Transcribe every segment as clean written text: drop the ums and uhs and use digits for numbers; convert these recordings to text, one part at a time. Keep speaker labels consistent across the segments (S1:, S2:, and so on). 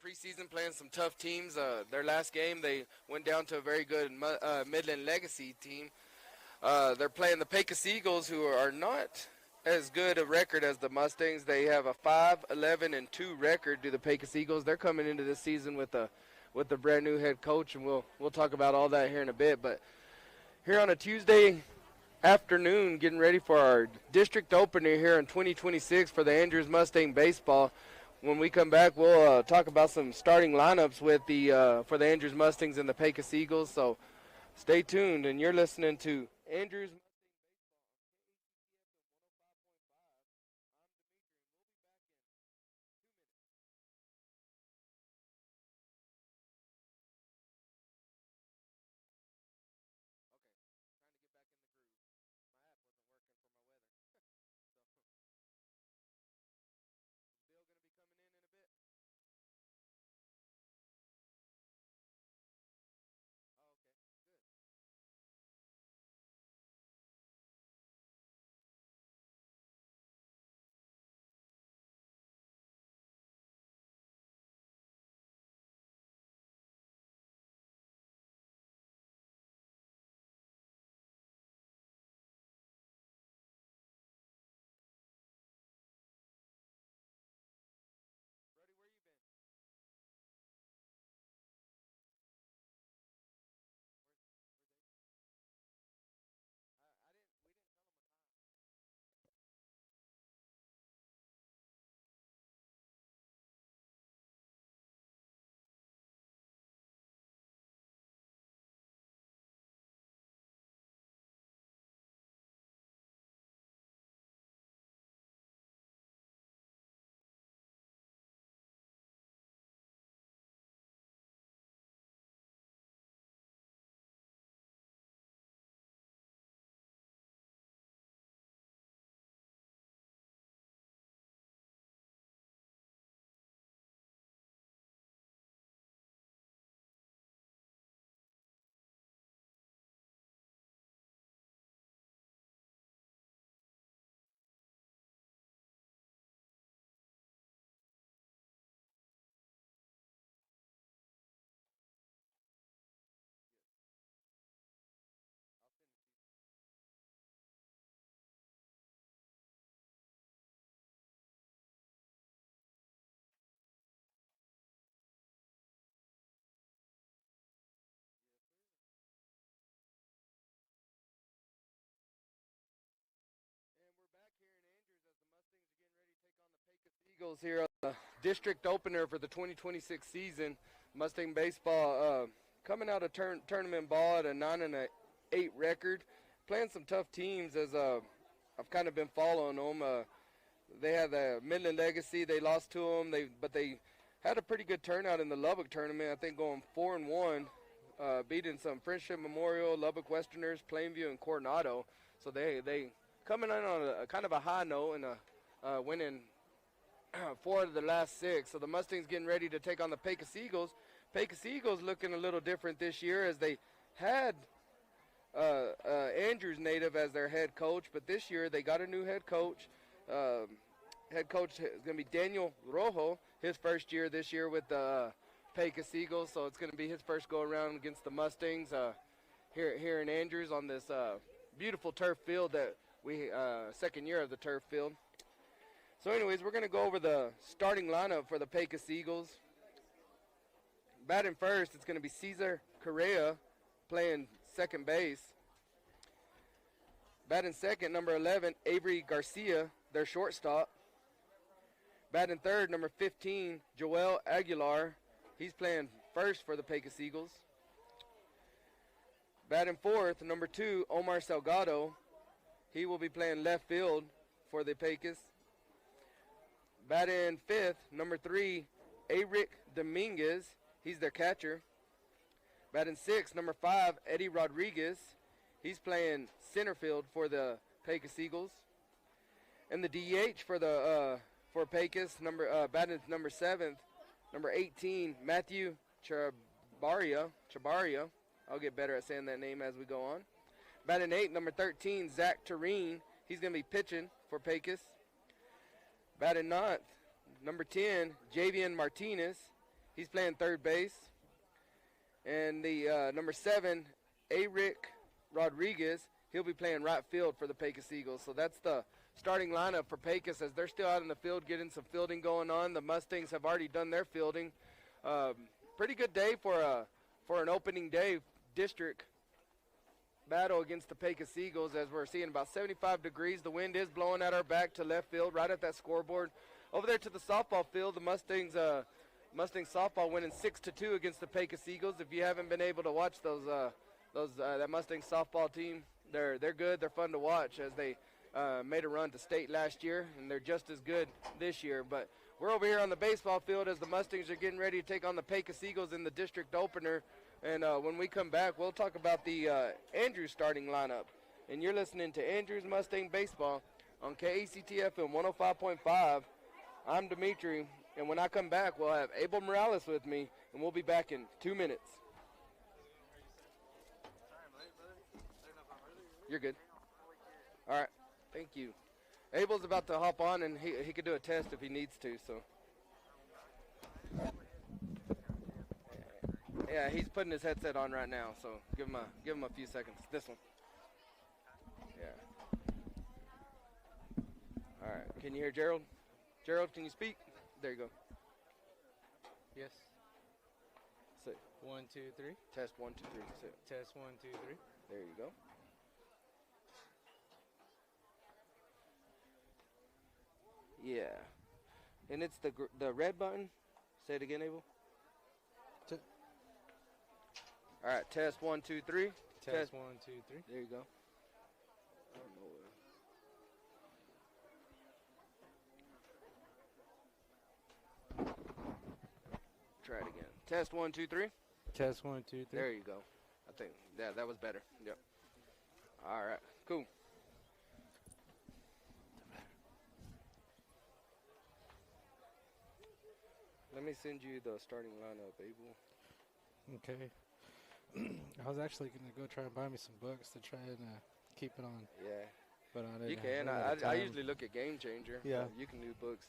S1: preseason playing some tough teams. Their last game, they went down to a very good Midland Legacy team. They're playing the Pecos Eagles, who are not as good a record as the Mustangs. They have a 5-11-2 record. Do the Pecos Eagles? They're coming into this season with a brand new head coach, and we'll talk about all that here in a bit. But here on a Tuesday afternoon, getting ready for our district opener here in 2026 for the Andrews Mustang baseball. When we come back, we'll talk about some starting lineups with the for the Andrews Mustangs and the Pecos Eagles. So stay tuned, and you're listening to Andrews. Eagles here on the district opener for the 2026 season. Mustang baseball coming out of tournament ball at a 9-8 record, playing some tough teams as I've kind of been following them. They had the Midland Legacy. They lost to them, but they had a pretty good turnout in the Lubbock tournament. I think going 4-1, beating some Friendship Memorial, Lubbock Westerners, Plainview, and Coronado. So they coming in on a kind of a high note and winning 4 of the last 6. So the Mustangs getting ready to take on the Pecos Eagles. Pecos Eagles looking a little different this year as they had Andrews native as their head coach, but this year they got a new head coach. Head coach is going to be Daniel Rojo, his first year this year with the Pecos Eagles, so it's going to be his first go-around against the Mustangs here in Andrews on this beautiful turf field that we second year of the turf field. So anyways, we're going to go over the starting lineup for the Pecos Eagles. Batting first, it's going to be Cesar Correa playing second base. Batting second, number 11, Avery Garcia, their shortstop. Batting third, number 15, Joel Aguilar. He's playing first for the Pecos Eagles. Batting fourth, number 2, Omar Salgado. He will be playing left field for the Pecos. Batting fifth, number 3, Eric Dominguez. He's their catcher. Batting sixth, number 5, Eddie Rodriguez. He's playing center field for the Pecos Eagles. And the DH for Pecos, batting number 7th, number 18, Matthew Chabaria. I'll get better at saying that name as we go on. Batting 8, number 13, Zach Tureen. He's going to be pitching for Pecos. Batting 9th, number 10, Javian Martinez. He's playing third base. And the number 7, Eric Rodriguez, he'll be playing right field for the Pecos Eagles. So that's the starting lineup for Pecos as they're still out in the field getting some fielding going on. The Mustangs have already done their fielding. Pretty good day for an opening day district battle against the Pecos Eagles as we're seeing about 75 degrees. The wind is blowing at our back to left field right at that scoreboard. Over there to the softball field, the Mustangs softball winning 6-2 against the Pecos Eagles. If you haven't been able to watch that Mustang softball team, they're good. They're fun to watch as they made a run to state last year, and they're just as good this year. But we're over here on the baseball field as the Mustangs are getting ready to take on the Pecos Eagles in the district opener. And when we come back, we'll talk about the Andrews starting lineup. And you're listening to Andrews Mustang Baseball on KACTFM 105.5. I'm Dimitri, and when I come back, we'll have Abel Morales with me, and we'll be back in 2 minutes. You're good. All right, thank you. Abel's about to hop on, and he could do a test if he needs to. So, yeah, he's putting his headset on right now. So give him a few seconds. This one. Yeah. All right. Can you hear Gerald? Gerald, can you speak? There you go.
S2: Yes.
S1: Sit.
S2: 1, 2, 3.
S1: Test 1, 2, 3. Sit.
S2: Test 1, 2, 3.
S1: There you go. Yeah. And it's the red button. Say it again, Abel. All right. Test 1, 2, 3.
S2: Test 1, 2, 3.
S1: There you go. Try it again. Test 1, 2, 3.
S2: Test 1, 2, 3.
S1: There you go. I think that was better. Yep. All right. Cool. Let me send you the starting lineup, Abel.
S2: Okay. I was actually going to go try and buy me some books to try and keep it on.
S1: Yeah.
S2: But I didn't.
S1: You can. I usually look at Game Changer.
S2: Yeah.
S1: You can do books.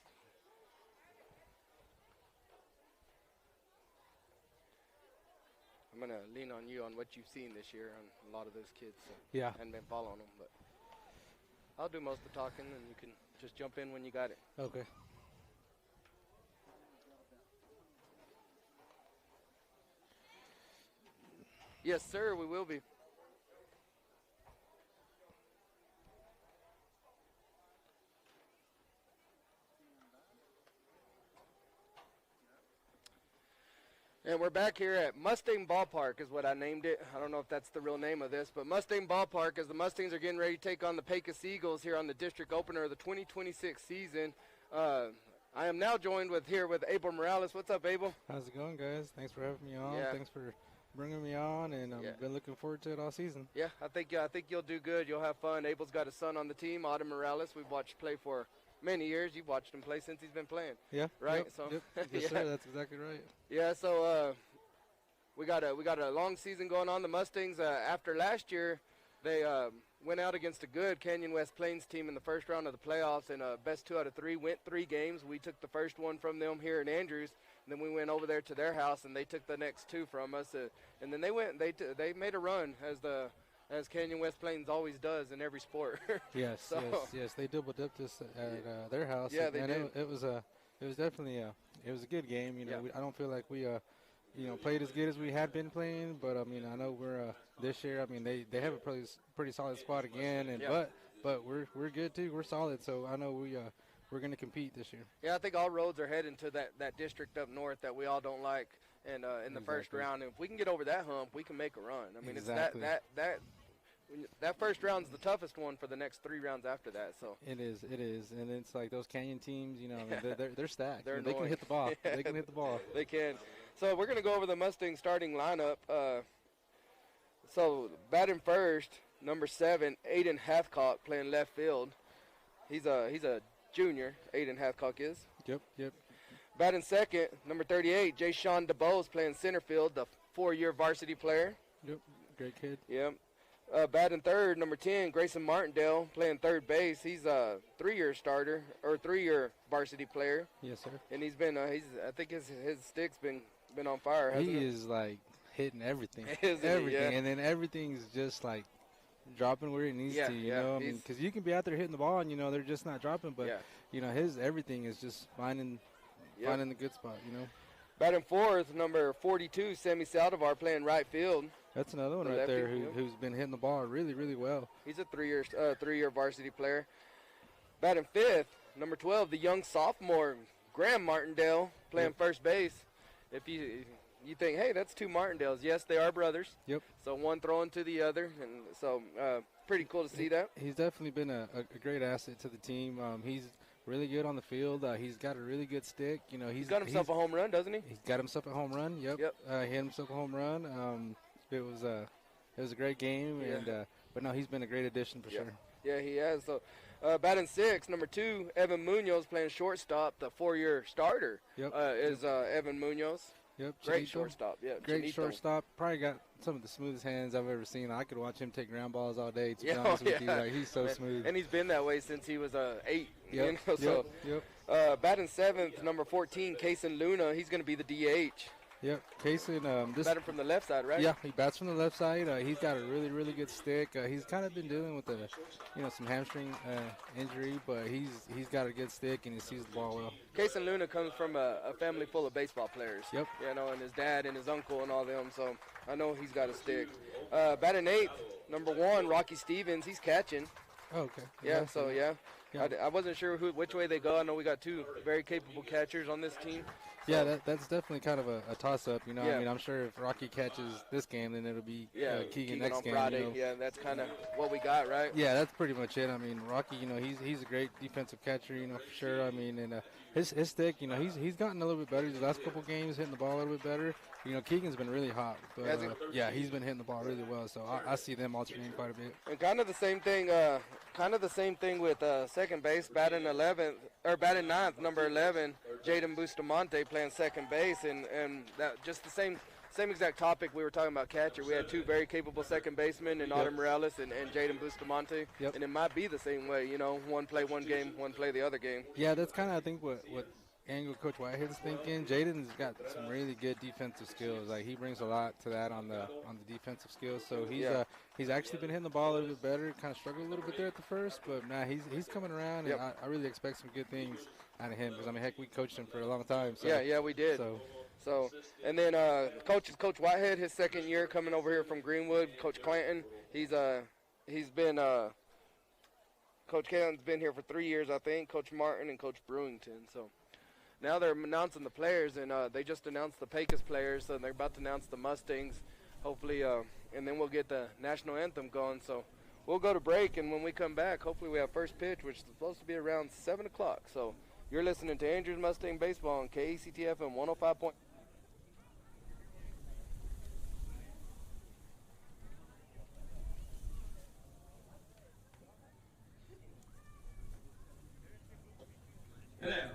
S1: I'm going to lean on you on what you've seen this year on a lot of those kids. So
S2: yeah.
S1: I haven't been following them, but I'll do most of the talking, and you can just jump in when you got it.
S2: Okay.
S1: Yes, sir, we will be. And we're back here at Mustang Ballpark is what I named it. I don't know if that's the real name of this, but Mustang Ballpark as the Mustangs are getting ready to take on the Pecos Eagles here on the district opener of the 2026 season. I am now joined with Abel Morales. What's up, Abel?
S2: How's it going, guys? Thanks for having me on.
S1: Yeah.
S2: Thanks for bringing me on, and I've been looking forward to it all season.
S1: Yeah, I think you'll do good. You'll have fun. Abel's got a son on the team, Autumn Morales. We've watched play for many years. You've watched him play since he's been playing.
S2: Yeah.
S1: Right.
S2: Yep,
S1: so.
S2: Yep. Yes, sir. That's exactly right.
S1: Yeah. So we got a long season going on. The Mustangs after last year, they went out against a good Canyon West Plains team in the first round of the playoffs, and best 2 out of 3 went 3 games. We took the first one from them here in Andrews, and then we went over there to their house, and they took the next 2 from us. And then they made a run as Canyon West Plains always does in every sport.
S2: Yes,
S1: so,
S2: yes. They double dipped us at their house.
S1: Yeah, they did.
S2: It was definitely it was a good game. You know, I don't feel like we played as good as we had been playing, but I mean, I know we're this year. I mean, they have a pretty solid squad again, and but we're good too. We're solid, so I know we're going to compete this year.
S1: Yeah, I think all roads are heading to that district up north that we all don't like, and in the first round. And if we can get over that hump, we can make a run. I mean,
S2: exactly.
S1: it's that first round's the toughest one for the next 3 rounds after that. So
S2: it is, and it's like those Canyon teams. You know, I mean, they're stacked. They can
S1: annoying.
S2: hit the ball. They can hit the ball.
S1: They can. So we're going to go over the Mustang starting lineup. So batting first, number 7, Aiden Hathcock playing left field. He's a junior. Aiden Hathcock is.
S2: Yep.
S1: Batting second, number 38, Jay Sean DeBose playing center field, the 4-year varsity player.
S2: Yep, great kid.
S1: Yep. Batting third, number 10, Grayson Martindale playing third base. He's a 3-year starter or 3-year varsity player.
S2: Yes, sir.
S1: And he's been I think his stick's been been on fire, hasn't
S2: He is like hitting everything,
S1: Isn't he?
S2: everything,
S1: Yeah.
S2: and then everything's just like dropping where it needs
S1: Yeah,
S2: to. You
S1: yeah,
S2: know, I mean, because you can be out there hitting the ball, and they're just not dropping. But his everything is just finding the good spot.
S1: Batting fourth, number 42, Sammy Saldivar, playing right field.
S2: That's another one right there who's been hitting the ball really, really well.
S1: He's a three-year varsity player. Batting fifth, number 12, the young sophomore, Graham Martindale, playing first base. If you think, hey, that's two Martindales. Yes, they are brothers.
S2: Yep.
S1: So one throwing to the other, and so pretty cool to see that.
S2: He's definitely been a great asset to the team. He's really good on the field. He's got a really good stick. He's
S1: got himself a home run, doesn't he?
S2: He's got himself a home run. Yep. He hit himself a home run. It was a great game, but no, he's been a great addition for sure.
S1: Yeah, he has. So, batting sixth, number 2, Evan Munoz, playing shortstop. The 4-year starter is Evan Munoz.
S2: Yep,
S1: great
S2: Chinito.
S1: Shortstop. Yeah,
S2: great
S1: Chinito.
S2: Shortstop. Probably got some of the smoothest hands I've ever seen. I could watch him take ground balls all day. To be honest with you, like, he's so smooth.
S1: And he's been that way since he was 8.
S2: Yep.
S1: Batting seventh, number 14, Kason Luna. He's going to be the DH.
S2: Yep, Kason.
S1: Batting from the left side, right?
S2: Yeah, he bats from the left side. He's got a really, really good stick. He's kind of been dealing with some hamstring injury, but he's got a good stick and he sees the ball well.
S1: Kason Luna comes from a family full of baseball players.
S2: Yep.
S1: And his dad and his uncle and all them. So I know he's got a stick. Batting eighth, number 1, Rocky Stevens. He's catching.
S2: Oh, okay.
S1: Yeah. I wasn't sure which way they go. I know we got 2 very capable catchers on this team.
S2: Yeah, that's definitely kind of a toss-up, I mean, I'm sure if Rocky catches this game, then it'll be Keegan next
S1: on
S2: game.
S1: Friday. Yeah, that's kind of what we got, right?
S2: Yeah, that's pretty much it. I mean, Rocky, he's a great defensive catcher, for sure. I mean, and his stick, he's gotten a little bit better these last couple games, hitting the ball a little bit better. Keegan's been really hot, but he's been hitting the ball really well. So I see them alternating quite a bit.
S1: And kind of the same thing with second base, batting 9th, number 11, Jaden Bustamante, playing second base, and that just the same exact topic we were talking about catcher. We had 2 very capable second basemen in Autumn Morales and Jaden Bustamante, and it might be the same way. One play one game, one play the other game.
S2: Yeah, that's kind of I think what angle Coach Whitehead's thinking. Jaden's got some really good defensive skills. Like, he brings a lot to that on the defensive skills. So he's actually been hitting the ball a little bit better. Kind of struggled a little bit there at the first, but he's coming around, and I really expect some good things out of him because heck, we coached him for a long time. So,
S1: yeah, we did. So and then Coach Whitehead, his second year coming over here from Greenwood. Coach Clanton, he's been Coach Clanton's been here for 3 years, I think. Coach Martin and Coach Brewington. So. Now they're announcing the players, and they just announced the Pecos players, so they're about to announce the Mustangs, hopefully, and then we'll get the national anthem going. So we'll go to break, and when we come back, hopefully we have first pitch, which is supposed to be around 7 o'clock. So you're listening to Andrews Mustang Baseball on KACTF and 105.
S3: And now,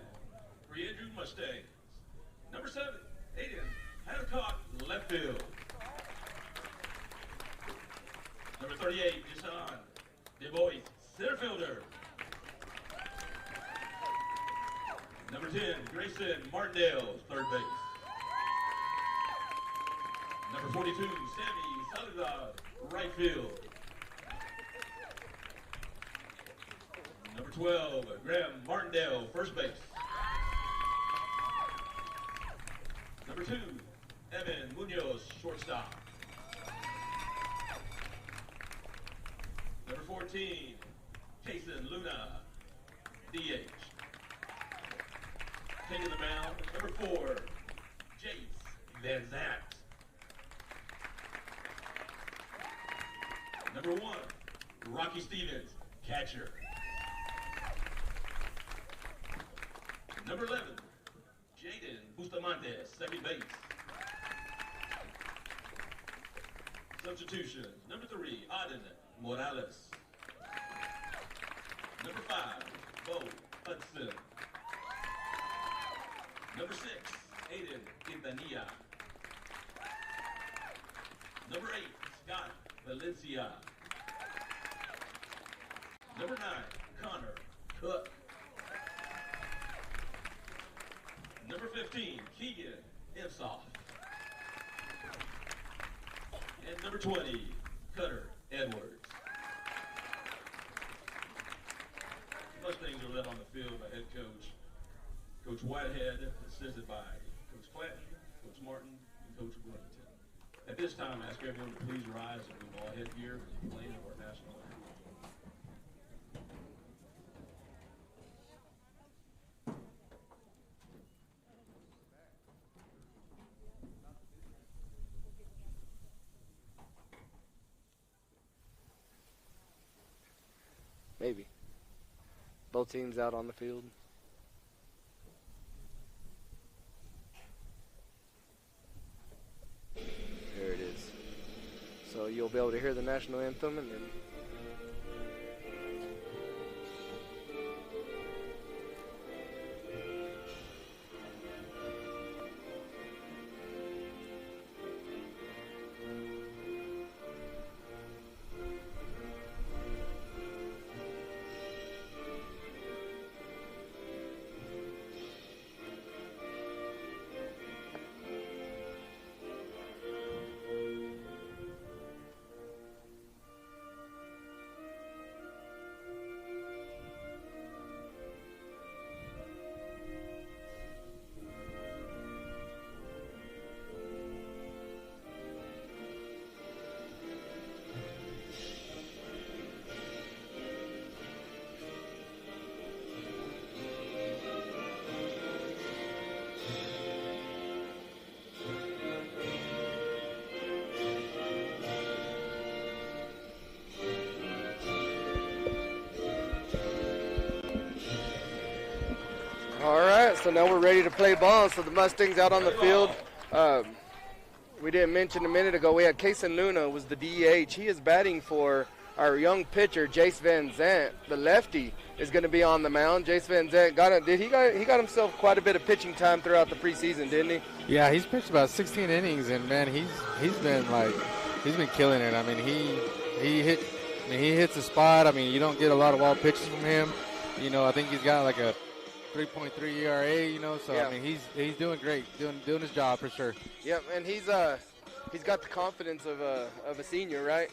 S3: for Andrew Mustang, number 7, Aiden Hancock, left field. Number 38, Jason DeBois, center fielder. Number 10, Grayson Martindale, third base. Number 42, Sammy Salazar, right field. Number 12, Graham Martindale, first base. Number 2, Evan Munoz, shortstop. Number 14, Kason Luna, DH. Taking the mound, number 4, Jace Van Zandt. Number 1, Rocky Stevens, catcher. Number 11, Jaden Bustamante, second base. Substitutions, number 3, Auden Morales. Number 5, Bo Hudson. Number 6, Aiden Quintanilla. Number 8, Scott Valencia. Number 9, Connor Cook. Number 15, Keegan Imsoff. And number 20, Cutter Edwards. Mustangs are led on the field by head coach Coach Whitehead, assisted by Coach Clanton, Coach Martin, and Coach Willington. At this time, I ask everyone to please rise and move all headgear for the playing of our national anthem.
S1: Maybe. Both teams out on the field. There it is. So you'll be able to hear the national anthem and then so now we're ready to play ball. So the Mustangs out on the field. We didn't mention a minute ago, we had Kason Luna was the DH. He is batting for our young pitcher, Jace Van Zant. The lefty is going to be on the mound. Jace Van Zant he got himself quite a bit of pitching time throughout the preseason, didn't he?
S2: Yeah, he's pitched about 16 innings, and man, he's been killing it. I mean, he hits the spot. I mean, you don't get a lot of wild pitches from him. You know, I think he's got like a 3.3 ERA, you know, so yeah. I mean he's doing great, doing his job for sure.
S1: Yep, and he's got the confidence of a senior, right?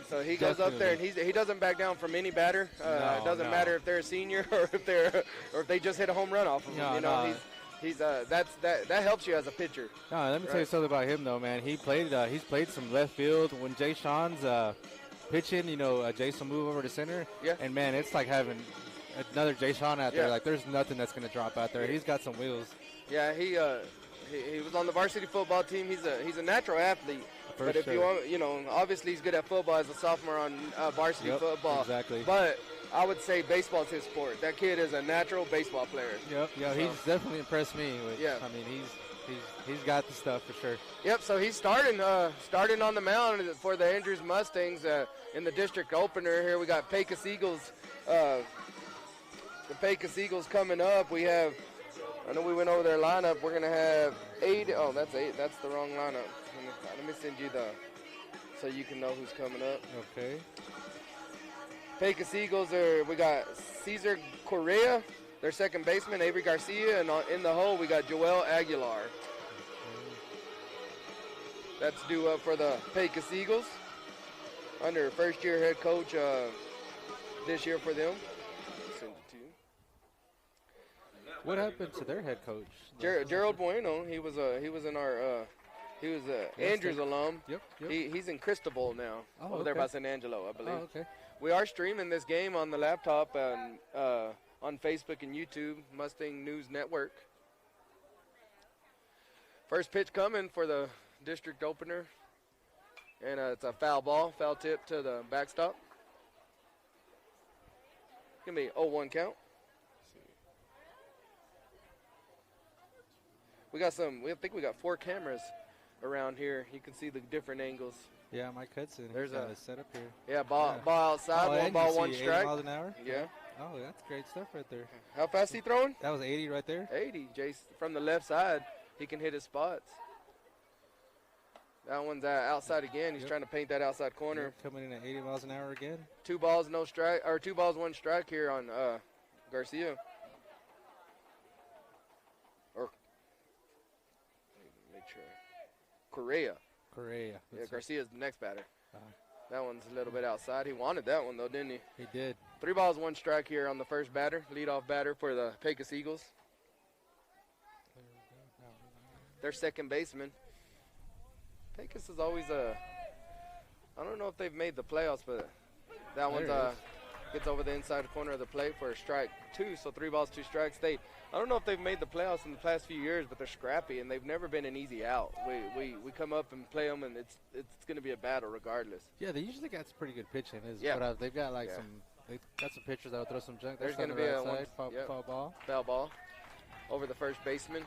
S1: So he goes up there and he doesn't back down from any batter. It doesn't matter if they're a senior or if they just hit a home run off of him. You know, that helps you as a pitcher.
S2: No, let me tell you something about him though, man. He's played some left field when Jay Sean's pitching. You know, Jason move over to center.
S1: Yeah.
S2: And man, it's like having another Jay Sean out there. Like there's nothing that's gonna drop out there. He's got some wheels.
S1: Yeah, he was on the varsity football team. He's a natural athlete. But if you want, you know, obviously he's good at football as a sophomore on varsity football.
S2: Exactly.
S1: But I would say baseball's his sport. That kid is a natural baseball player.
S2: Yep. Yeah, he's definitely impressed me. I mean, he's got the stuff for sure.
S1: Yep. So he's starting on the mound for the Andrews Mustangs in the district opener. Here we got Pecos Eagles. The Pecos Eagles coming up. We have, I know we went over their lineup. We're going to have 8. Oh, that's 8. That's the wrong lineup. Let me send you so you can know who's coming up.
S2: Okay.
S1: Pecos Eagles we got Cesar Correa, their second baseman, Avery Garcia, and in the hole we got Joel Aguilar. That's due up for the Pecos Eagles under first-year head coach this year for them.
S2: What happened to their head coach?
S1: Gerald Bueno. He was Andrews alum.
S2: Yep.
S1: He's in Cristobal now, over there by San Angelo, I believe.
S2: Oh, okay.
S1: We are streaming this game on the laptop and on Facebook and YouTube, Mustang News Network. First pitch coming for the district opener, and it's a foul tip to the backstop. It's gonna be 0-1 count. I think we got 4 cameras around here. You can see the different angles.
S2: Yeah, Mike Hudson.
S1: There's
S2: a setup here.
S1: Yeah, ball outside, 1 ball, 1 strike.
S2: 80 miles an hour?
S1: Yeah.
S2: Oh, that's great stuff right there.
S1: How fast he throwing?
S2: That was 80 right there.
S1: 80. Jace from the left side, he can hit his spots. That one's outside again. He's trying to paint that outside corner.
S2: Coming in at 80 miles an hour again.
S1: 2 balls, 1 strike here on Garcia. Or make sure. Correa.
S2: Correa.
S1: Yeah, Garcia's the next batter.
S2: Uh-huh.
S1: That one's a little bit outside. He wanted that one, though, didn't he?
S2: He did.
S1: 3 balls, 1 strike here on the first batter, leadoff batter for the Pecos Eagles. Their second baseman. Pecos is always I don't know if they've made the playoffs, but that one's gets over the inside corner of the plate for a strike 2. So 3 balls, 2 strikes. I don't know if they've made the playoffs in the past few years, but they're scrappy and they've never been an easy out. We come up and play them, and it's going to be a battle regardless.
S2: Yeah, they usually got some pretty good pitching.
S1: Yeah.
S2: But they've got they got some pitchers that'll throw some junk.
S1: There's going to be a
S2: foul ball.
S1: Foul ball over the first baseman,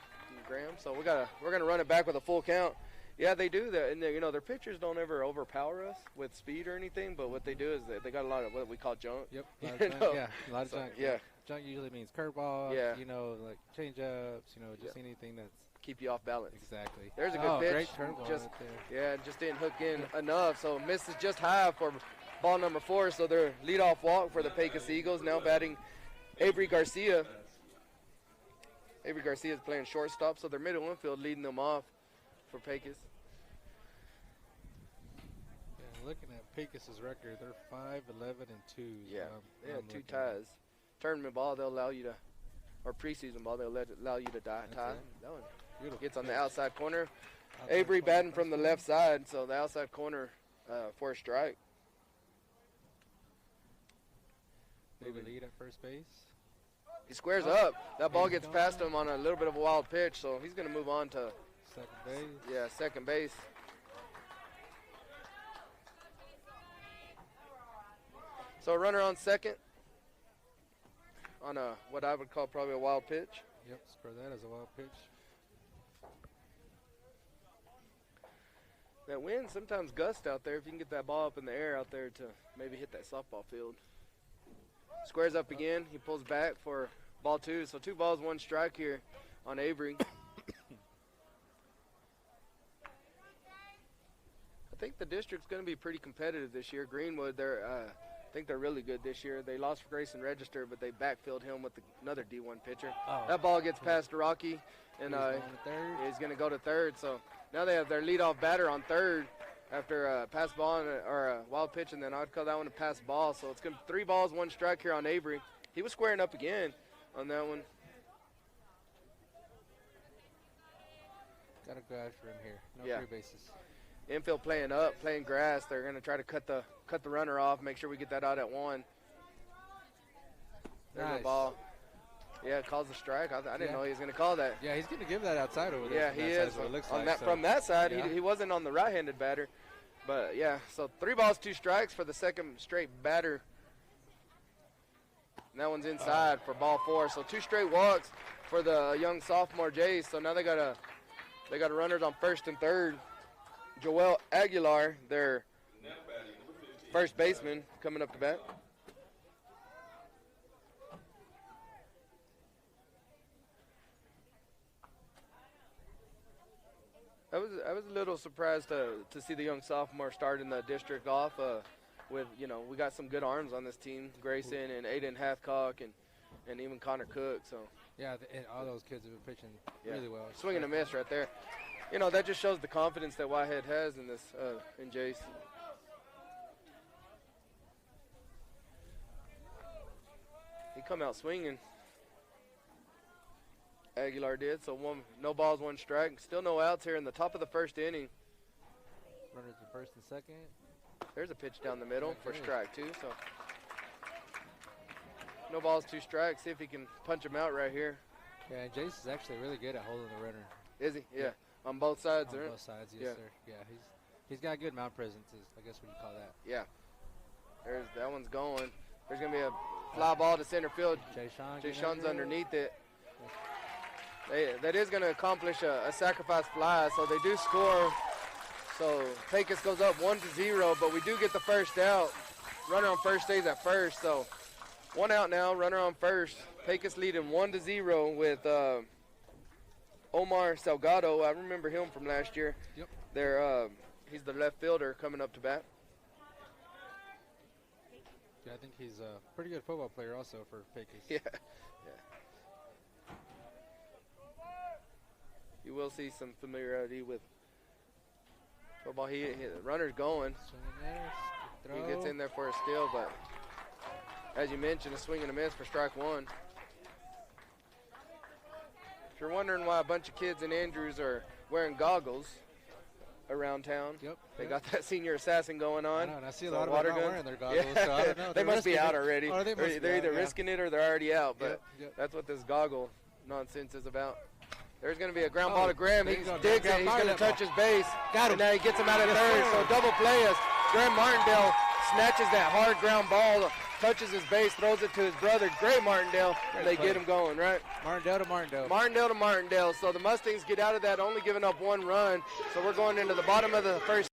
S1: Graham. So we're going to run it back with a full count. Yeah, they do that, and their pitchers don't ever overpower us with speed or anything. But what they do is they got a lot of what we call junk.
S2: Yep, a lot of junk. Yeah, a lot of junk.
S1: Yeah,
S2: junk usually means curveballs.
S1: Yeah,
S2: like change ups. Just anything that's
S1: keep you off balance.
S2: Exactly.
S1: There's a good pitch.
S2: Great curveball right there.
S1: Just didn't hook in enough. So misses just high for ball number 4. So their leadoff walk for the Pecos Eagles. Now batting Avery Garcia. Avery Garcia is playing shortstop, so their middle infield leading them off for Pecos.
S2: Yeah, looking at Pecos' record, they're 5-11-2.
S1: Yeah, they had 2 ties. Tournament ball, they'll allow you to, or preseason ball, they'll allow you to tie. That one
S2: beautiful
S1: gets on
S2: pitch.
S1: the outside corner. Avery batting from the left side, so the outside corner for a strike.
S2: Maybe lead at first base.
S1: He squares up. That ball gets past him on a little bit of a wild pitch, so he's going to move on to
S2: second base.
S1: Yeah, second base. So a runner on second on what I would call probably a wild pitch.
S2: Yep, score that as a wild pitch.
S1: That wind sometimes gusts out there. If you can get that ball up in the air out there to maybe hit that softball field. Squares up again. He pulls back for ball 2. So 2 balls, 1 strike here on Avery. I think the district's going to be pretty competitive this year. Greenwood, I think they're really good this year. They lost Grayson Register, but they backfilled him with another D1 pitcher. That ball gets past Rocky, and he's going to go to third. So now they have their leadoff batter on third after a pass ball or a wild pitch, and then I'd call that one a pass ball. So it's going to be 3 balls, 1 strike here on Avery. He was squaring up again on that one.
S2: Got to go after him here. No free bases.
S1: Infield playing grass. They're going to try to cut the runner off, make sure we get that out at 1. There's the ball. Yeah, calls the strike. I didn't know he was going to call that.
S2: Yeah, he's going to give that outside over there.
S1: Yeah, he is. From that side, he wasn't on the right-handed batter. But, yeah, so 3 balls, 2 strikes for the second straight batter. And that one's inside for ball 4. So 2 straight walks for the young sophomore Jays. So now they got a runners on first and third. Joel Aguilar, their first baseman, coming up to bat. I was a little surprised to see the young sophomore starting the district off with, we got some good arms on this team. Grayson and Aiden Hathcock and even Connor Cook. So
S2: yeah, and all those kids have been pitching really well.
S1: Swing and a miss right there. That just shows the confidence that Whitehead has in this, in Jace. He come out swinging. Aguilar did. So no balls, 1 strike. Still no outs here in the top of the first inning.
S2: Runners at first and second.
S1: There's a pitch down the middle for strike 2. So no balls, 2 strikes. See if he can punch him out right here.
S2: Yeah, and Jace is actually really good at holding the runner.
S1: Is he? Yeah. On both sides,
S2: On both sides, yes, sir. Yeah, he's got good mount presence, I guess what you call that.
S1: Yeah. That one's going. There's going to be a fly ball to center field. Jay Sean's underneath it. That is going to accomplish a sacrifice fly, so they do score. So Pecos goes up 1-0, but we do get the first out. Runner on first stays at first, so 1 out now, runner on first. Pecos leading 1-0 with Omar Salgado. I remember him from last year. Yep. He's the left fielder coming up to bat.
S2: Yeah, I think he's a pretty good football player also for Pecos.
S1: Yeah. You will see some familiarity with Football, the runner's going. He gets in there for a steal, but as you mentioned, a swing and a miss for strike one. If you're wondering why a bunch of kids in Andrews are wearing goggles around town, they got that senior assassin going on.
S2: I know, and I see a lot of them not wearing their goggles,
S1: yeah.
S2: so I don't know.
S1: They must be out already.
S2: Oh,
S1: they're either risking it or they're already out, but that's what this goggle nonsense is about. There's going to be a ground ball to Graham. He digs it. He's going to touch his base.
S2: Got him.
S1: And now he gets him out of third. So double play as Graham Martindale snatches that hard ground ball, touches his base, throws it to his brother, Gray Martindale, and they get him going, right?
S2: Martindale to Martindale.
S1: Martindale to Martindale. So the Mustangs get out of that, only giving up one run. So we're going into the bottom of the first.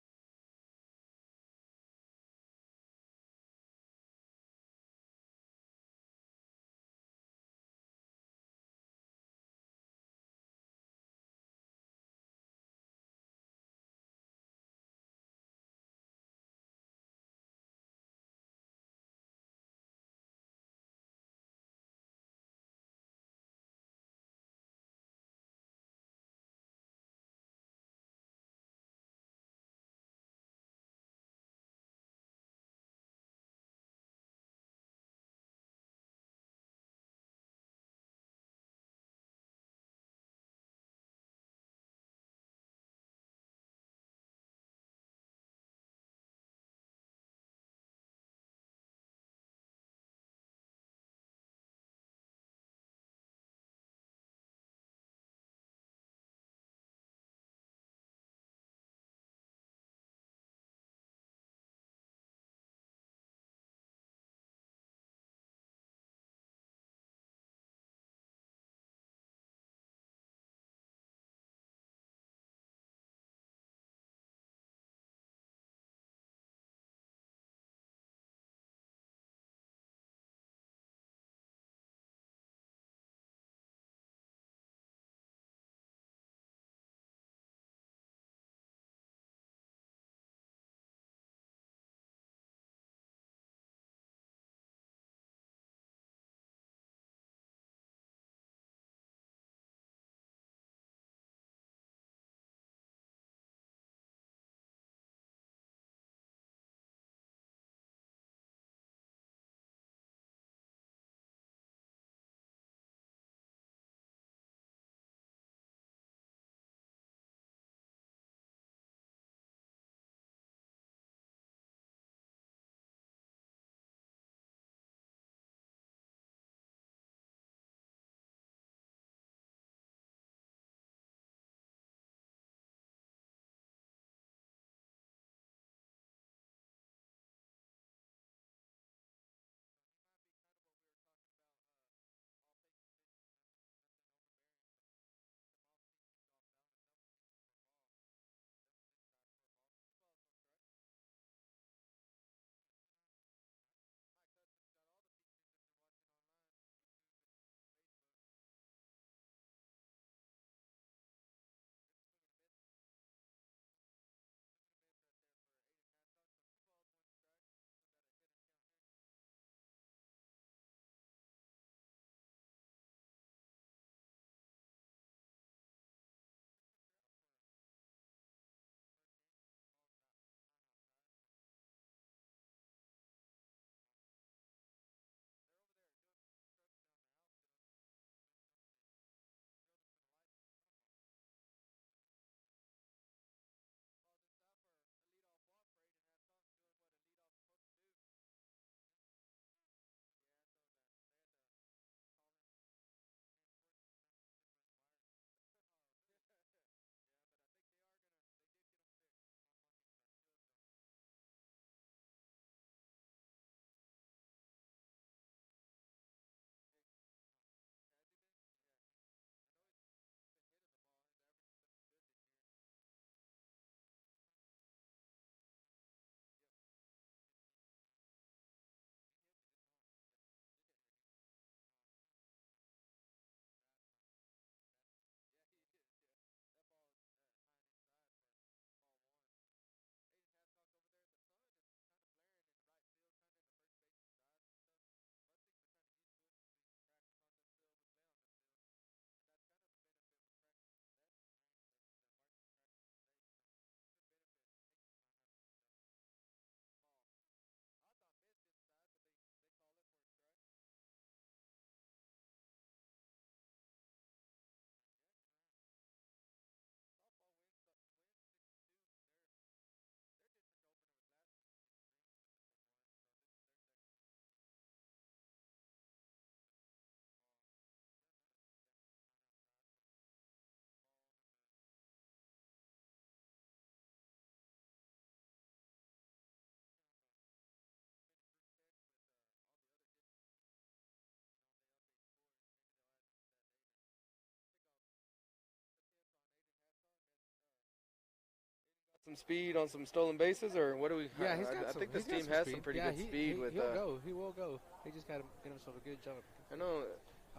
S1: Some speed on some stolen bases, or what do we?
S2: Yeah,
S1: I think this team has some pretty good speed.
S2: He'll go. He will go. He just got to get himself a good jump.
S1: I know.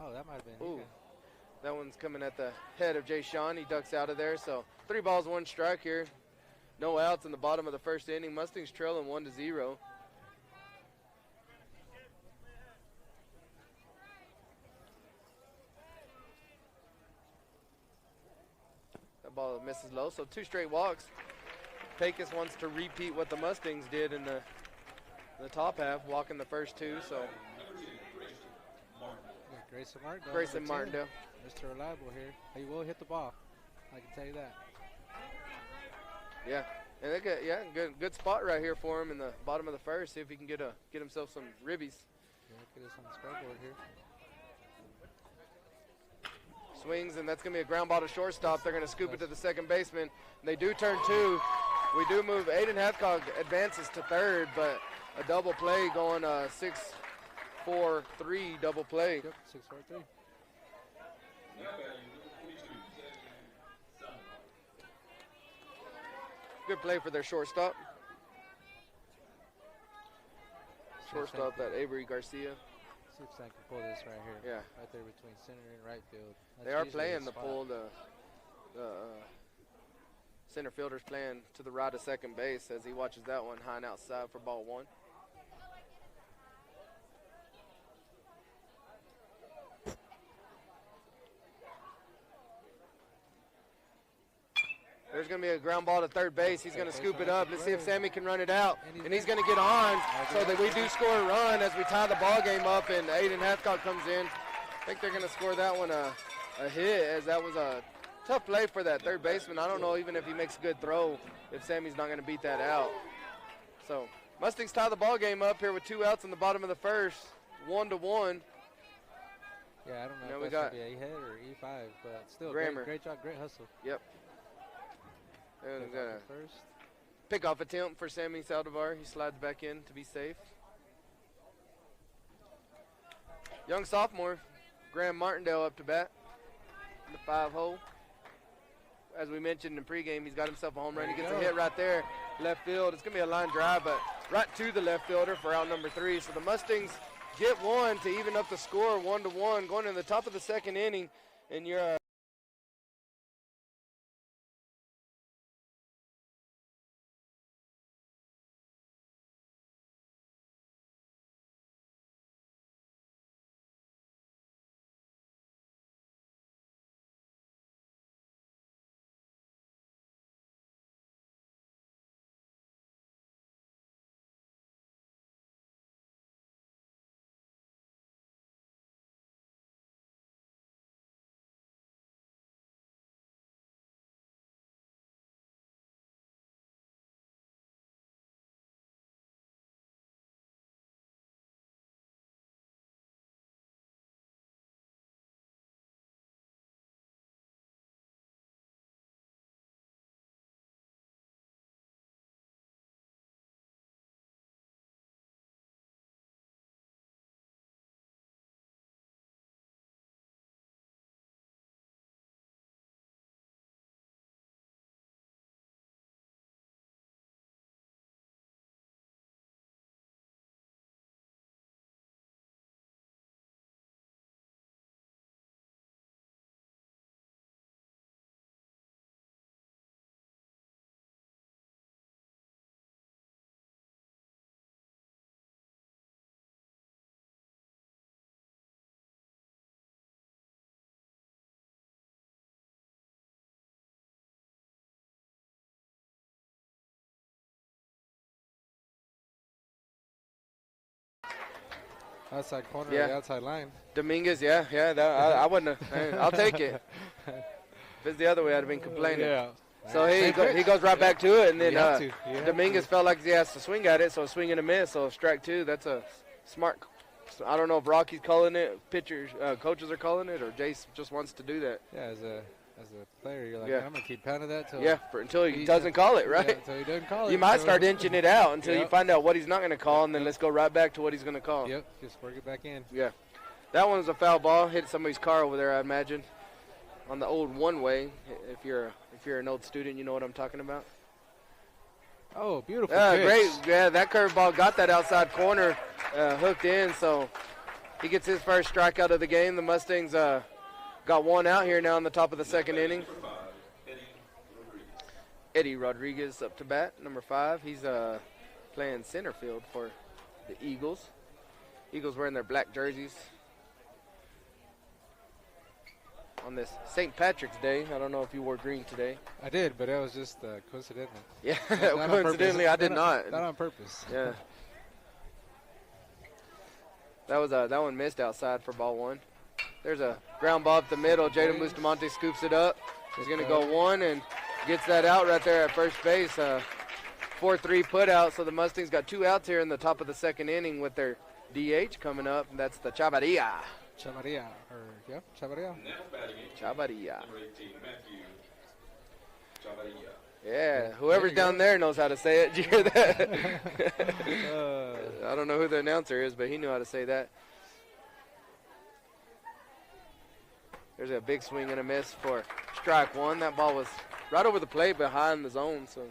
S2: Oh, that might have been.
S1: Ooh, that one's coming at the head of Jay Sean. He ducks out of there. So 3 balls, 1 strike here. No outs in the bottom of the first inning. Mustangs trailing 1-0. That ball misses low. So 2 straight walks. Pecos wants to repeat what the Mustangs did in the top half, walking the first 2. So Grayson Martindale.
S2: Mr. Reliable here. He will hit the ball. I can tell you that.
S1: Yeah, and they got good spot right here for him in the bottom of the first. See if he can get himself some ribbies.
S2: Yeah, get us on the scoreboard here.
S1: Swings, and that's going to be a ground ball to shortstop. They're going to scoop it to the second baseman. They do turn 2. We do move. Aiden Hathcock advances to third, but a double play going 6-4-3 double play.
S2: Yep, 6-4-3.
S1: Good play for their shortstop. Shortstop, that Avery Garcia.
S2: See if I can pull this right here.
S1: Yeah.
S2: Right there between center and right field.
S1: They are playing the pull. The center fielder's playing to the right of second base as he watches that one high and outside for ball 1. There's going to be a ground ball to third base. He's going to scoop it up. Let's see if Sammy can run it out. And he's going to get on so that we do score a run as we tie the ball game up and Aiden Hathcock comes in. I think they're going to score that one a hit, as that was a tough play for that third baseman. I don't know even if he makes a good throw, if Sammy's not going to beat that out. So Mustangs tie the ball game up here with 2 outs in the bottom of the first, 1-1.
S2: Yeah, I don't know
S1: Now
S2: if
S1: we
S2: that
S1: got
S2: should be a hit or E5, but still,
S1: Grammer.
S2: great job, great hustle.
S1: Yep. And we got a
S2: First.
S1: pick-off attempt for Sammy Saldivar. He slides back in to be safe. Young sophomore, Graham Martindale up to bat in the 5-hole. As we mentioned in pregame, he's got himself a home run. He gets a hit right there, left field. It's going to be a line drive, but right to the left fielder for out number 3. So the Mustangs get 1 to even up the score, 1-1, going to the top of the second inning. And you're
S2: Outside corner,
S1: Yeah.
S2: the outside line.
S1: Dominguez, yeah. I wouldn't have. I'll take it. If it's the other way, I'd have been complaining.
S2: Yeah.
S1: So he goes right back to it, and then
S2: You have to.
S1: Dominguez felt like he has to swing at it, so a swing and a miss. So strike 2. That's a smart. I don't know if Rocky's calling it, pitchers, coaches are calling it, or Jace just wants to do that.
S2: Yeah, as a player, you're like,
S1: Yeah.
S2: I'm gonna keep pounding that till
S1: Until he doesn't call it, right?
S2: Yeah, until he doesn't call it.
S1: You might
S2: so-
S1: start inching it out until you
S2: Yep.
S1: find out what he's not going to call, and then let's go right back to what he's going to call.
S2: Yep, just work it back in.
S1: Yeah. That one was a foul ball. Hit somebody's car over there, I imagine, on the old one-way. If you're an old student, you know what I'm talking about.
S2: Oh, beautiful pitch.
S1: Great. Yeah, that curveball got that outside corner hooked in, so he gets his first strikeout of the game. The Mustangs got one out here now in the top of the second inning. Eddie Rodriguez up to bat, number 5. He's playing center field for the Eagles. Eagles wearing their black jerseys on this St. Patrick's Day. I don't know if you wore green today.
S2: I did, but it was just coincidental.
S1: Yeah,
S2: Not
S1: coincidentally, I did not.
S2: Not on purpose.
S1: Yeah. That one missed outside for ball 1. There's a ground ball up the middle. Jaden Bustamante scoops it up. He's going to go 1 and gets that out right there at first base. 4-3 put out, so the Mustangs got 2 outs here in the top of the second inning with their DH coming up. And that's the Chavarria.
S2: Chavarria.
S1: Chavarria.
S3: Number 18, Matthew Chavarria.
S1: Yeah, whoever's down there knows how to say it. Did you hear that? I don't know who the announcer is, but he knew how to say that. There's a big swing and a miss for strike 1. That ball was right over the plate behind the zone. So.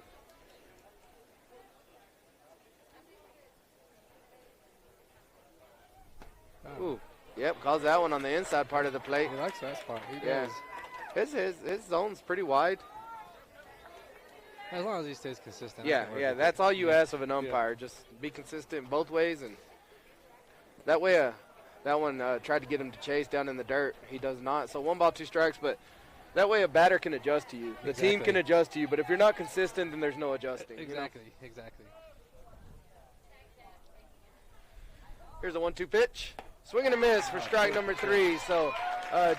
S1: Ooh, yep, calls that one on the inside part of the plate.
S2: He likes that spot. He
S1: does. His zone's pretty wide.
S2: As long as he stays consistent.
S1: Yeah, that's all you ask of an umpire. Yeah. Just be consistent both ways, and that way that one tried to get him to chase down in the dirt. He does not. So 1 ball, 2 strikes, but that way a batter can adjust to you. The team can adjust to you, but if you're not consistent, then there's no adjusting.
S2: Exactly.
S1: Here's a 1-2 pitch. Swing and a miss for strike number 3. So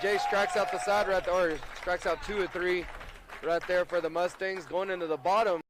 S1: Jay strikes out the side right there, or strikes out 2 of 3 right there for the Mustangs. Going into the bottom.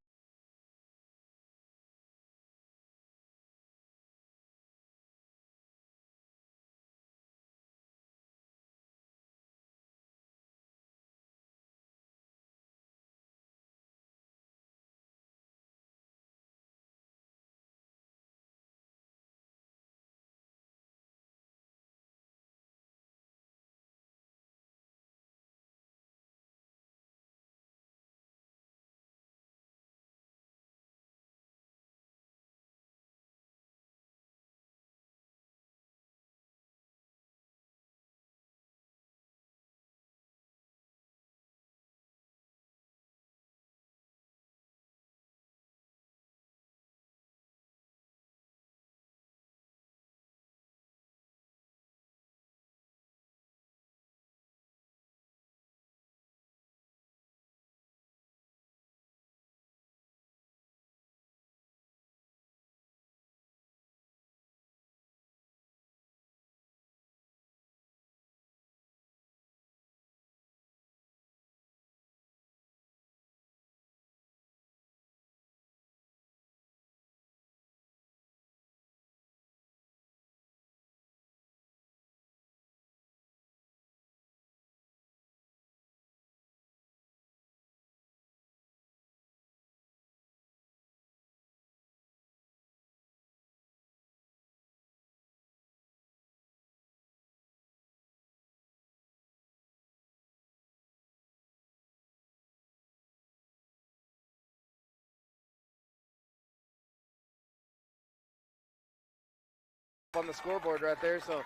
S1: On the scoreboard right there, so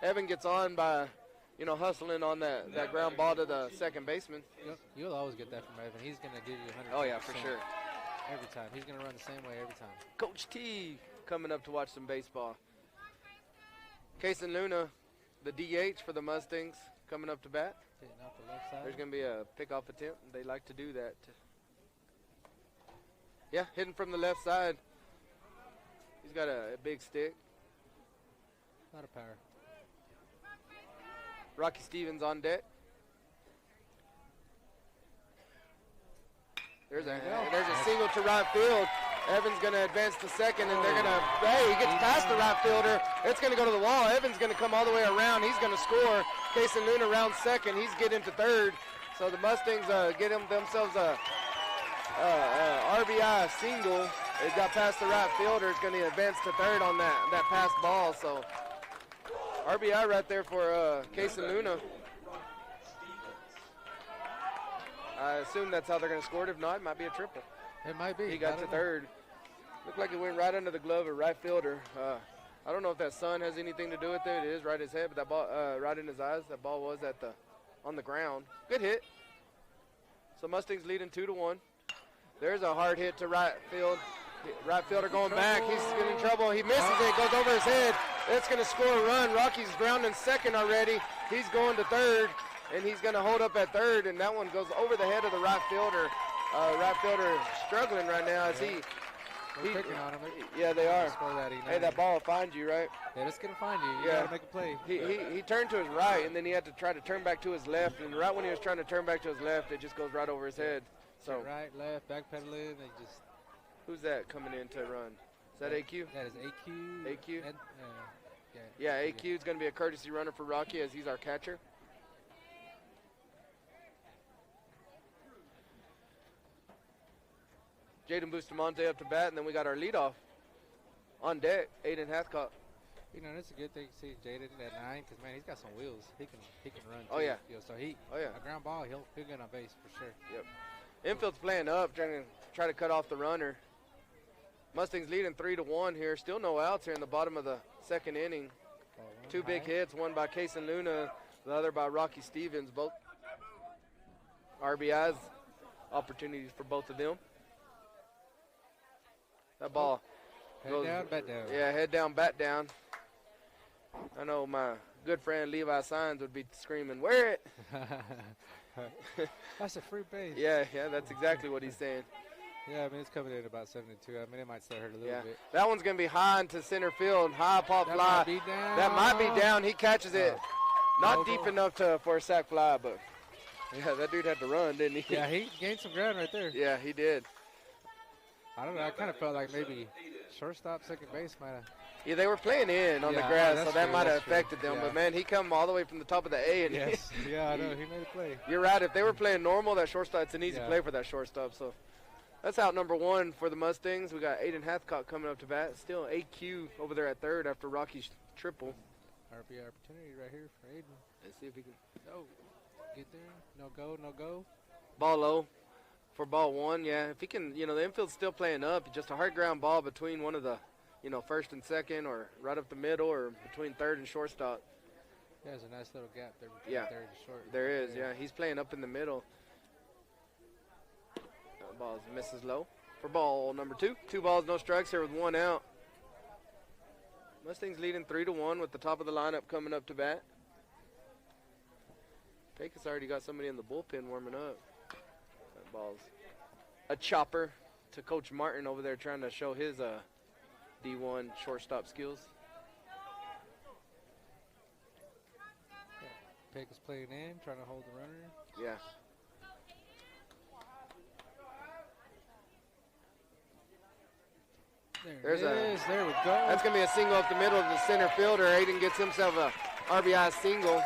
S1: Evan gets on by, hustling on that ground ball to the second baseman.
S2: You'll always get that from Evan. He's going to give you 100%.
S1: Oh, yeah, for sure.
S2: Every time. He's going to run the same way every time.
S1: Coach T coming up to watch some baseball. Kason Luna, the DH for the Mustangs, coming up to bat.
S2: Hitting off the left side.
S1: There's going to be a pickoff attempt. They like to do that. Yeah, hitting from the left side. He's got a big stick.
S2: A lot of power.
S1: Rocky Stevens on deck. There's a single to right field. Evans going to advance to second, and they're going to, he gets past the right fielder. It's going to go to the wall. Evans going to come all the way around. He's going to score. Kason Luna round second. He's getting to third. So the Mustangs get themselves a RBI single. They got past the right fielder. It's going to advance to third on that passed ball. So RBI right there for Kason Luna. I assume that's how they're going to score it. If not, it might be a triple.
S2: It might be.
S1: He got to third. Looked like it went right under the glove of right fielder. I don't know if that sun has anything to do with it. It is right in his head, but that ball right in his eyes. That ball was on the ground. Good hit. So Mustangs leading 2-1. There's a hard hit to right field. Right fielder going back. He's getting in trouble. He misses it. Goes over his head. It's going to score a run. Rocky's grounding second already. He's going to third, and he's going to hold up at third, and that one goes over the head of the right fielder. Right fielder struggling right now as he
S2: picking on him.
S1: Yeah, they are.
S2: That
S1: hey, that ball will find you, right?
S2: Yeah, it's going to find you. You got to make a play.
S1: He turned to his right, and then he had to try to turn back to his left, and right when he was trying to turn back to his left, it just goes right over his head. So
S2: right, left, backpedaling, they just.
S1: Who's that coming in to run? Is that AQ?
S2: That is AQ.
S1: AQ?
S2: Yeah,
S1: AQ is going to be a courtesy runner for Rocky as he's our catcher. Jaden Bustamante up to bat, and then we got our leadoff on deck, Aiden Hathcock.
S2: You know, that's a good thing to see Jaden at 9 because, man, he's got some wheels. He can run, too.
S1: Oh, yeah.
S2: You know, so a ground ball, he'll get on base for sure.
S1: Yep. Infield's playing up, trying to cut off the runner. Mustangs leading 3-1 here. Still no outs here in the bottom of the second inning. Two big hits, one by Kason Luna, the other by Rocky Stevens. Both RBIs, opportunities for both of them. That ball goes,
S2: head down, bat down.
S1: Yeah, head down, bat down. I know my good friend Levi Signs would be screaming, "Wear it!"
S2: That's a free base.
S1: Yeah, that's exactly what he's saying.
S2: Yeah, I mean, it's coming in about 72. I mean, it might still hurt a little bit.
S1: That one's going to be high into center field. High pop fly.
S2: Might be down.
S1: That might be down. He catches it. Not deep enough for a sac fly, but yeah, that dude had to run, didn't he?
S2: Yeah, he gained some ground right there.
S1: Yeah, he did.
S2: I don't know. I kind of felt like maybe shortstop, second base might have.
S1: Yeah, they were playing in on the grass, so that might have affected them. Yeah. But, man, he come all the way from the top of the A. And
S2: yes. Yeah, I know. He made a play.
S1: You're right. If they were playing normal, that shortstop, it's an easy play for that shortstop. So that's out number 1 for the Mustangs. We got Aiden Hathcock coming up to bat. Still AQ over there at third after Rocky's triple.
S2: RBI opportunity right here for Aiden.
S1: Let's see if he can.
S2: Oh, get there. No go, no go.
S1: Ball low for ball 1. Yeah, if he can, the infield's still playing up. Just a hard ground ball between one of the, first and second or right up the middle or between third and shortstop.
S2: Yeah, there's a nice little gap there between third and short.
S1: There is, yeah. He's playing up in the middle. That ball misses low for ball number 2. 2 balls, no strikes here with 1 out. Mustangs leading 3-1 with the top of the lineup coming up to bat. Pecos already got somebody in the bullpen warming up. That ball's a chopper to Coach Martin over there trying to show his D1 shortstop skills.
S2: Pecos playing in, trying to hold the runner.
S1: Yeah.
S2: There we go.
S1: That's going to be a single up the middle of the center fielder. Aiden gets himself a RBI single.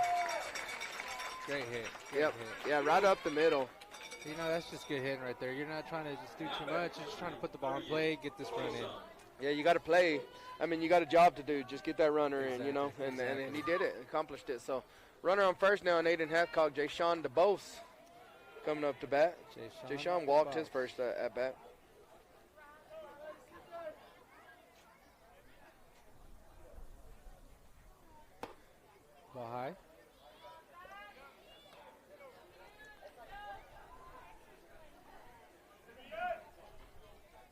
S2: Great hit.
S1: Hit. Yeah, right up the middle.
S2: That's just good hitting right there. You're not trying to just do too much. You're just trying to put the ball in play, get this run in.
S1: Yeah, you got to play. I mean, you got a job to do. Just get that runner in, and he did it, accomplished it. So, runner on first now, and Aiden Hathcock, Jay-Sean DeBose coming up to bat. Jay-Sean walked his first at bat.
S2: Ball high.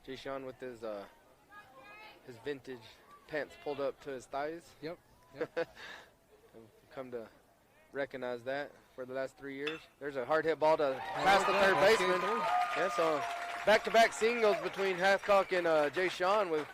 S1: Jay-Sean with his vintage pants pulled up to his thighs.
S2: Yep.
S1: I've come to recognize that for the last 3 years. There's a hard hit ball to pass the third baseman. Yeah, so back-to-back singles between Hathcock and Jay-Sean with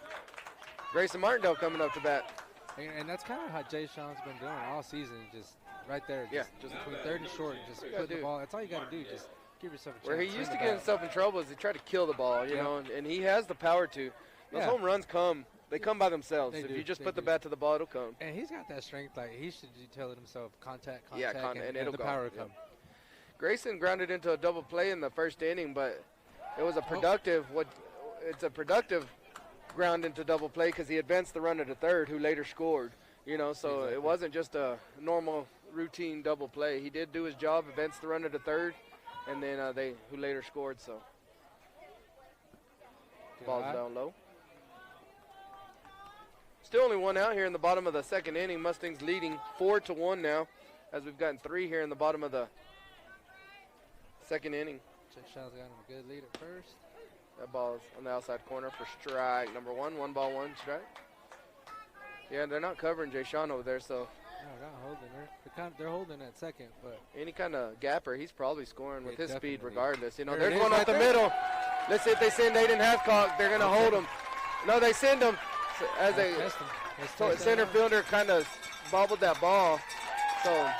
S1: Grayson Martindale coming up to bat.
S2: And that's kind of how Jay-Sean's been doing all season, just right there. Just between third and short, just put the ball. That's all you got to do, just give yourself a chance.
S1: Where he used to get himself in trouble is he tried to kill the ball, you know, and he has the power to. Those home runs come. They come by themselves. If you just put the bat to the ball, it'll come.
S2: And he's got that strength. Like, he should be telling himself, contact,
S1: and it'll
S2: the
S1: go.
S2: power will come.
S1: Grayson grounded into a double play in the first inning, but it was a productive it's a productive ground into double play because he advanced the runner to third, who later scored. So it wasn't just a normal routine double play. He did do his job, advanced the runner to third, and then who later scored. So Ball's down low. Still only one out here in the bottom of the second inning. Mustangs leading 4-1 now, as we've gotten 3 here in the bottom of the second inning.
S2: Jay Shaw's got him a good lead at first.
S1: That ball's on the outside corner for strike number 1. 1 ball, 1 strike. Yeah, they're not covering Jay Sean over there, so.
S2: No, they're not holding. They're holding at second, but.
S1: Any kind of gapper, he's probably scoring with his speed regardless. You know,
S2: There
S1: there's
S2: it
S1: one
S2: is
S1: off the
S2: right there.
S1: middle. Let's see if they send Aiden Hathcock. They're going to hold him. No, they send him as a center fielder kind of bobbled that ball. So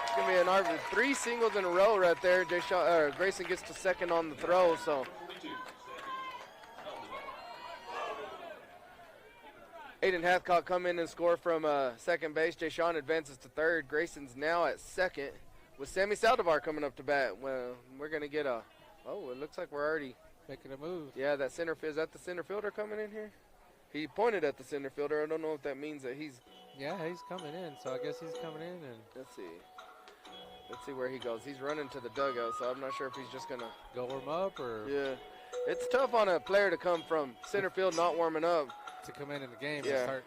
S1: it's going to be an RB. 3 singles in a row right there. Grayson gets to second on the throw, so. Aiden Hathcock come in and score from second base. Jay Sean advances to third. Grayson's now at second with Sammy Saldivar coming up to bat. Well, we're going to get a, oh, it looks like we're already
S2: making a move.
S1: Yeah, that center, is that the center fielder coming in here? He pointed at the center fielder. I don't know if that means that he's.
S2: Yeah, he's coming in, so I guess he's coming in. And
S1: Let's see where he goes. He's running to the dugout, so I'm not sure if he's just going to.
S2: Go warm up or.
S1: Yeah. It's tough on a player to come from center field not warming up.
S2: To come in the game
S1: Yeah.
S2: and start.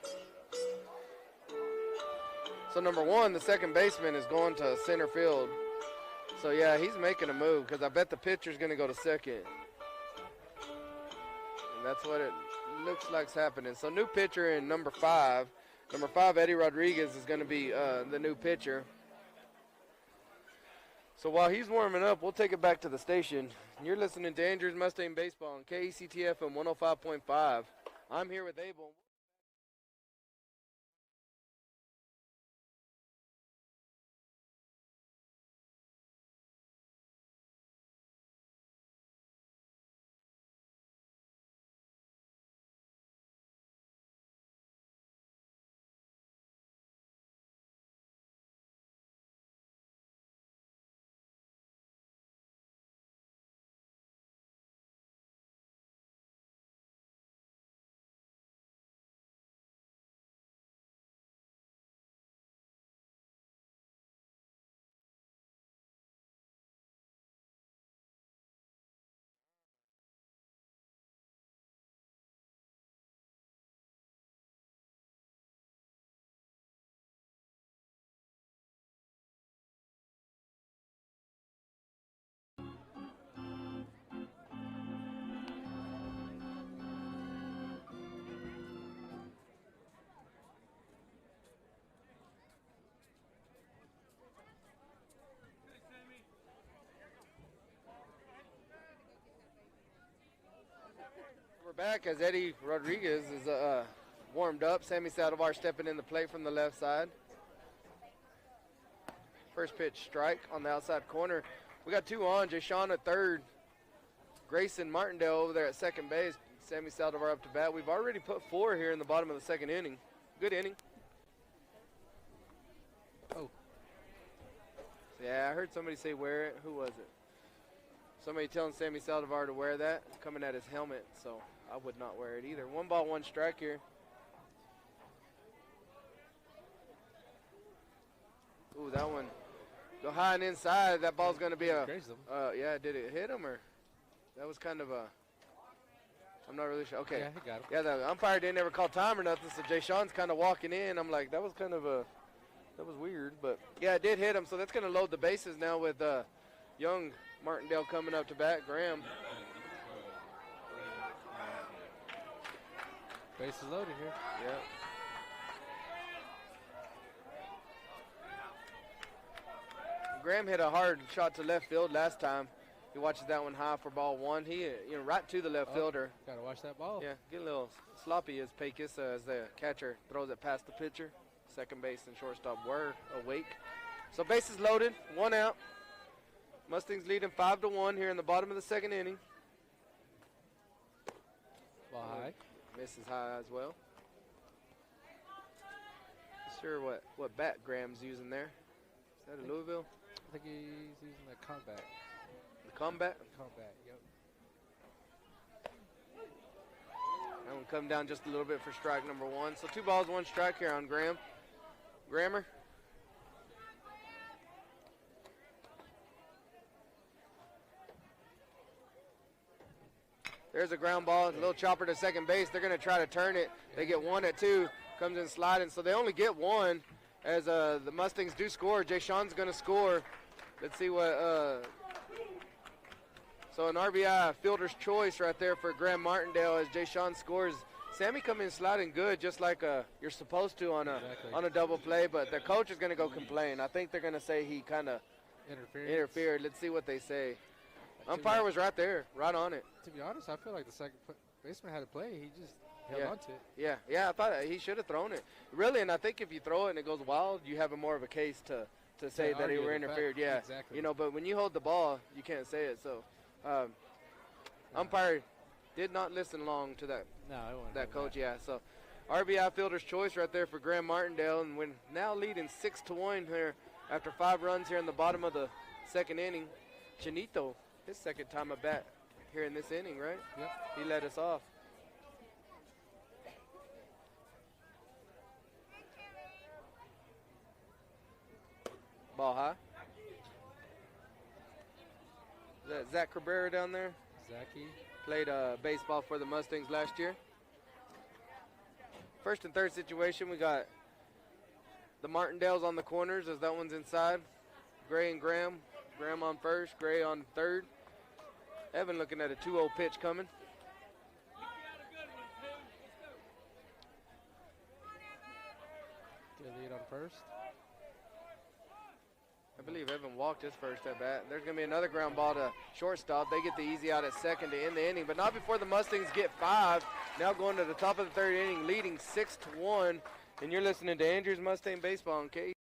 S1: So number 1, the second baseman is going to center field. So yeah, he's making a move because I bet the pitcher's going to go to second. And that's what it looks like's happening. So new pitcher in number 5. Number 5, Eddie Rodriguez, is going to be the new pitcher. So while he's warming up, we'll take it back to the station. You're listening to Andrews Mustang Baseball on KECTF and 105.5. I'm here with Abel. We're back as Eddie Rodriguez is warmed up. Sammy Saldivar stepping in the plate from the left side. First pitch strike on the outside corner. We got 2 on. Jay Sean at third. Grayson Martindale over there at second base. Sammy Saldivar up to bat. We've already put 4 here in the bottom of the second inning. Good inning.
S2: Oh.
S1: Yeah, I heard somebody say wear it. Who was it? Somebody telling Sammy Saldivar to wear that, coming at his helmet, so I would not wear it either. 1 ball, 1 strike here. Ooh, that one. Go high and inside. That ball's going to be a. Yeah, did it hit him or? That was kind of a. I'm not really sure. Okay.
S2: Yeah, he got him.
S1: Yeah, the umpire didn't ever call time or nothing, so Jay Sean's kind of walking in. I'm like, that was kind of a. That was weird, but yeah, it did hit him, so that's going to load the bases now with young Martindale coming up to bat. Graham.
S2: Base is loaded here.
S1: Yeah. Graham hit a hard shot to left field last time. He watches that one high for ball 1. He, right to the left fielder.
S2: Got to watch that ball.
S1: Yeah, get a little sloppy as Pecos as the catcher throws it past the pitcher. Second base and shortstop were awake. So bases loaded, 1 out. Mustangs leading 5-1 here in the bottom of the second inning.
S2: Ball high.
S1: Misses high as well. Not sure what bat Graham's using there. Is that a Louisville?
S2: I think he's using the combat.
S1: The combat?
S2: Combat, yep.
S1: That one come down just a little bit for strike number 1. So 2 balls, 1 strike here on Graham. Grammer. There's a ground ball, a little chopper to second base. They're going to try to turn it. They get 1 at 2, comes in sliding. So they only get 1 as the Mustangs do score. Jay Sean's going to score. Let's see what. So an RBI fielder's choice right there for Graham Martindale as Jay Sean scores. Sammy come in sliding good, just like you're supposed to on a double play. But the coach is going to go complain. I think they're going to say he kind of interfered. Let's see what they say. Umpire was right there, right on it.
S2: To be honest, I feel like the second baseman had to play. He just held on to it.
S1: Yeah. I thought he should have thrown it. Really, and I think if you throw it and it goes wild, you have more of a case to say that he were interfered. Yeah,
S2: exactly.
S1: You know, but when you hold the ball, you can't say it. So, umpire did not listen long to that.
S2: No, I won't.
S1: That coach, yeah. So, RBI fielder's choice right there for Graham Martindale, and we're now leading 6-1 here after 5 runs here in the bottom of the second inning. Chinito, his second time at bat here in this inning, right?
S2: Yep.
S1: He led us off. Ball high. Is that Zach Cabrera down there?
S2: Zachy.
S1: Played baseball for the Mustangs last year. First and third situation, we got the Martindales on the corners as that one's inside. Gray and Graham. Graham on first, Gray on third. Evan looking at a 2-0 pitch coming.
S2: Get a lead on first.
S1: I believe Evan walked his first at bat. There's going to be another ground ball to shortstop. They get the easy out at second to end the inning, but not before the Mustangs get 5. Now going to the top of the third inning, leading 6-1. And you're listening to Andrews Mustang Baseball on K.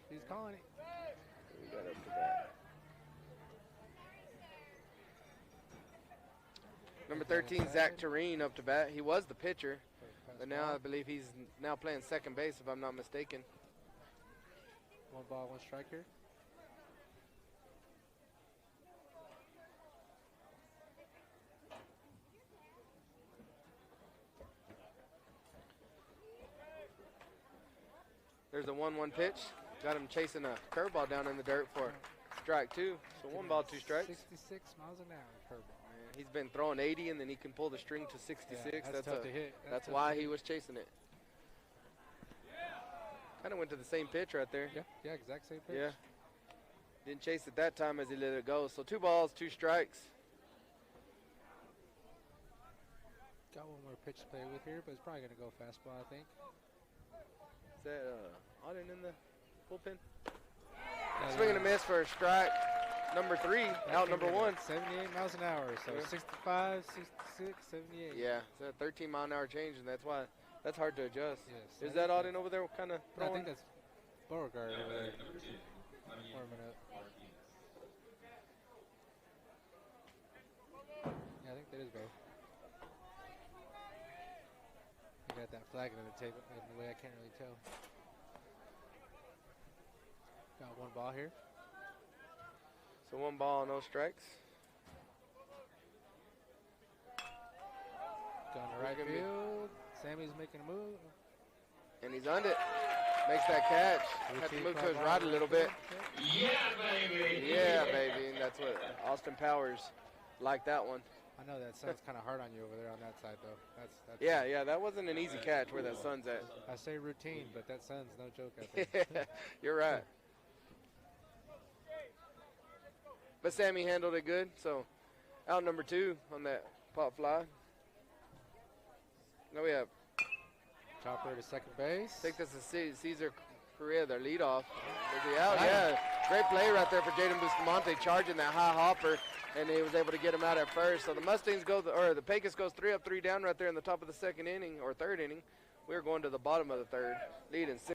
S2: He's calling it.
S1: We got up to bat. Number 13, Zach Tureen up to bat. He was the pitcher, but now I believe he's now playing second base, if I'm not mistaken.
S2: 1 ball, 1 strike here.
S1: There's a 1-1 pitch. Got him chasing a curveball down in the dirt for strike 2. So 1 ball, 2 strikes.
S2: 66 miles an hour curveball.
S1: He's been throwing 80, and then he can pull the string to 66.
S2: Yeah, that's tough to hit.
S1: That's why he was chasing it. Kind of went to the same pitch right there.
S2: Yeah, exact same pitch.
S1: Yeah. Didn't chase it that time as he let it go. So 2 balls, 2 strikes.
S2: Got 1 more pitch to play with here, but it's probably going to go fastball, I think.
S1: Is that Auden in the bullpen? Swing and a miss for a strike. Number 3, out number 1.
S2: 78 miles an hour, so 65, 66, 78.
S1: Yeah, it's a 13-mile-an-hour change, and that's why that's hard to adjust.
S2: Yes.
S1: Is that Auden over there kind of
S2: I
S1: throwing?
S2: think that's Beauregard over there. Warming up. Yeah, I think that is Bo. got that flag in the table in the way I can't really tell. Got one ball here.
S1: So 1 ball, no strikes.
S2: Going to right field. Sammy's making a move.
S1: And he's on it. Makes that catch. Had to move to his right a little bit.
S3: Yeah, baby.
S1: Yeah, baby. And that's what Austin Powers liked that one.
S2: I know that sun's kind of hard on you over there on that side, though. That's
S1: Yeah, that wasn't an easy catch where that sun's at.
S2: I say routine, but that sun's no joke, I think.
S1: Yeah, you're right. But Sammy handled it good. So out number 2 on that pop fly. Now we have.
S2: Chopper to second base.
S1: I think this is Cesar Correa, their leadoff. Is he out? Yeah. Great play right there for Jaden Bustamante, charging that high hopper, and he was able to get him out at first. So the Mustangs the Pecos goes 3 up, 3 down right there in the top of the 2nd inning or 3rd inning. We're going to the bottom of the 3rd, leading 6.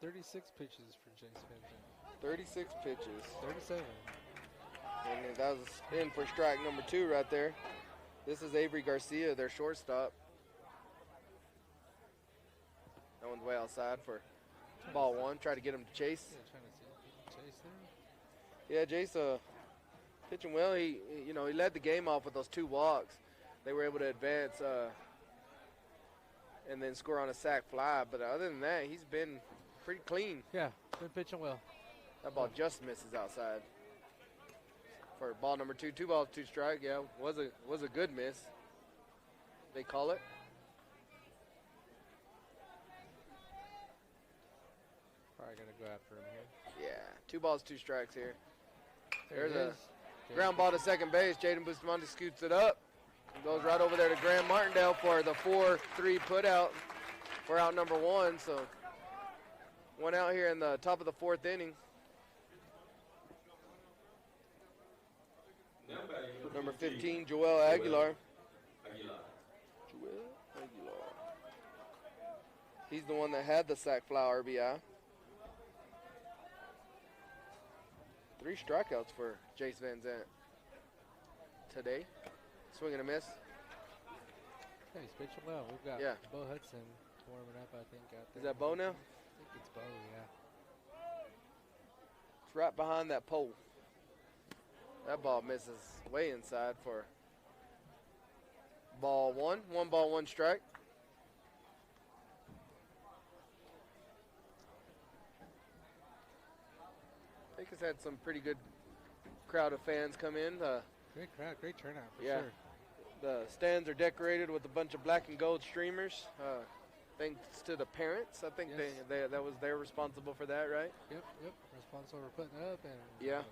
S2: 36 pitches for Jace Van Zandt.
S1: 36 pitches.
S2: 37.
S1: And that was in for strike number 2 right there. This is Avery Garcia, their shortstop. That one's way outside for ball 1. Try to get him to chase.
S2: Yeah, trying to see Chase there.
S1: Yeah, Jace pitching well. He led the game off with those 2 walks. They were able to advance and then score on a sac fly. But other than that, he's been pretty clean.
S2: Yeah, been pitching well.
S1: That ball just misses outside. For ball number 2, 2 balls, 2 strike. Yeah, was a good miss. They call it.
S2: Probably gonna go after him here.
S1: Yeah, 2 balls, 2 strikes here.
S2: There
S1: There's
S2: it
S1: a
S2: is.
S1: ground ball to second base. Jaden Bustamante scoots it up. Goes right over there to Graham Martindale for the 4-3 put out for out number 1. So one out here in the top of the 4th inning. Number 15, Joel Aguilar. Joel Aguilar. He's the one that had the sac fly RBI. 3 strikeouts for Jace Van Zandt today. Swing and a miss.
S2: Yeah, he's pitching well. We've got Bo Hudson warming up, I think, out there.
S1: Is that Bo now?
S2: I think it's Bo, yeah.
S1: It's right behind that pole. That ball misses way inside for ball 1. 1 ball, 1 strike. Pecos had some pretty good crowd of fans come in.
S2: Great crowd, great turnout for
S1: Yeah.
S2: sure.
S1: The stands are decorated with a bunch of black and gold streamers. Thanks to the parents. I think
S2: Yes.
S1: they're responsible for that, right?
S2: Yep. Responsible for putting it up and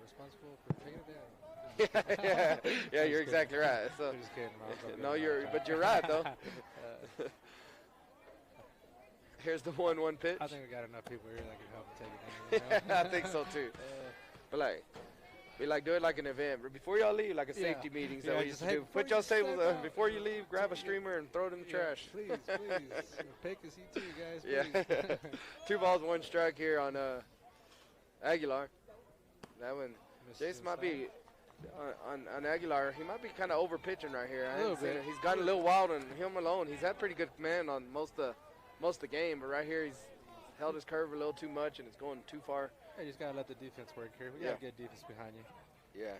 S2: responsible for taking it down.
S1: yeah, you're exactly right. So,
S2: I'm just kidding.
S1: no, you're right though. Here's the 1-1 pitch.
S2: I think we got enough people here that can help take it down.
S1: I think so too. But do it like an event. Before y'all leave, like a safety meeting that we used to do. Put y'all tables before you leave, grab a streamer and throw it in the trash.
S2: Please. Pecos, you too, guys.
S1: Yeah.
S2: Please.
S1: 2 balls, 1 strike here on Aguilar. That one, Jace might be on Aguilar. He might be kind of over pitching right here.
S2: A little bit.
S1: He's got a little wild on him alone. He's had pretty good command on most of the game, but right here he's held his curve a little too much and it's going too far.
S2: You just gotta let the defense work here. We got good defense behind you.
S1: Yeah.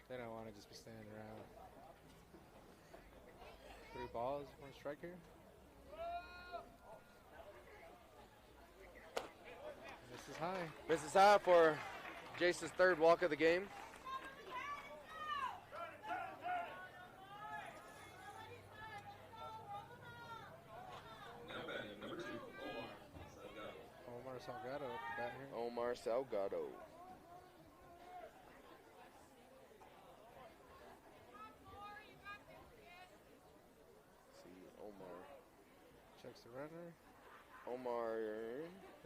S2: They don't want to just be standing around. 3 balls, 1 strike here. Misses high.
S1: Misses high for Jace's 3rd walk of the game.
S2: Omar Salgado up the bat here.
S1: Omar Salgado. See, Omar.
S2: Checks the runner.
S1: Omar.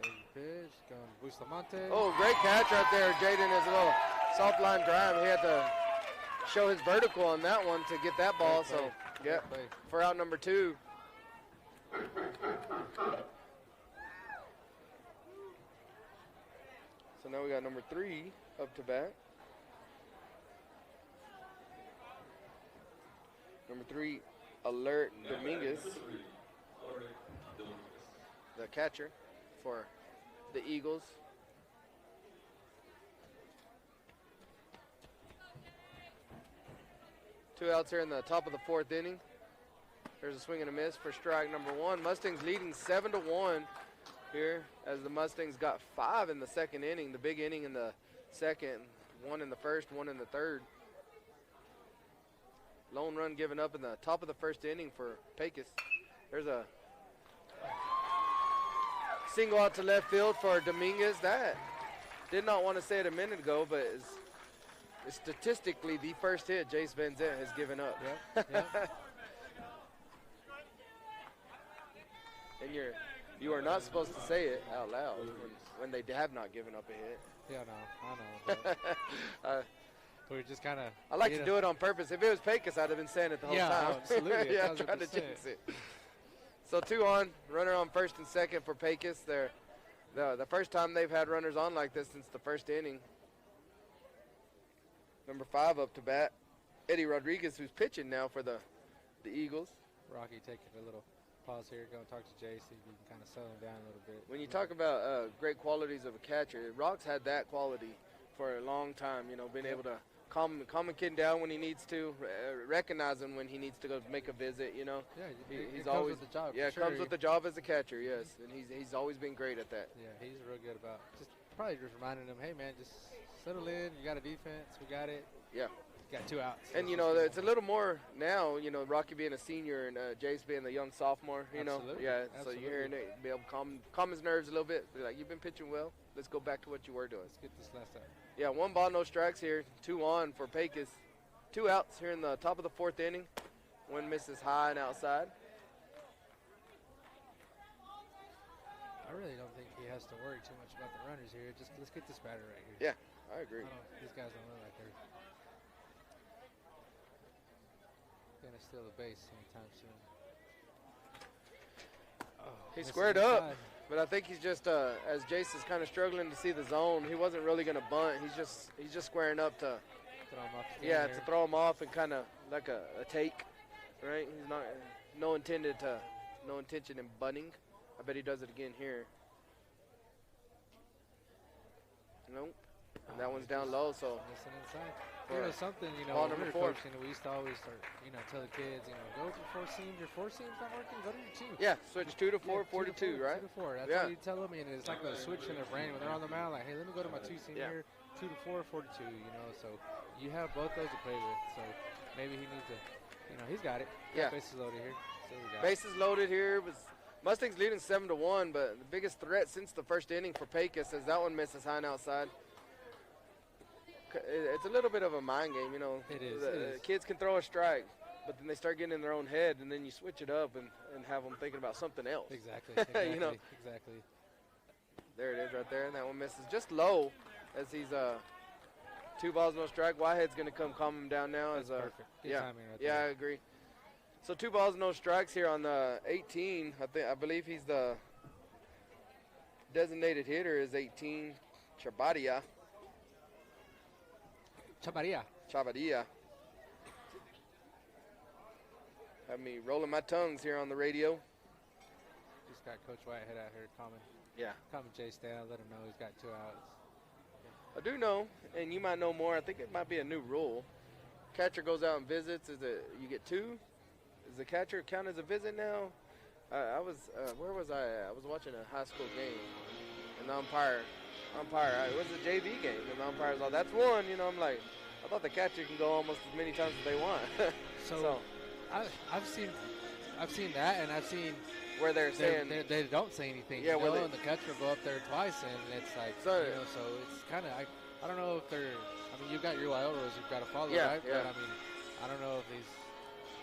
S2: There's the pitch. Going Bustamante.
S1: Oh, great catch right there. Jaden is a little soft line drive. He had to show his vertical on that one to get that ball. So, yeah, for out number 2. So now we got number 3 up to bat. Number 3, Alert Dominguez, the catcher for the Eagles. Two outs here in the top of the 4th inning. There's a swing and a miss for strike number 1. Mustangs leading 7-1 here as the Mustangs got 5 in the 2nd inning. The big inning in the 2nd, 1 in the 1st, 1 in the 3rd. Lone run given up in the top of the 1st inning for Pecos. There's a single out to left field for Dominguez. That did not want to say it a minute ago, but is statistically the first hit Jace Van Zandt has given up.
S2: Yep.
S1: And you are not supposed to say it out loud when they have not given up a hit.
S2: Yeah, I know. We're just kind of.
S1: I like to do it on purpose. If it was Pecos, I'd have been saying it the whole time.
S2: Absolutely.
S1: Yeah, trying to jinx it. So 2 on, runner on first and second for Pecos. They're the first time they've had runners on like this since the first inning. Number 5 up to bat, Eddie Rodriguez, who's pitching now for the Eagles.
S2: Rocky taking a little pause here, go and talk to Jay, see if you can kind of settle him down a little bit.
S1: When you talk about great qualities of a catcher, Rock's had that quality for a long time, being able to calm a kid down when he needs to, recognizing when he needs to go make a visit,
S2: Yeah,
S1: he's
S2: comes
S1: always
S2: with the job.
S1: Yeah,
S2: sure.
S1: comes with the job as a catcher, yes, and he's always been great at that.
S2: Yeah, he's real good about probably just reminding them, hey man, just settle in. You got a defense, we got it.
S1: Yeah.
S2: Got 2 outs.
S1: And it's a little more now. Rocky being a senior and Jace being the young sophomore.
S2: Absolutely.
S1: Yeah.
S2: Absolutely.
S1: So you're hearing it, be able to calm his nerves a little bit. Be like, you've been pitching well. Let's go back to what you were doing.
S2: Let's get this last out.
S1: Yeah, 1 ball, no strikes here. 2 on for Pecos. 2 outs here in the top of the 4th inning. 1 misses high and outside.
S2: I really don't think he has to worry too much about the runners here. Just let's get this batter right here.
S1: Yeah, I agree.
S2: These guys don't look like they're gonna steal the base anytime soon.
S1: He squared up, but I think he's just as Jace is kind of struggling to see the zone. He wasn't really gonna bunt. He's just squaring up to
S2: throw him off.
S1: To throw him off and kind of like a take, right? He's not no intention in bunting. I bet he does it again here. Nope. And that one's down low, so.
S2: Listen inside.
S1: For
S2: something,
S1: ball
S2: when
S1: number
S2: we
S1: 4.
S2: were coaching, we used to always start, tell the kids, go with your 4 seams. Your 4 seams not working, go to your 2.
S1: Yeah, switch 2 to 4, 4 to 2, right?
S2: 2 to 4. That's what you tell them, and it's like the switch in their brain when they're on the mound, like, hey, let me go to my 2 seam here, 2 to 4, 4 to 2, So you have both those to play with. So maybe he needs to, he's got it.
S1: Yeah.
S2: Bases loaded here. So we got
S1: Bases loaded here. Mustangs leading 7-1, but the biggest threat since the first inning for Pecos is that one misses high and outside. It's a little bit of a mind game,
S2: It is.
S1: The kids can throw a strike, but then they start getting in their own head, and then you switch it up and have them thinking about something else.
S2: Exactly. Exactly.
S1: There it is right there, and that one misses just low as he's 2 balls, no strike. Whitehead's going to come calm him down now.
S2: That's perfect. Good timing right
S1: there.
S2: there.
S1: I agree. So 2 balls, no strikes here on the 18. I believe he's the designated hitter is 18, Chavarria. Have me rolling my tongues here on the radio.
S2: Just got Coach Whitehead out here calming Jace down, let him know he's got 2 outs.
S1: I do know, and you might know more. I think it might be a new rule. Catcher goes out and visits. You get 2? Does the catcher count as a visit now? Where was I at? I was watching a high school game, and the umpire, it was a JV game, and the umpire was like, that's 1. I'm like, I thought the catcher can go almost as many times as they want.
S2: so I've seen that, and I've seen
S1: where they're saying
S2: they don't say anything.
S1: Yeah,
S2: and the catcher will go up there twice, and it's like so it's kind of I don't know if they're. I mean, you've got your wild rules you've got to follow, right?
S1: Yeah.
S2: But I mean, I don't know if these.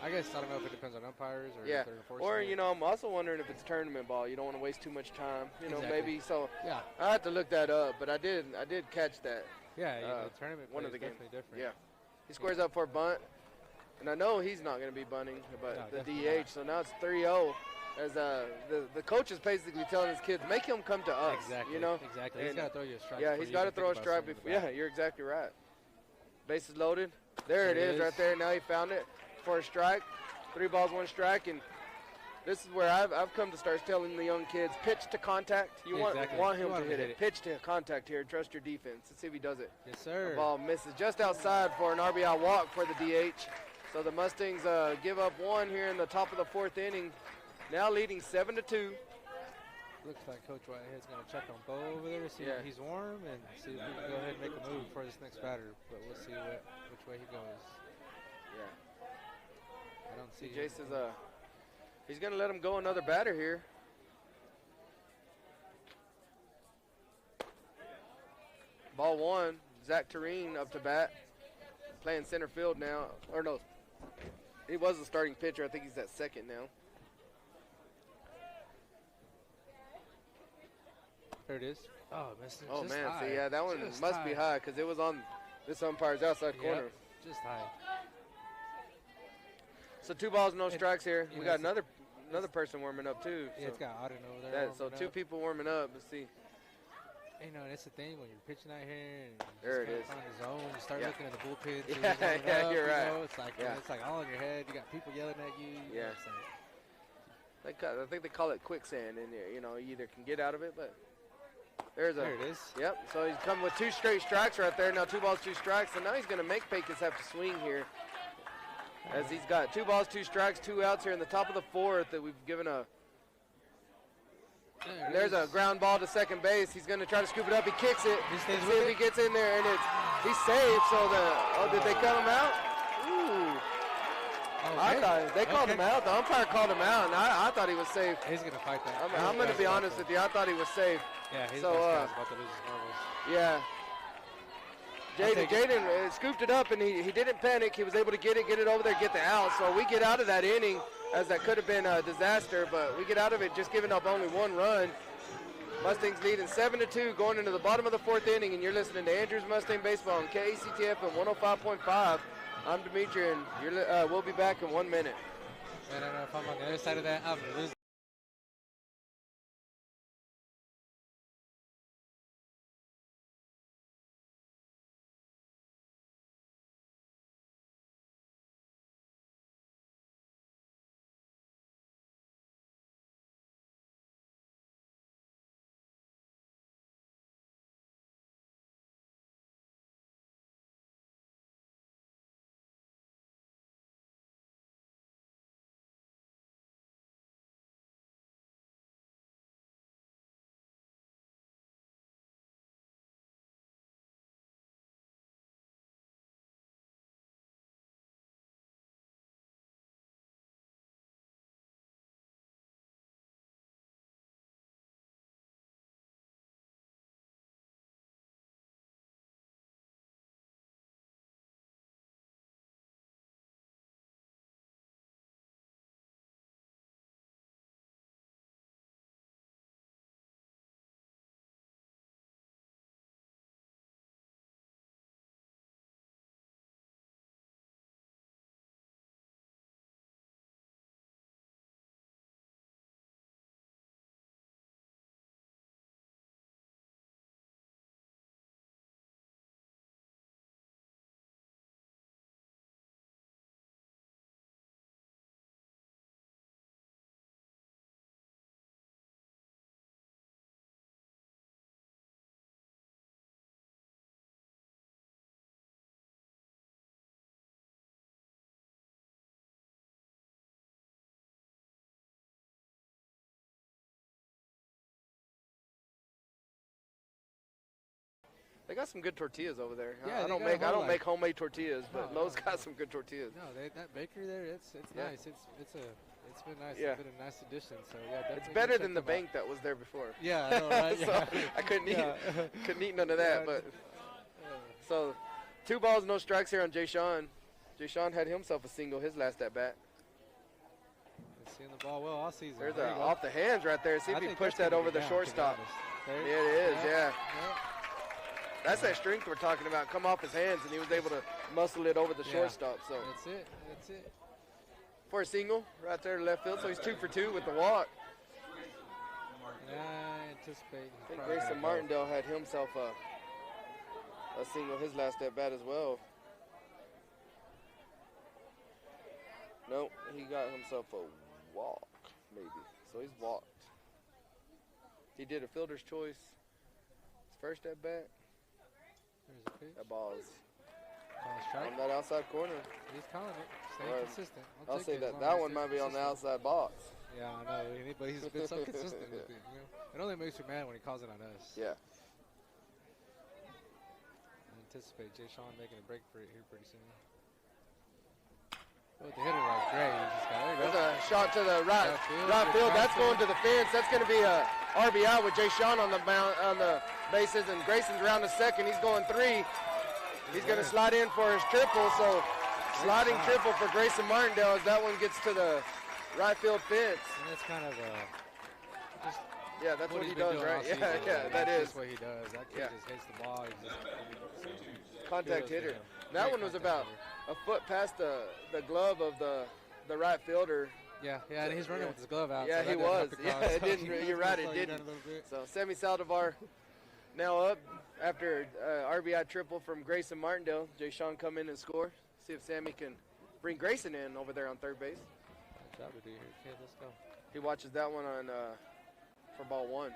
S2: I don't know if it depends on umpires or if they're enforcing.
S1: Or I'm also wondering if it's tournament ball. You don't want to waste too much time.
S2: Exactly.
S1: Maybe so.
S2: Yeah.
S1: I had to look that up, but I did catch that.
S2: Yeah, the tournament
S1: one of the
S2: games
S1: games
S2: different.
S1: Yeah. He squares up for a bunt, and I know he's not going to be bunting, but the DH.
S2: Not.
S1: So now it's 3-0. As the coach is basically telling his kids, make him come to us.
S2: Exactly. Exactly.
S1: And
S2: he's got to throw you a strike.
S1: Yeah, he's got to throw a strike before. Yeah, you're exactly right. Bases loaded. There it is right there. Now he found it for a strike. 3 balls, 1 strike, and this is where I've come to start telling the young kids, pitch to contact. You want him to hit it. Pitch to contact here. Trust your defense. Let's see if he does it.
S2: Yes, sir.
S1: The ball misses just outside for an RBI walk for the DH. So the Mustangs give up 1 here in the top of the 4th inning. Now leading 7-2.
S2: Looks like Coach Whitehead's going to check on Bo over there to see if he's warm and see if we can go ahead and make a move for this next batter. But we'll see which way he goes.
S1: Yeah.
S2: I don't see
S1: Jace is he's going to let him go another batter here. Ball 1, Zach Tureen up to bat. Playing center field now. Or no, he was the starting pitcher. I think he's at second now.
S2: There it is. Oh, missed it.
S1: Oh,
S2: just
S1: man.
S2: high.
S1: See, yeah, that one
S2: just
S1: must be high because it was on this umpire's outside corner.
S2: Just high.
S1: So 2 balls, no strikes here. We got another another person warming up too.
S2: Yeah,
S1: so
S2: it's got Auden over there.
S1: so two people warming up. Let's see.
S2: You know, that's the thing when you're pitching out here and
S1: there it
S2: you
S1: is.
S2: find the zone, you start looking at the bullpen.
S1: Yeah, you're right.
S2: You know, it's like all in your head. You got people yelling at you.
S1: Yeah. I think they call it quicksand in there. You know, you either can get out of it, but there it
S2: is.
S1: Yep. So he's coming with 2 straight strikes right there. Now 2 balls, 2 strikes, and now he's going to make Pecos have to swing here, as he's got 2 balls, 2 strikes, 2 outs here in the top of the 4th that we've given a. And there's a ground ball to second base. He's going to try to scoop it up. He kicks it. See if he gets in there, and he's safe. So did they cut him out? Ooh. Okay. I thought they called him out. The umpire called him out, and I thought he was safe.
S2: He's going to fight that.
S1: I'm going to be honest with you. I thought he was safe.
S2: Yeah, he's about to lose his marbles.
S1: Yeah. Jaden scooped it up, and he didn't panic. He was able to get it over there, get the out. So we get out of that inning, as that could have been a disaster, but we get out of it just giving up only 1 run. Mustangs leading 7-2 going into the bottom of the 4th inning, and you're listening to Andrews Mustang Baseball on KACTF and 105.5. I'm Dimitri, and we'll be back in 1 minute.
S2: I don't know if I'm on the other side of that. I'm going to lose.
S1: They got some good tortillas over there.
S2: Yeah,
S1: I don't make homemade tortillas, but Lowe's got some good tortillas.
S2: No, that bakery there, it's nice. It's been nice.
S1: Yeah.
S2: It's been a nice addition. So yeah, definitely.
S1: It's better than the bank that was there before.
S2: Yeah, I know, right?
S1: So I couldn't eat none of that. But so 2 balls, no strikes here on Jay Sean. Jay Sean had himself a single his last at bat.
S2: Seeing the ball well all season.
S1: There's off the hands right there. See if he pushed that over the shortstop.
S2: There
S1: it is, yeah. That's that strength we're talking about. Come off his hands, and he was able to muscle it over the shortstop. So
S2: that's it.
S1: For a single right there to left field. So he's 2 for 2 with the walk.
S2: I anticipate.
S1: I think Grayson Martindale had himself a single his last at bat as well. Nope, he got himself a walk, maybe. So he's walked. He did a fielder's choice. His first at bat.
S2: There's a pitch.
S1: That ball is
S2: strike.
S1: on that outside corner.
S2: He's calling it. Staying consistent.
S1: I'll say that one might be on the outside box.
S2: Yeah, I know. But he's been so consistent with it. You know? It only makes me mad when he calls it on us.
S1: Yeah.
S2: I anticipate Jay Sean making a break for it here pretty soon. Oh, the hitter like great.
S1: There's a shot to the right field. That's going to the fence. That's going to be a RBI with Jay Sean on the bases, and Grayson's around the second. He's going 3. He's going to slide in for his triple. So sliding triple for Grayson Martindale as that one gets to the right field fence.
S2: And that's kind of
S1: that's what he does, right? Yeah, that is.
S2: That's what he does. That kid just hits the ball. He's just
S1: contact hitter. That one was about a foot past the glove of the right fielder.
S2: Yeah, and he's running with his glove out.
S1: Yeah,
S2: so
S1: he
S2: that
S1: was.
S2: didn't
S1: Yeah,
S2: help the
S1: it
S2: cause.
S1: didn't. You're right, it didn't. So Sammy Saldivar now up after RBI triple from Grayson Martindale. Jay Sean come in and score. See if Sammy can bring Grayson in over there on third base.
S2: Good job to do here, kid. Let's go.
S1: He watches that one on for ball one.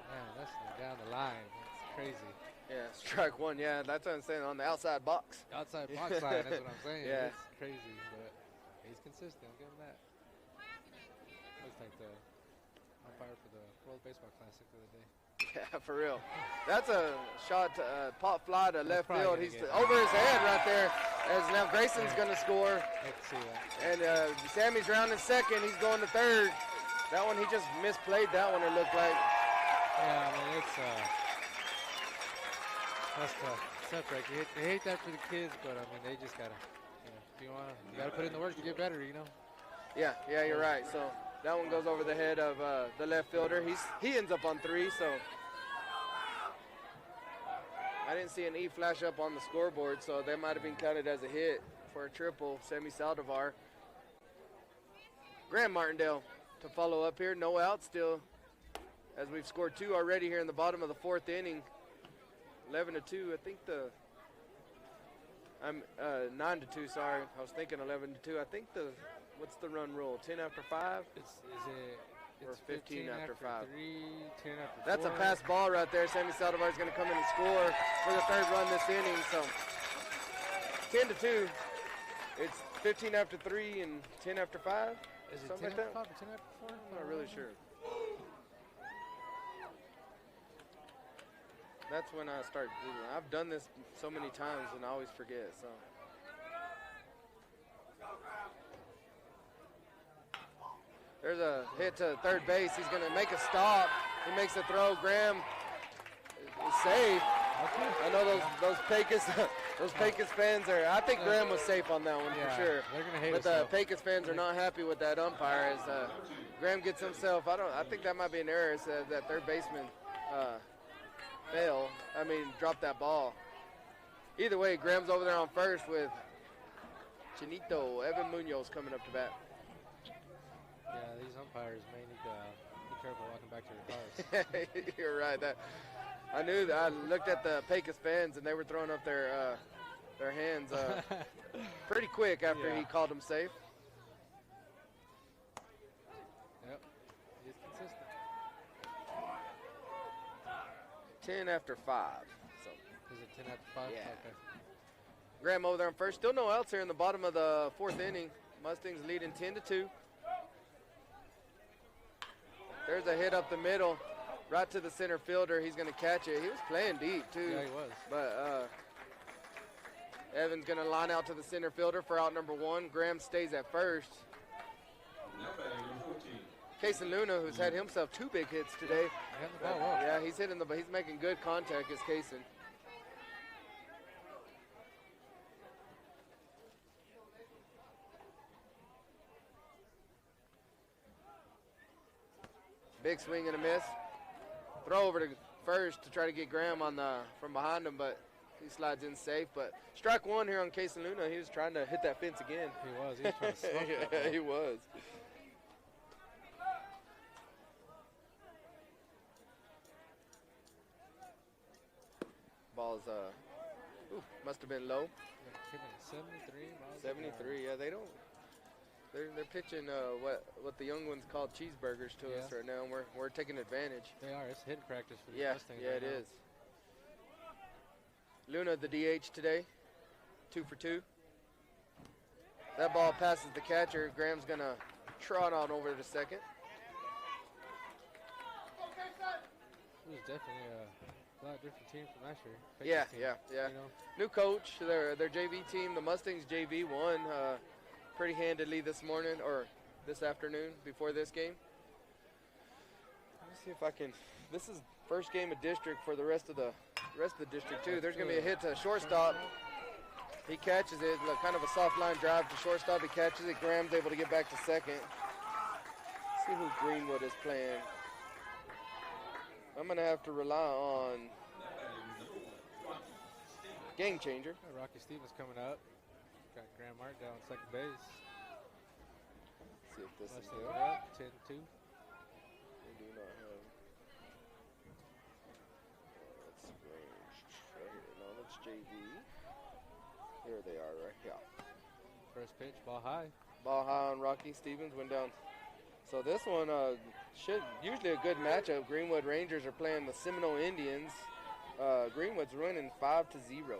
S2: Man, that's down the line. That's crazy.
S1: Yeah, strike one. Yeah, that's what I'm saying, on the outside box.
S2: Outside box line, that's what I'm saying.
S1: Yeah.
S2: It's crazy, but he's consistent. Give him that. Looks like the umpire for the World Baseball Classic the other day.
S1: Yeah, for real. That's a shot, pop fly to left
S2: probably
S1: field.
S2: gonna
S1: He's
S2: get
S1: over his head right there. As now Grayson's going to score.
S2: Let's see that.
S1: And Sammy's rounding second. He's going to third. That one, he just misplayed that one, it looked like.
S2: Yeah, I mean, it's that's tough. It's tough, right? You hate that for the kids, but I mean, they just gotta, if you gotta put in the work to get better,
S1: Yeah, you're right. So that one goes over the head of the left fielder. He ends up on three. So I didn't see an E flash up on the scoreboard, so that might have been counted as a hit for a triple. Sammy Saldivar. Graham Martindale to follow up here. No out still, as we've scored two already here in the bottom of the fourth inning. 11-2. I think I'm 9-2. Sorry, I was thinking 11-2. I think what's the run rule? 10 after 5. Or 15 after 5.
S2: 3, 10 after 4.
S1: That's a pass ball right there. Sammy Saldivar is going to come in and score for the third run this inning. So 10-2. It's 15 after 3 and 10 after 5.
S2: Is it
S1: something
S2: 10
S1: like
S2: after
S1: that?
S2: 5 or 10 after 4?
S1: I'm not really sure. That's when I start Googling. I've done this so many times and I always forget. So there's a hit to third base. He's going to make a stop. He makes a throw. Graham is safe. I know those Pecos those Pecos fans are. I think Graham was safe on that one for sure.
S2: They're gonna hate
S1: but
S2: us,
S1: the
S2: though.
S1: Pecos fans are not happy with that umpire. As Graham gets himself. I think that might be an error. It says that third baseman dropped that ball. Either way, Graham's over there on first with Chinito, Evan Munoz coming up to bat.
S2: Yeah, these umpires may need to be careful walking back to their cars.
S1: You're right. I knew that. I looked at the Pecos fans, and they were throwing up their hands pretty quick after he called them safe.
S2: Yep, he's consistent.
S1: 10 after 5. So
S2: Is it 10 after 5?
S1: Yeah.
S2: Okay.
S1: Graham over there on first. Still no outs here in the bottom of the fourth inning. Mustangs leading 10-2. There's a hit up the middle, right to the center fielder. He's going to catch it. He was playing deep, too.
S2: Yeah, he was.
S1: But Evan's going to line out to the center fielder for out number 1. Graham stays at first.
S3: Now batting number 14.
S1: Kason Luna, who's had himself 2 big hits today.
S2: Hitting the ball well.
S1: Yeah, he's making good contact as Kason. Big swing and a miss. Throw over to first to try to get Graham from behind him, but he slides in safe. But strike one here on Kason Luna. He was trying to hit that fence again.
S2: He was. He was trying to smoke that
S1: Yeah,
S2: ball.
S1: he was. Ball's must have been low.
S2: 73.
S1: 73. Yeah, they don't. They're pitching what the young ones call cheeseburgers to us right now, and we're taking advantage.
S2: They are. It's hitting practice for the
S1: Yeah,
S2: Mustangs
S1: yeah,
S2: right
S1: it
S2: now.
S1: is. Luna, the DH today, 2 for 2. That ball passes the catcher. Graham's gonna trot on over to second.
S2: It was definitely a lot different team from last year.
S1: Yeah,
S2: Pecos team,
S1: yeah.
S2: You know?
S1: New coach, their JV team, the Mustangs JV won pretty handedly this morning or this afternoon before this game. Let me see if I can. This is first game of district for the rest of the district too. There's gonna be a hit to shortstop. He catches it, kind of a soft line drive to shortstop. He catches it. Graham's able to get back to second. See who Greenwood is playing. I'm going to have to rely on Game Changer.
S2: Rocky Stevens coming up. Got Graham Hart down second base.
S1: See if this is
S2: Mustangs
S1: good.
S2: are up 10-2.
S1: We do not have. That's ranged right here. No, that's JV. Here they are, right? Yeah.
S2: First pitch, ball high.
S1: Ball high on Rocky Stevens, went down. So this one should usually a good matchup. Greenwood Rangers are playing the Seminole Indians. Greenwood's running 5-0.
S2: Oh,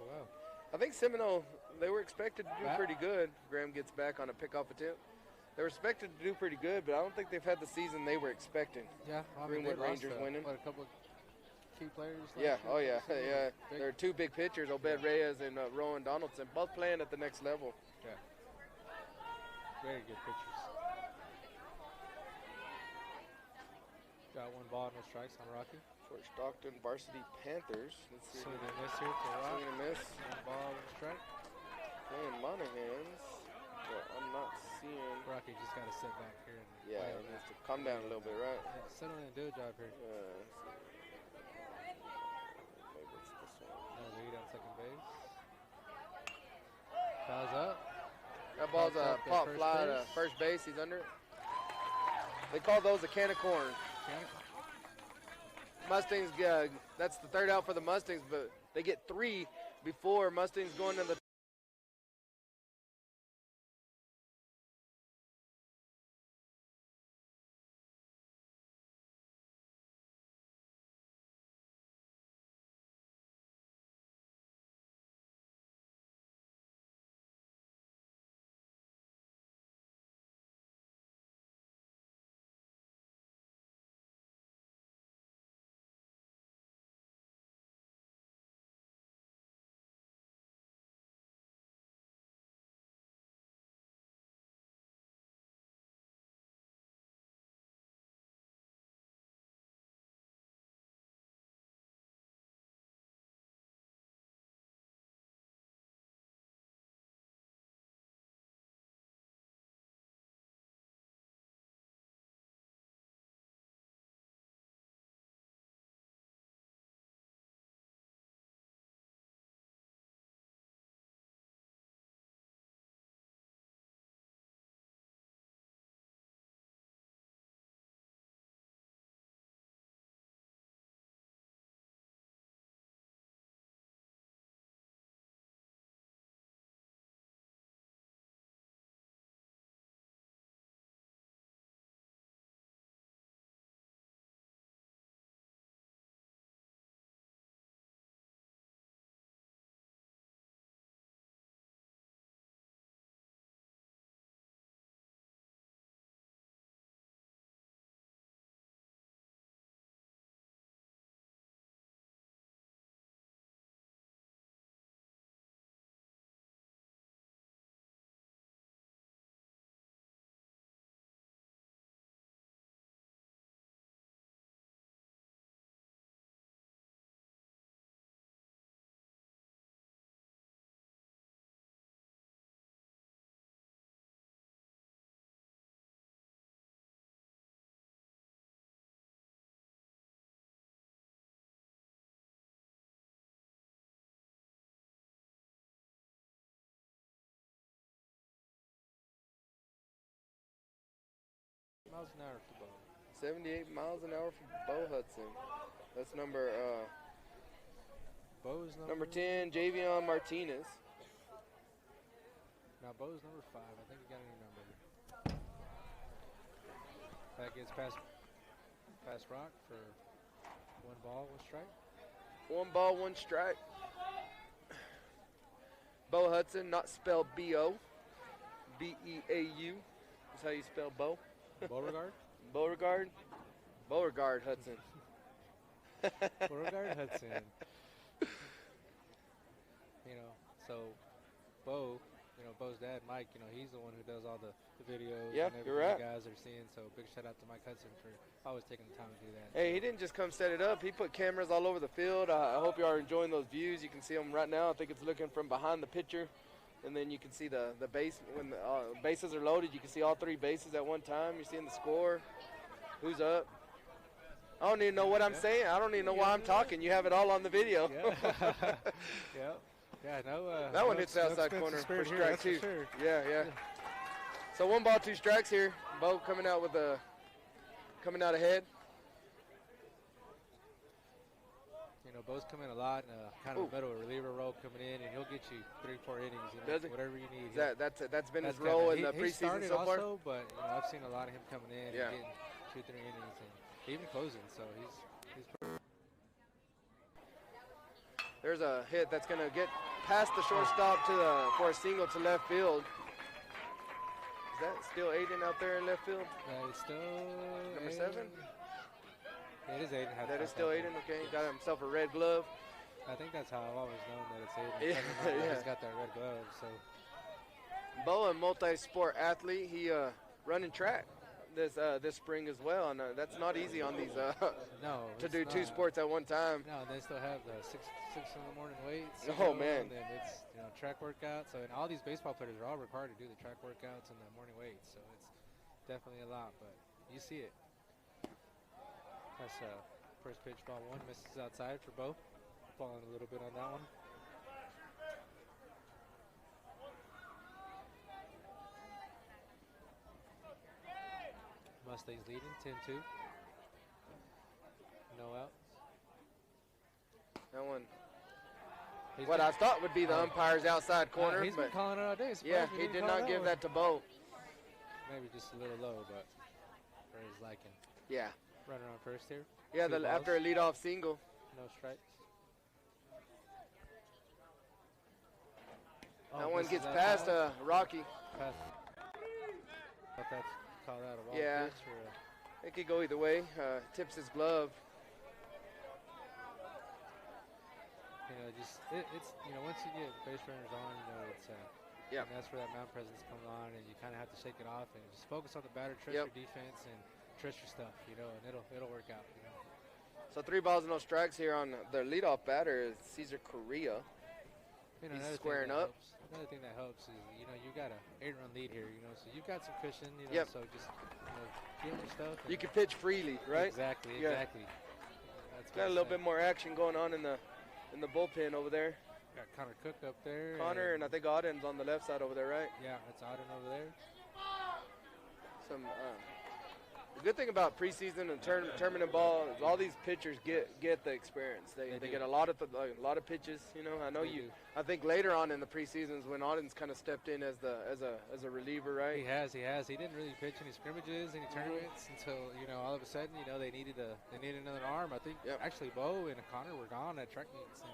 S2: wow.
S1: I think Seminole, they were expected to do pretty good. Graham gets back on a pickoff attempt. They were expected to do pretty good, but I don't think they've had the season they were expecting.
S2: Yeah,
S1: Greenwood Rangers winning.
S2: What, a couple of key players?
S1: Yeah,
S2: last year?
S1: yeah. There are two big pitchers, Obed Reyes and Rowan Donaldson, both playing at the next level.
S2: Yeah. Very good pitchers. Got one ball, no strikes on Rocky.
S1: For Stockton Varsity Panthers. Let's see.
S2: Swing and miss here to Rock.
S1: Swing and miss.
S2: One ball, one strike.
S1: Playing Monaghan's. But I'm not seeing.
S2: Rocky just got to sit back here. And
S1: Yeah, he needs to calm down a little bit, right?
S2: Yeah, settle in and do a job here.
S1: Yeah. Maybe it's this one.
S2: No lead on second base. Fouls up.
S1: That ball's a
S2: Popped up
S1: pop
S2: at
S1: fly to
S2: first
S1: first base. He's under it. They call those a can of corn. Mustangs, that's the third out for the Mustangs, but they get 3 before Mustangs going to the
S2: miles an hour for Bo.
S1: 78 miles an hour for Bo Hudson. That's number
S2: Bo's
S1: number 10, Javion Martinez.
S2: Now Bo's number 5. I think he got a new number. That gets past Rock for 1 ball, 1 strike.
S1: 1 ball, 1 strike. Bo Hudson, not spelled B-O. B-E-A-U is how you spell Bo.
S2: Beauregard?
S1: Beauregard Hudson.
S2: Beauregard Hudson. So Bo, Bo's dad, Mike, he's the one who does all the videos
S1: Yeah,
S2: and everything
S1: you're right.
S2: you guys are seeing. So big shout out to Mike Hudson for always taking the time to do that.
S1: Hey, he didn't just come set it up. He put cameras all over the field. I hope you are enjoying those views. You can see them right now. I think it's looking from behind the pitcher. And then you can see the base. When the bases are loaded, you can see all 3 bases at one time. You're seeing the score, who's up. I don't even know what I'm saying. I don't even know why I'm talking. You have it all on the video.
S2: Yeah. Yeah, no.
S1: That one hits the outside corner for strike 2. Sure. Yeah. So 1 ball, 2 strikes here. Bo coming out ahead.
S2: You know, Bo's come in a lot in a kind of a middle reliever role coming in, and he'll get you 3-4 innings. You know, whatever you need.
S1: That's been his role in the preseason so far.
S2: Also, but you know, I've seen a lot of him coming in and getting 2-3 innings and even closing. So he's
S1: There's a hit that's going to get past the shortstop for a single to left field. Is that still Aiden out there in left field?
S2: It's still
S1: number 7?
S2: It is Aiden.
S1: That is still Aiden, okay. He got himself a red glove.
S2: I think that's how I've always known that it's Aiden. He's got that red glove. So.
S1: Bo, a multi-sport athlete, he running track this spring as well, and that's not easy on these to do 2 sports at one time.
S2: No, they still have the 6 in the morning weights.
S1: Oh man!
S2: And it's track workouts. So and all these baseball players are all required to do the track workouts and the morning weights. So it's definitely a lot, but you see it. That's first pitch, ball 1, misses outside for Bo. Falling a little bit on that one. Mustangs leading 10-2. No outs.
S1: That one. What I thought would be the umpire's outside corner.
S2: He's been calling it all day.
S1: Yeah, he did not give that to Bo.
S2: Maybe just a little low, but for his liking.
S1: Yeah.
S2: Runner on first here.
S1: Yeah, after a leadoff single.
S2: No strikes.
S1: That one gets past Rocky.
S2: Pass. But that's called out a wild pitch. Or
S1: it could go either way. Tips his glove.
S2: You know, it's once you get base runners on, it's and that's where that mound presence comes on, and you kind of have to shake it off and just focus on the batter, trust your defense, and trust your stuff, and it'll work out.
S1: So 3 balls and no strikes here on the leadoff batter is Cesar Correa. He's squaring up.
S2: Another thing that helps is, you got a 8-run lead here, so you've got some cushion, so just, give your stuff.
S1: You can pitch freely, right?
S2: Exactly.
S1: That's got a little bit more action going on in the bullpen over there.
S2: Got Connor Cook up there.
S1: Connor and I think Auden's on the left side over there, right?
S2: Yeah, that's Auden over there.
S1: The good thing about preseason and tournament ball is all these pitchers get the experience. They get a lot of pitches. I know I think later on in the preseasons when Auden's kind of stepped in as a reliever, right?
S2: He has. He didn't really pitch any scrimmages, any tournaments until all of a sudden they needed another arm. I think actually Bo and Connor were gone at track meets, and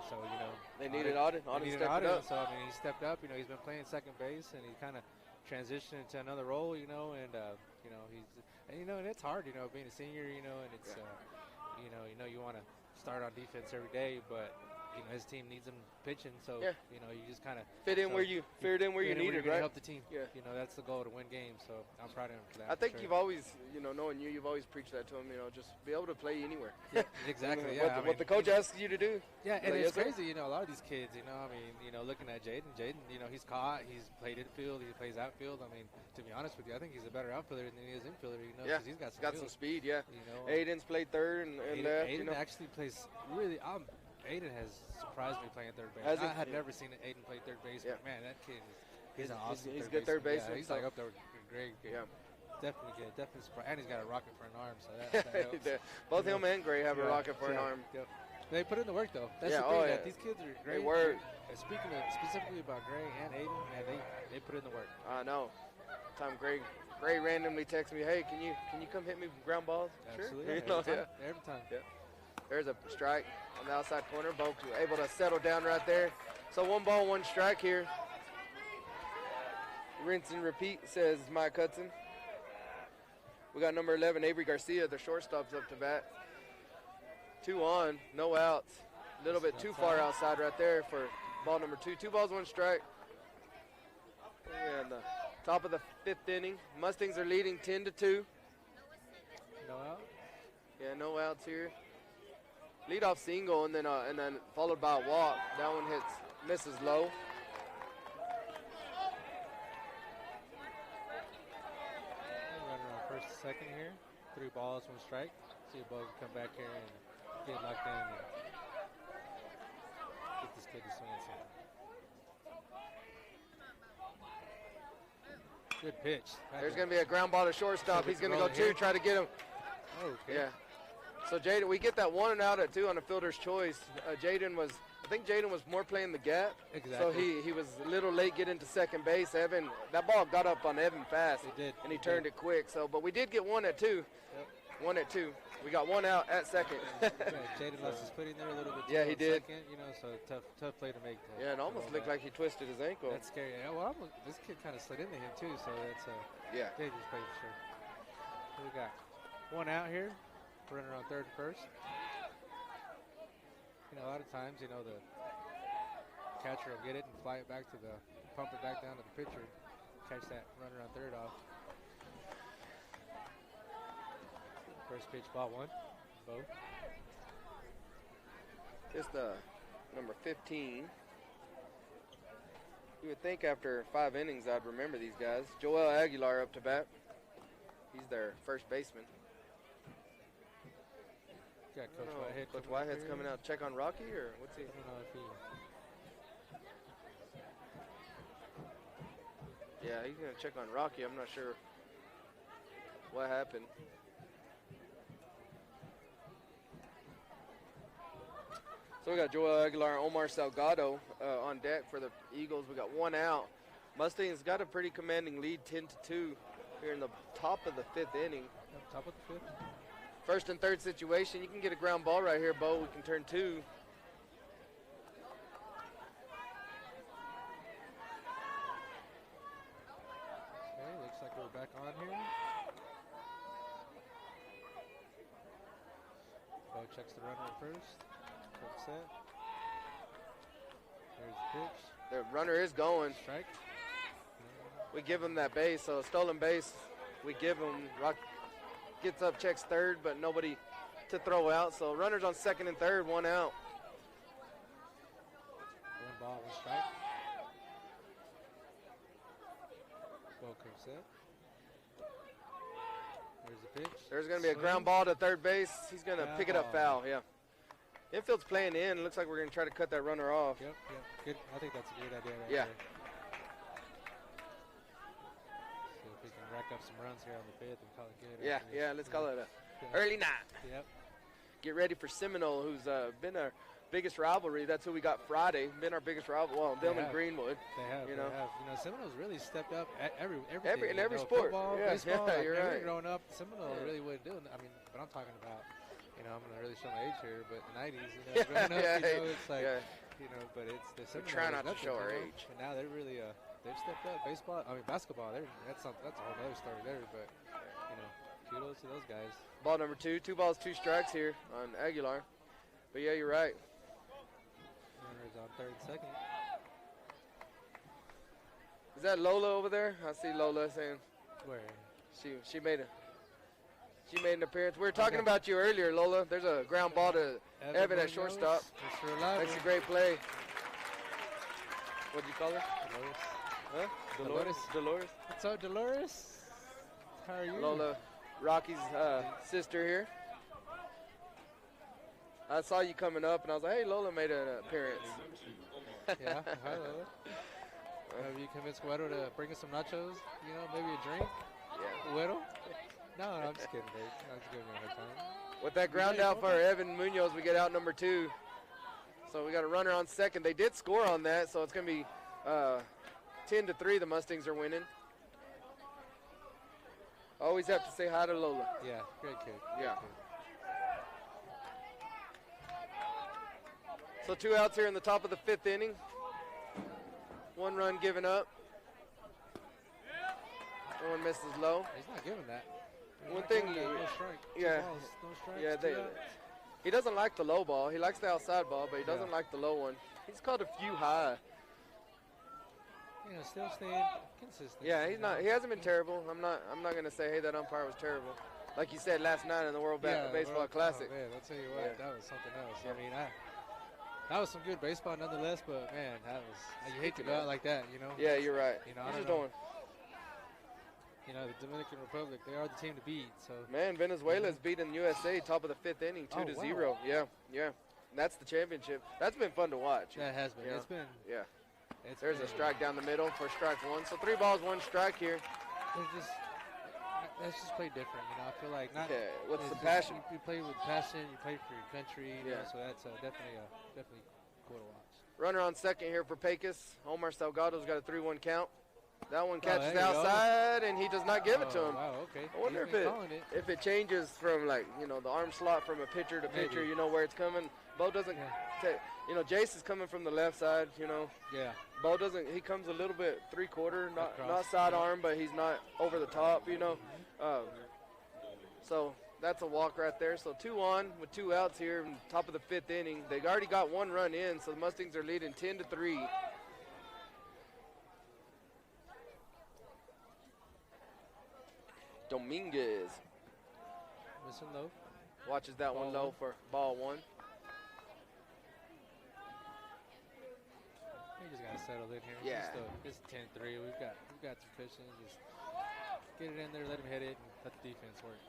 S2: so
S1: they needed Auden. Auden stepped up.
S2: So he stepped up. He's been playing second base, and he kind of transitioned into another role. And it's hard, being a senior, and it's, you want to start on defense every day, but, his team needs him pitching, so, you just kind of
S1: fit in where you need it, right?
S2: Help the team. Yeah. That's the goal, to win games, so I'm proud of him for that.
S1: I think you've always, knowing you've always preached that to him, just be able to play anywhere.
S2: Yeah, exactly,
S1: what the coach asks you to do.
S2: Yeah, and it's crazy, a lot of these kids, looking at Jaden, he's caught, he's played infield, he plays outfield. To be honest with you, I think he's a better outfielder than he is infielder, because he's got some
S1: speed, Aiden's played third and left,
S2: Aiden actually plays really, Aiden has surprised me playing third base. I had never seen Aiden play third base, but man, that kid he's an awesome
S1: he's good third baseman.
S2: Yeah, he's like up there with Greg. Yeah. Definitely good. Definitely surprised. And he's got a rocket for an arm, so that helps.
S1: Both him and Gray have a rocket for an arm.
S2: Yep. They put in the work, though. That's the thing. That these kids are great.
S1: They work.
S2: Speaking specifically about Gray and Aiden, man, they put in the work.
S1: I know. Time Gray randomly texts me, hey, can you come hit me with ground balls?
S2: Absolutely.
S1: Sure.
S2: Every time.
S1: Yeah. There's a strike on the outside corner. Both able to settle down right there. So 1 ball, 1 strike here. Rinse and repeat, says Mike Hudson. We got number 11, Avery Garcia, the shortstop's up to bat. 2 on, no outs. A little bit too far outside right there for ball number 2. 2 balls, 1 strike. And the top of the 5th inning. Mustangs are leading 10-2.
S2: No out?
S1: Yeah, no outs here. Leadoff single and then followed by a walk. That one misses low.
S2: Runner on first and second here. 3 balls, 1 strike. See if Bo can come back here and get locked in and get this kid to swing at something. Good pitch.
S1: There's going to be a ground ball to shortstop. He's going to go two, try to get him.
S2: Okay.
S1: Yeah. So Jaden, we get that 1 out at 2 on a fielder's choice. I think Jaden was more playing the gap.
S2: Exactly.
S1: So he was a little late getting to second base. Evan, that ball got up on Evan fast.
S2: It did.
S1: And he turned it quick. So, but we did get 1 at 2.
S2: Yep.
S1: 1 at 2. We got 1 out at second.
S2: Jaden lost his footing there a little bit.
S1: Yeah, he did.
S2: Second, so tough play to make.
S1: Yeah, it almost looked like he twisted his ankle.
S2: That's scary. Yeah, well, this kid kind of slid into him too, so that's a dangerous play for sure. What we got? 1 out here. Runner on third and first. A lot of times, the catcher will get it and fly it back to pump it back down to the pitcher, catch that runner on third off. First pitch, ball 1. Bo.
S1: Just number 15. You would think after 5 innings I'd remember these guys. Joel Aguilar up to bat. He's their first baseman.
S2: Got Coach Whitehead.
S1: Coach Whitehead's coming out to check on Rocky, or what's he?
S2: I don't know if he.
S1: Yeah, he's going to check on Rocky. I'm not sure what happened. So we got Joel Aguilar and Omar Salgado on deck for the Eagles. We got 1 out. Mustangs got a pretty commanding lead, 10-2, here in the top of the 5th inning.
S2: Top of the 5th.
S1: First and third situation. You can get a ground ball right here, Bo. We can turn 2.
S2: Okay, looks like we're back on here. Bo checks the runner at first. Quick set. There's the pitch.
S1: The runner is going.
S2: Strike.
S1: We give him that base, so a stolen base. We give him. Rock gets up, checks third, but nobody to throw out. So runners on second and third, 1 out.
S2: 1 ball, 1 strike. Ball quick set. There's the pitch.
S1: There's going to be a ground ball to third base. He's going to pick it up foul, yeah. Infield's playing in. It looks like we're going to try to cut that runner off.
S2: Yep. Good. I think that's a good idea right
S1: there.
S2: See if we can rack up some runs here on the 5th and call it good.
S1: Yeah, let's call it a early night.
S2: Yep.
S1: Get ready for Seminole, who's been our biggest rivalry. That's who we got Friday. Been our biggest rival. Well, them and Greenwood.
S2: They have. Seminole's really stepped up at every
S1: sport.
S2: Football,
S1: yeah,
S2: baseball.
S1: Yeah, you're right.
S2: Growing up, Seminole really wouldn't do it. I mean, but I'm talking about, I'm going to really show my age here, but the 90s, growing up, it's like, but it's the Seminole.
S1: We're trying not to show our age.
S2: But now they're really, they've stepped up. Basketball, that's a whole other story there, but, kudos to those guys.
S1: Ball number 2, 2 balls, 2 strikes here on Aguilar. But yeah, you're right.
S2: Runners on third and second.
S1: Is that Lola over there? I see Lola saying.
S2: Where?
S1: She made an appearance. We were talking about you earlier, Lola. There's a ground ball to Evan at shortstop. Makes a great play. What'd you call her?
S2: Dolores.
S1: Huh? Dolores.
S2: What's up, Dolores? How are you?
S1: Lola, Rocky's sister here. I saw you coming up, and I was like, hey, Lola made an appearance.
S2: Yeah, hi, Lola. Have you convinced Guero to bring us some nachos? Maybe a drink?
S1: Yeah.
S2: Guero? No, I'm just kidding, Dave. I'm just giving you a hard time.
S1: With that ground out for Evan Munoz, we get out number 2. So we got a runner on second. They did score on that, so it's going to be 10-3. The Mustangs are winning. Always have to say hi to Lola.
S2: Yeah, great kid.
S1: Yeah. So 2 outs here in the top of the 5th inning. 1 run given up. No one misses low.
S2: He's not giving that.
S1: One thing,
S2: no strike.
S1: yeah,
S2: balls, no strikes,
S1: yeah, he doesn't like the low ball. He likes the outside ball, but he doesn't like the low one. He's called a few high.
S2: Still staying consistent.
S1: Yeah, he's not. He hasn't been terrible. I'm not going to say, hey, that umpire was terrible. Like you said last night in the World Baseball Classic.
S2: Oh, man, I'll tell you what, that was something else. Yeah. I mean, that was some good baseball nonetheless, but man, you hate to go out like that,
S1: Yeah, you're right.
S2: I
S1: just
S2: don't know. you know, the Dominican Republic, they are the team to beat. So
S1: Man, Venezuela's beating USA top of the 5th inning, 2-0.
S2: Wow.
S1: Yeah. And that's the championship. That's been fun to watch.
S2: That has been.
S1: Yeah.
S2: It's been.
S1: Yeah.
S2: There's
S1: a strike down the middle for strike 1. So 3 balls, 1 strike here.
S2: Let's just play different, you know. I feel like not.
S1: Okay, what's the
S2: just,
S1: passion?
S2: You play with passion. You play for your country. You know,
S1: Yeah.
S2: so that's definitely cool to watch.
S1: Runner on second here for Pecos. Omar Salgado's got a 3-1 count. That one catches
S2: there you go.
S1: outside, and he does not give it to him.
S2: Wow, okay.
S1: I wonder if it changes from, like, you know, the arm slot from a pitcher to pitcher,
S2: Maybe.
S1: you know, where it's coming. Bo doesn't you know, Jace is coming from the left side, you know.
S2: Yeah.
S1: Bo doesn't, he comes a little bit 3/4, not
S2: Across,
S1: sidearm, but he's not over the top, you know. So that's a walk right there. So 2 on with 2 outs here in top of the 5th inning. They already got 1 run in, so the Mustangs are leading 10-3. Dominguez
S2: Missing low.
S1: watches that one low for ball 1.
S2: We just gotta settle in here.
S1: Yeah.
S2: It's 10-3. We've got sufficient. Just get it in there, let him hit it, and let the defense work.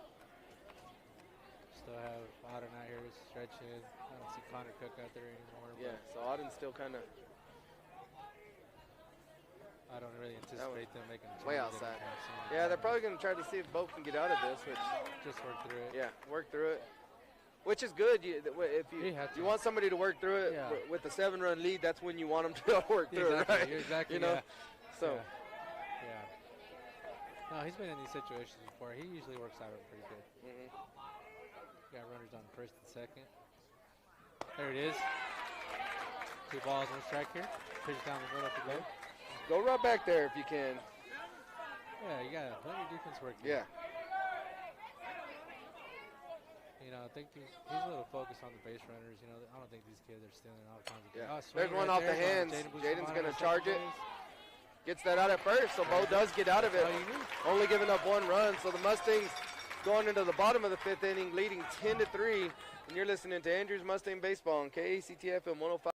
S2: Still have Auden out here stretching. I don't see Connor Cook out there anymore.
S1: Yeah, so Auden's still kind of
S2: I don't really anticipate them making a
S1: way
S2: change
S1: outside.
S2: anytime soon.
S1: Yeah, they're probably going to try to see if Bo can get out of this, which
S2: just work through it.
S1: yeah, work through it. Which is good. If you want somebody to work through it with a 7-run lead, that's when you want them to work through it, right?
S2: Exactly.
S1: You know.
S2: Yeah.
S1: So.
S2: Yeah. No, he's been in these situations before. He usually works out of it pretty good. Got runners on first and second. There it is. 2 balls, 1 strike here. Pitch down the middle for go.
S1: Go right back there if you can.
S2: Yeah, you gotta let your defense work.
S1: Yeah.
S2: You know, I think he's a little focused on the base runners. You know, I don't think these kids are stealing all kinds of.
S1: Yeah.
S2: There's
S1: one off the hands. Jaden's going to charge it. Gets that out at first, so Bo does get out of it. Only giving up 1 run, so the Mustangs going into the bottom of the 5th inning, leading 10-3. And you're listening to Andrews Mustang Baseball on KACTFM 105.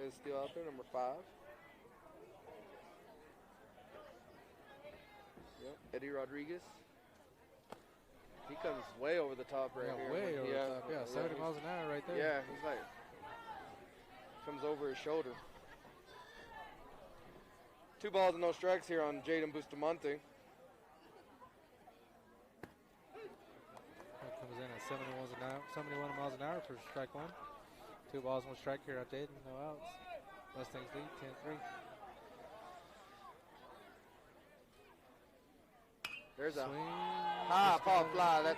S1: Is still out there, number 5. Yep, Eddie Rodriguez. He comes way over the top right here.
S2: Way over the top. Yeah, 70 miles an hour right there.
S1: Yeah, he's like, comes over his shoulder. 2 balls and no strikes here on Jaden Bustamante.
S2: That comes in at 71 miles an hour for strike 1. 2 balls, 1 strike here at Jaden, no outs. Mustangs lead 10-3.
S1: There's a
S2: swing.
S1: Foul fly.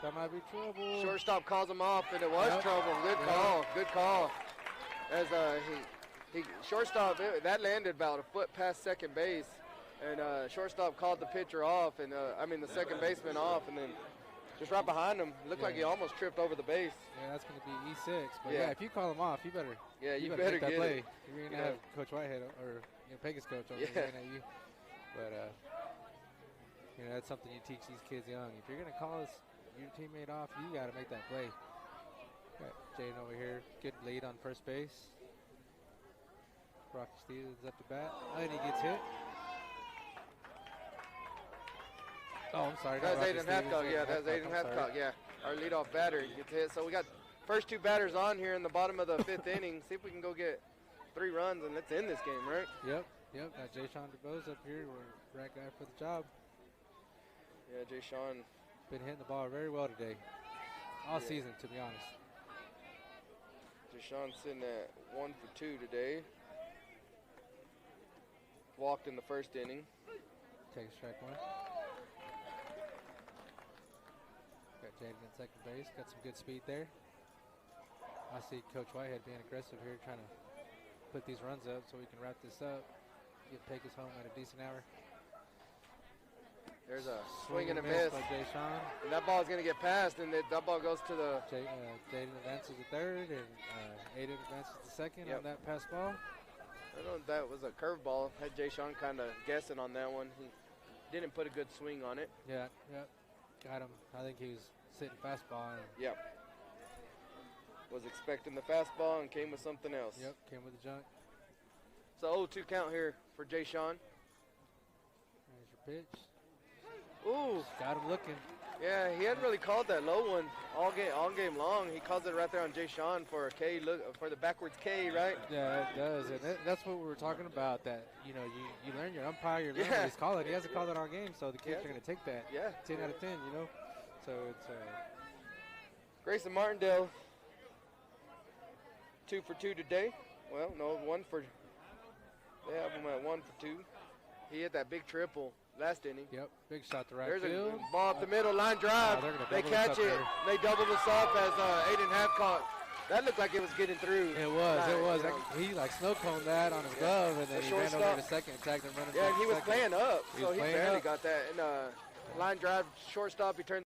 S2: That might be trouble.
S1: Shortstop calls him off, and it was trouble. Good call. Good call. As he shortstop, that landed about a foot past second base, and shortstop called the pitcher off, and the second baseman off, and then just right behind him, looked like he almost tripped over the base.
S2: Yeah, that's going to be E6. But if you call him off, you better.
S1: Yeah, you
S2: better make that
S1: get
S2: play.
S1: it.
S2: You're going to have Coach Whitehead or Pecos coach over looking at you. But that's something you teach these kids young. If you're going to call your teammate off, you got to make that play. Got Jaden over here, good lead on first base. Rocky Stevens up to bat, and he gets hit. Oh, I'm sorry.
S1: That's Aiden Hathcock. Yeah, that's Aiden Hathcock. Yeah, our leadoff batter gets hit. So we got first two batters on here in the bottom of the fifth inning. See if we can go get 3 runs and let's end this game, right?
S2: Yep. Got Jay Sean DeBose up here. We're right guy for the job.
S1: Yeah, Jay Sean
S2: been hitting the ball very well today. All season, to be honest.
S1: Jay Sean sitting at 1 for 2 today. Walked in the first inning.
S2: Take strike one. Got Jaden at second base. Got some good speed there. I see Coach Whitehead being aggressive here, trying to put these runs up so we can wrap this up. Get Pecos home at a decent hour.
S1: There's a swing and a miss.
S2: By Jay Sean.
S1: And that ball's going to get passed, and that ball goes to the...
S2: Jaden advances the third, and Aiden advances the second on that pass ball.
S1: I don't know if that was a curveball. Had Jay Sean kind of guessing on that one. He didn't put a good swing on it.
S2: Yeah. Got him. I think he was sitting fastball.
S1: Was expecting the fastball and came with something else.
S2: Yep, came with the junk.
S1: So 0-2 count here for Jay Sean.
S2: There's your pitch.
S1: Ooh.
S2: Got him looking.
S1: Yeah, he hadn't really called that low one all game long. He calls it right there on Jay Sean for a K, for the backwards K, right?
S2: Yeah, it does. And that's what we were talking about, that, you learn your umpire, you learn what he's calling. He hasn't called it all game, so the kids are going to take that.
S1: Yeah.
S2: 10 out of 10, So it's...
S1: Grayson Martindale, 2 for 2 today. Well, no, 1 for... They have him at 1 for 2. He hit that big triple last inning.
S2: Yep, big shot to right
S1: field.
S2: field.
S1: A ball up the middle, line drive. They catch it. They double this up as Aiden Hathcock. That looked like it was getting through.
S2: It was. He snow coned that on his glove, and then he ran over to second and tagged him running.
S1: Yeah, and he was playing up, so he barely
S2: up.
S1: got that. And line drive, shortstop, he turned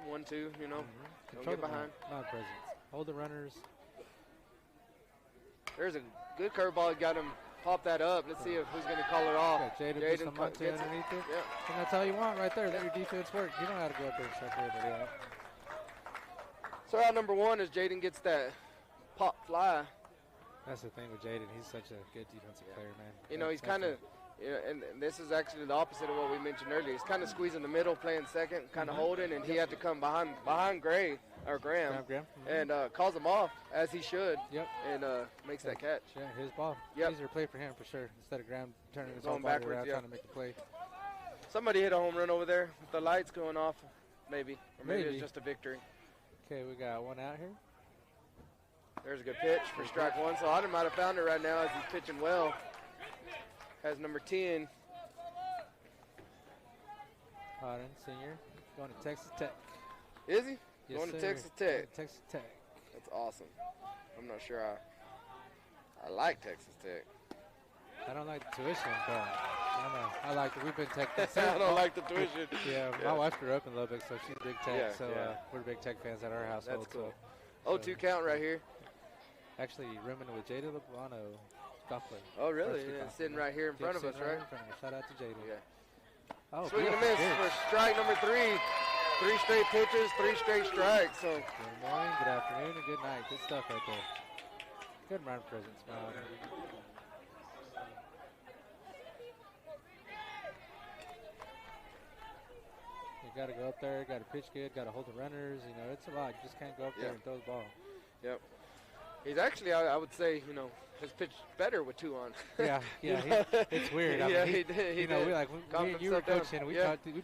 S1: outside, 1-2, you know. Don't
S2: Control
S1: get
S2: the
S1: behind.
S2: non-presence. Hold the runners.
S1: There's a good curveball. Got him pop that up. Let's see if who's going to call it off.
S2: Yeah, Jaden
S1: gets it.
S2: underneath it.
S1: Yeah.
S2: And that's all you want right there. Let your defense work. You don't have to go up there and separate it out.
S1: So out number 1 as Jaden gets that pop fly.
S2: That's the thing with Jaden. He's such a good defensive player, man.
S1: You know, he's kind of, and this is actually the opposite of what we mentioned earlier. He's kind of squeezing the middle, playing second, kind of holding, and he had to come behind Graham, and calls him off, as he should, and makes that catch.
S2: Yeah, his ball.
S1: Yep.
S2: Easier play for him for sure. Instead of Graham turning his
S1: Going
S2: whole body
S1: backwards,
S2: around trying to make the play.
S1: Somebody hit a home run over there with the lights going off, maybe. Or maybe it's just a victory.
S2: Okay, we got one out here.
S1: There's a good pitch for strike 1. So Otto might have found it right now as he's pitching well. Has number 10.
S2: Harden, senior, going to Texas Tech.
S1: Is he?
S2: Yes,
S1: Going to
S2: sir.
S1: Texas Tech.
S2: Texas Tech.
S1: That's awesome. I'm not sure I like Texas Tech.
S2: I don't like the tuition, but I don't know. I like it. We've been Tech.
S1: I don't like the tuition.
S2: Yeah, my wife grew up in Lubbock, so she's big Tech.
S1: Yeah,
S2: so we're big Tech fans at our household.
S1: That's cool.
S2: So,
S1: 0-2 count right here.
S2: Actually, rooming with Jada Lublano, golf player.
S1: Oh, really?
S2: Varsity
S1: Yeah,
S2: golf
S1: sitting
S2: player.
S1: right here in front of us, right?
S2: In front of us. Shout out to Jada.
S1: Yeah.
S2: Oh,
S1: Swing and a miss
S2: beautiful
S1: for
S2: pitch.
S1: strike number 3. 3 straight pitches, 3 straight strikes. So
S2: Good morning, good afternoon, and good night. Good stuff right there. Good run presence, man. You got to go up there, got to pitch good, got to hold the runners. You know, it's a lot. You just can't go up there and throw the ball.
S1: Yep. He's actually, I would say, you know, has pitched better with 2 on.
S2: Yeah. It's weird. I mean,
S1: he did.
S2: you know, we like you were coaching. We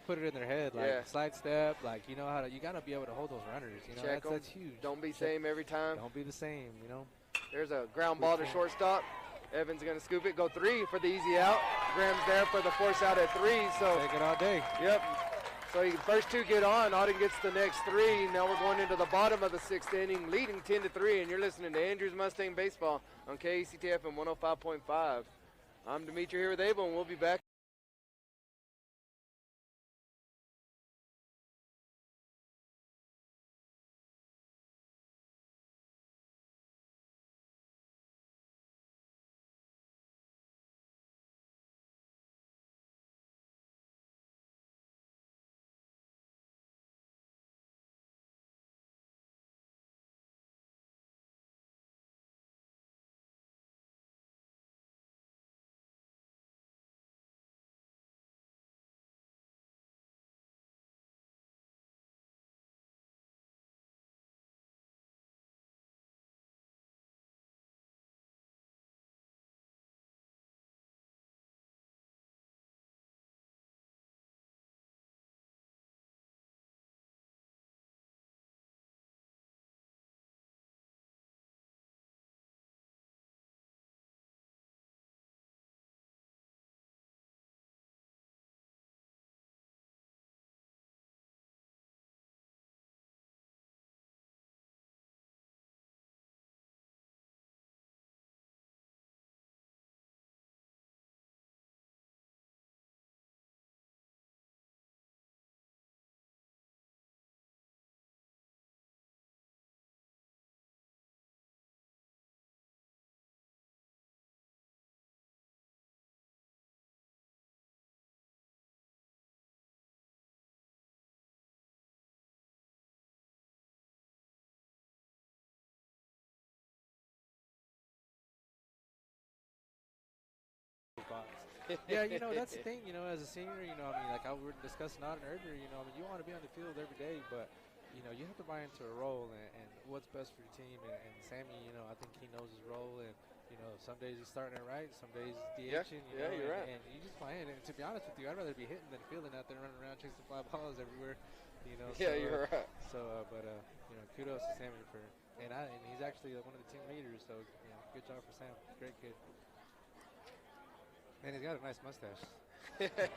S2: put it in their head like slide step, like you know how to. You got to be able to hold those runners. You know, that's huge.
S1: Don't be same every time.
S2: Don't be the same. You know.
S1: There's a ground ball to shortstop. Evans going to scoop it. Go 3 for the easy out. Graham's there for the force out at 3. So
S2: take it all day.
S1: Yep. So first 2 get on. Auden gets the next 3. Now we're going into the bottom of the 6th inning, leading 10-3. And you're listening to Andrews Mustang Baseball on KACTF and 105.5. I'm Dimitri here with Abel, and we'll be back.
S2: Yeah, you know, that's the thing, you know, as a senior, you know, I mean, like we were discussing Auden earlier, you know, I mean, you want to be on the field every day, but, you know, you have to buy into a role and what's best for your team. And Sammy, you know, I think he knows his role. And, you know, some days he's starting it right, some days he's DHing, you know,
S1: you're right.
S2: And you just playing. And to be honest with you, I'd rather be hitting than fielding out there running around chasing fly balls everywhere, you know.
S1: Yeah, you're right.
S2: So, you know, kudos to Sammy and he's actually one of the team leaders, so, you know, good job for Sam. Great kid. And he's got a nice mustache.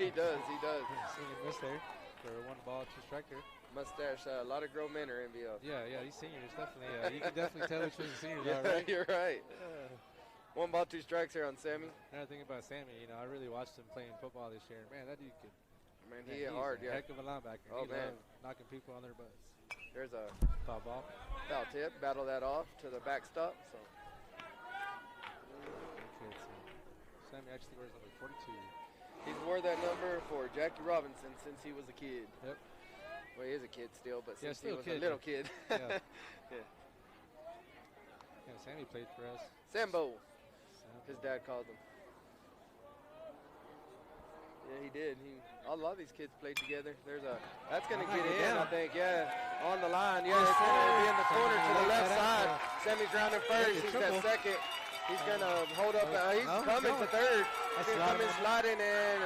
S1: He does.
S2: Senior miss there for a 1-ball, 2-striker.
S1: Mustache, a lot of grown men are envy of.
S2: Yeah, these seniors definitely. You can definitely tell which ones the seniors are, right?
S1: You're right. 1 ball, 2 strikes here on Sammy.
S2: Another thing about Sammy, you know, I really watched him playing football this year. Man, that dude could.
S1: Man, he hit hard,
S2: a heck of a linebacker.
S1: Oh,
S2: he
S1: man.
S2: loved knocking people on their butts.
S1: There's a
S2: Foul ball.
S1: foul tip. Battle that off to the backstop. So
S2: Okay, so Sammy actually wears number 42.
S1: he's wore that number for Jackie Robinson since he was a kid.
S2: Yep.
S1: Well, he is a kid still, but
S2: Yeah,
S1: since he
S2: still a
S1: was
S2: kid,
S1: a little
S2: but-
S1: kid.
S2: Yeah.
S1: Yeah.
S2: Yeah, Sammy played for us.
S1: Sambo,
S2: Sammy.
S1: his dad called him. Yeah, he did. A lot of these kids played together. That's gonna get it in, I think. Yeah, on the line. Yeah, it's gonna be in the corner to the left side. Sammy's rounding first. He's at second. He's gonna hold up. He's coming to third. He's gonna come in sliding and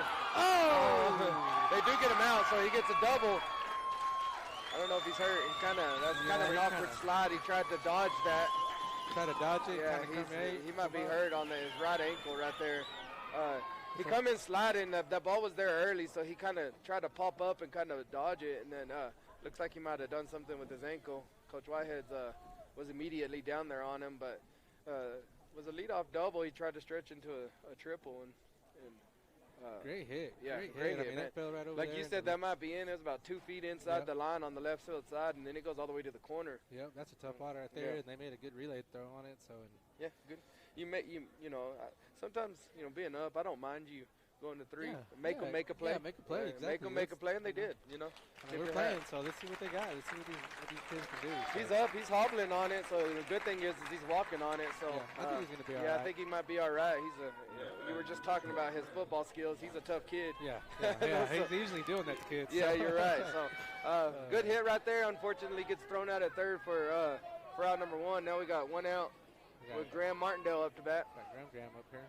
S1: they do get him out, so he gets a double. I don't know if he's hurt. That's kind of an awkward slide. He tried to dodge that.
S2: Try to dodge it.
S1: Yeah, he might be hurt on his right ankle right there. He come in sliding. That ball was there early, so he kind of tried to pop up and kind of dodge it, and then looks like he might have done something with his ankle. Coach Whitehead was immediately down there on him, but was a leadoff double. He tried to stretch into a triple, and
S2: great hit.
S1: Yeah,
S2: great hit. I mean,
S1: man.
S2: that fell right over
S1: like
S2: there
S1: you
S2: into
S1: said,
S2: the-
S1: that might be in. It was about 2 feet inside the line on the left field side, and then it goes all the way to the corner.
S2: Yep, that's a tough water right there,
S1: Yeah.
S2: and they made a good relay throw on it. So,
S1: Yeah, good. Sometimes being up, I don't mind you going to three, make them make a play.
S2: Yeah, make a play. Exactly.
S1: Make them make a play, and they did.
S2: I mean, we're playing, so let's see what they got. Let's see what these kids can do. So.
S1: He's up. He's hobbling on it. So the good thing is he's walking on it. So
S2: I think he's gonna be all
S1: yeah,
S2: right.
S1: I think he might be all right. You were just talking about his football skills. He's a tough kid.
S2: Yeah. He's usually doing that to kids.
S1: Yeah,
S2: so.
S1: you're right. So good hit right there. Unfortunately, gets thrown out at third for out number one. Now we got one out with Graham Martindale up to bat.
S2: Got Graham up here.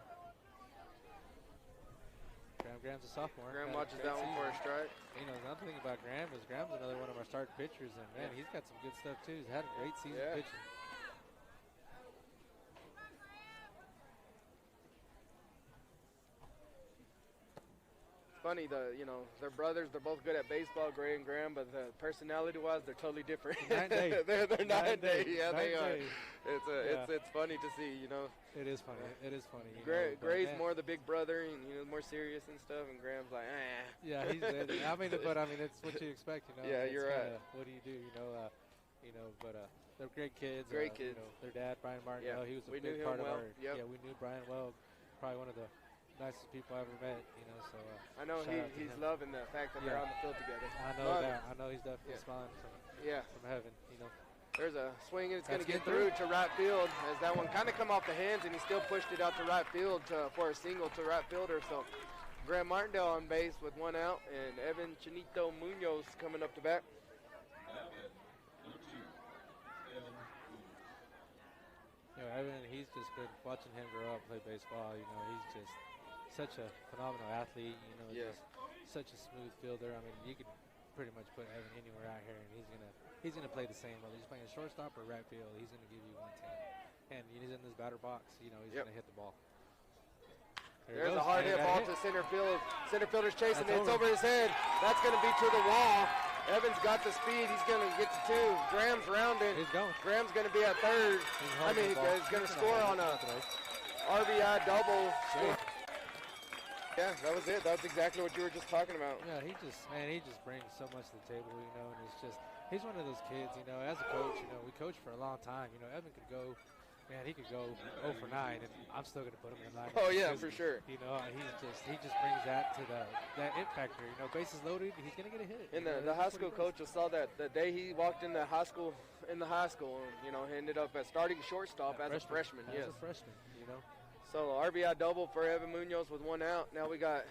S2: Graham's a sophomore.
S1: Graham watches that one for a strike.
S2: Another thing about Graham is Graham's another one of our starting pitchers, and man, he's got some good stuff too. He's had a great season pitching.
S1: Funny, they're brothers. They're both good at baseball, Gray and Graham, but personality-wise, they're totally different.
S2: Night and day.
S1: they're night and day. Yeah,
S2: Night
S1: they
S2: and
S1: are.
S2: day.
S1: It's funny to see.
S2: It is funny. It is funny.
S1: Gray's more the big brother, and more serious and stuff, and Graham's like,
S2: Yeah, he's. I mean, it's what you expect.
S1: Yeah,
S2: it's
S1: you're right.
S2: What do you do? But they're great kids.
S1: Great kids.
S2: Their dad, Brian Martin.
S1: Yeah,
S2: he was a
S1: we
S2: big
S1: knew
S2: part
S1: him
S2: of
S1: well.
S2: our.
S1: Yep.
S2: Yeah, we knew Brian well. Probably one of the nicest people I ever met. So.
S1: I know
S2: shout out to
S1: he's
S2: him.
S1: loving the fact that they're on the field together.
S2: I know
S1: Love
S2: that.
S1: it.
S2: I know he's definitely smiling from heaven.
S1: There's a swing, and it's going to
S2: That's
S1: get
S2: good
S1: through to right field as that one kind of come off the hands, and he still pushed it out to right field for a single to right fielder. So Graham Martindale on base with one out, and Evan Chinito Munoz coming up to bat.
S2: Evan, he's just good watching him grow up, play baseball. He's just such a phenomenal athlete. Just such a smooth fielder. I mean, you could pretty much put Evan anywhere out here, and he's gonna play the same. Whether he's playing shortstop or right field, he's gonna give you 110. And he's in this batter box. He's gonna hit the ball.
S1: There's a hard hit ball to center field. Center fielder's chasing it. It's over his head. That's going to be to the wall. Evan's got the speed. He's going to get to two. Graham's rounding.
S2: He's going.
S1: Graham's going to be at third. He's going to score on a RBI double. Yeah, that was it. That's exactly what you were just talking about.
S2: Yeah, he just brings so much to the table, and it's just, he's one of those kids, as a coach, we coached for a long time. Evan could go, he could go 0 for 9, and I'm still going to put him in the lineup.
S1: Oh, yeah, for sure.
S2: He just brings that to that it factor. Bases loaded, he's going to get a hit.
S1: And the high school coach saw that the day he walked in the high school, he ended up as starting shortstop as a freshman.
S2: As a freshman,
S1: So RBI double for Evan Munoz with one out. Now we got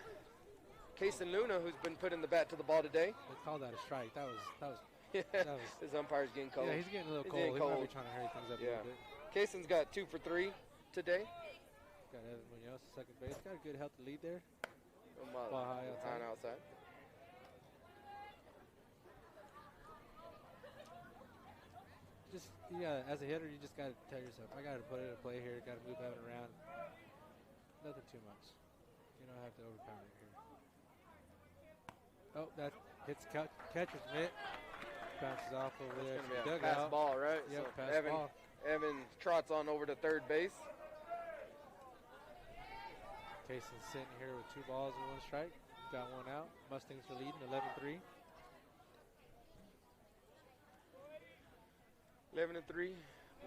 S1: Kaysen Luna, who's been putting the bat to the ball today.
S2: They called that a strike. That was
S1: his umpire's getting cold.
S2: Yeah, he's getting a little cold. He might be trying to hurry things up a little bit.
S1: Kaysen's got 2 for 3 today.
S2: Got Evan Munoz, second base. Got a good healthy lead there.
S1: Ball high outside.
S2: Just as a hitter, you just got to tell yourself, I got to put it in play here. Got to move Evan around. Nothing too much. You don't have to overpower it here. Oh, that hits catcher's mitt. Bounces off over there.
S1: It's going to be a pass ball, right?
S2: Yep,
S1: so
S2: pass ball.
S1: Evan trots on over to third base.
S2: Kaysen's sitting here with 2 balls and 1 strike. Got 1 out. Mustangs are leading 11-3.
S1: 11-3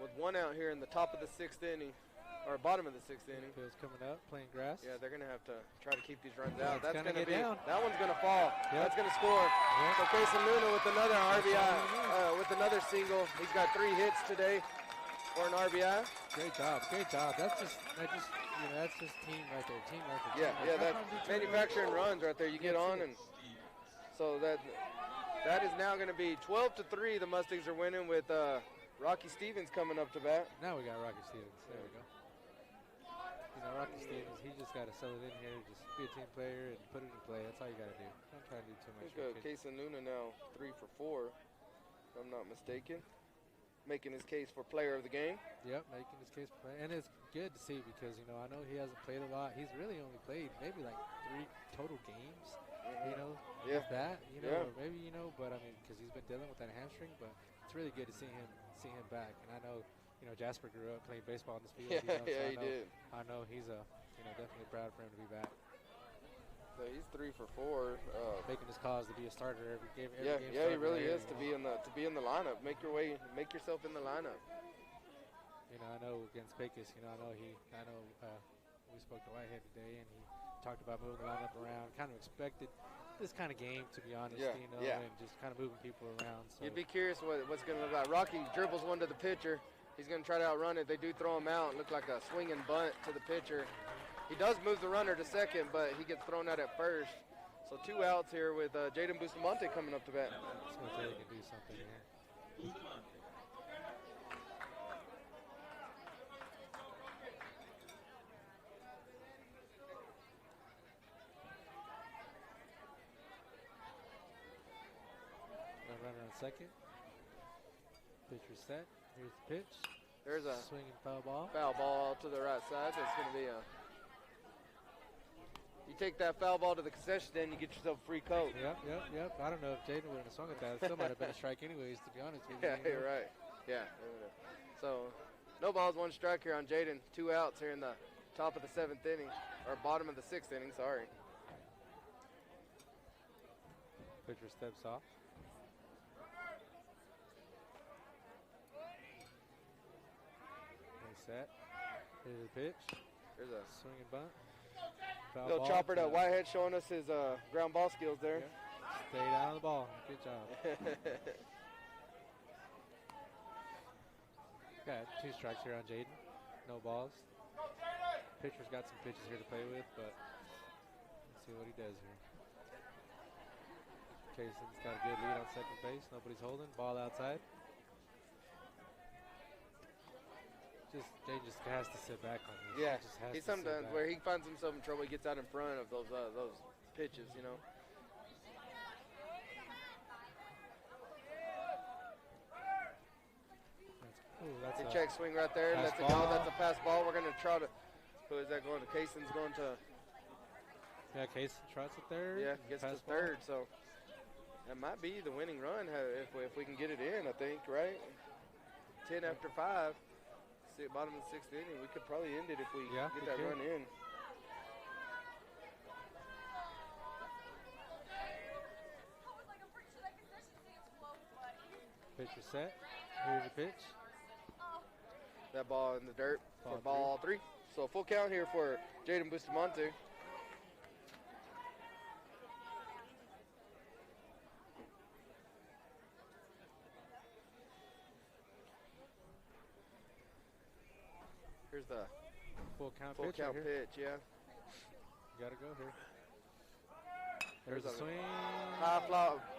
S1: with one out here in the top of the 6th inning, or bottom of the 6th inning.
S2: Field's coming up, playing grass.
S1: Yeah, they're going to have to try to keep these runs out.
S2: That's going to be down.
S1: That one's going to fall.
S2: Yep.
S1: That's going to score.
S2: Yep.
S1: So Kason Luna with another RBI, with another single. He's got 3 hits today for an RBI.
S2: Great job, great job. That's just team right there. Team right there.
S1: Yeah, that's manufacturing runs right there. You get on, and so that is now going to be 12-3. The Mustangs are winning with Rocky Stevens coming up to bat.
S2: Now we got Rocky Stevens. There we go. You know, Rocky Stevens, he just got to settle it in here, just be a team player and put it in play. That's all you got to do. Don't try to do too much.
S1: Kason Luna now 3 for 4, if I'm not mistaken. Making his case for player of the game.
S2: Yep, making his case for player. And it's good to see because, you know, I know he hasn't played a lot. He's really only played maybe like 3 total games, you know, with that, you know, or maybe, you know, but I mean, because he's been dealing with that hamstring, but it's really good to see him back. And I know, you know, Jasper grew up playing baseball in this field.
S1: Yeah,
S2: you know,
S1: he did.
S2: I know he's you know, definitely proud for him to be back.
S1: So he's 3 for 4.
S2: Making his cause to be a starter every game.
S1: Yeah, he really is to be in the lineup. Make yourself in the lineup.
S2: You know, I know against Pecos, you know, I know we spoke to Whitehead today, and he talked about moving the lineup around. Kind of expected this kind of game, to be honest, you know, and just kind of moving people around. So.
S1: You'd be curious what's going to look like. Rocky dribbles one to the pitcher. He's going to try to outrun it. They do throw him out. Look like a swinging bunt to the pitcher. He does move the runner to second, but he gets thrown out at first. So 2 outs here with Jaden Bustamante coming up to bat.
S2: So they can do something here. Runner on second. Pitcher set. Here's the pitch.
S1: There's a
S2: swinging foul ball.
S1: Foul ball to the right side. That's going to be a. You take that foul ball to the concession stand, you get yourself a free coat.
S2: Yep. I don't know if Jaden would have swung at that. It still might have been a strike anyways, to be honest with you.
S1: Yeah, you're right. Yeah. So, no balls, 1 strike here on Jaden. 2 outs here in the top of the 7th inning, or bottom of the 6th inning, sorry.
S2: Pitcher steps off. Set. Here's the pitch.
S1: There's a
S2: swinging bunt.
S1: Little chopper to Whitehead showing us his ground ball skills there.
S2: Yeah. Stay down on the ball. Good job. Got 2 strikes here on Jaden. No balls. Pitcher's got some pitches here to play with, but let's see what he does here. Kason's got a good lead on second base. Nobody's holding. Ball outside. Jaden just has to sit back on this.
S1: Yeah,
S2: he
S1: sometimes where he finds himself in trouble, he gets out in front of those pitches, you know.
S2: That's
S1: a check swing right there. That's a go. That's a pass ball. We're going to try to. Who is that going to? Kason's going to.
S2: Yeah, Kason trots to third.
S1: Yeah, gets to third. So that might be the winning run if we can get it in. I think, right? 10 after 5. Bottom of the 6th inning, we could probably end it if we get that run in.
S2: Pitcher set. Here's the pitch.
S1: That ball in the dirt for ball 3. So a full count here for Jaden Bustamante. Here's the
S2: full count
S1: pitch, yeah.
S2: You gotta go here. There's a swing.
S1: High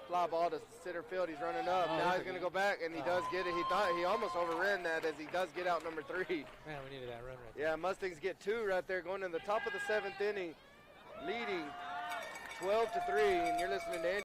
S1: fly ball to center field. He's running up. Now he's gonna go back, and he does get it. He almost overran that as he does get out number 3.
S2: Man, we needed that run right there.
S1: Yeah, Mustangs get 2 right there, going in the top of the 7th inning, leading 12-3. And you're listening to Andrew.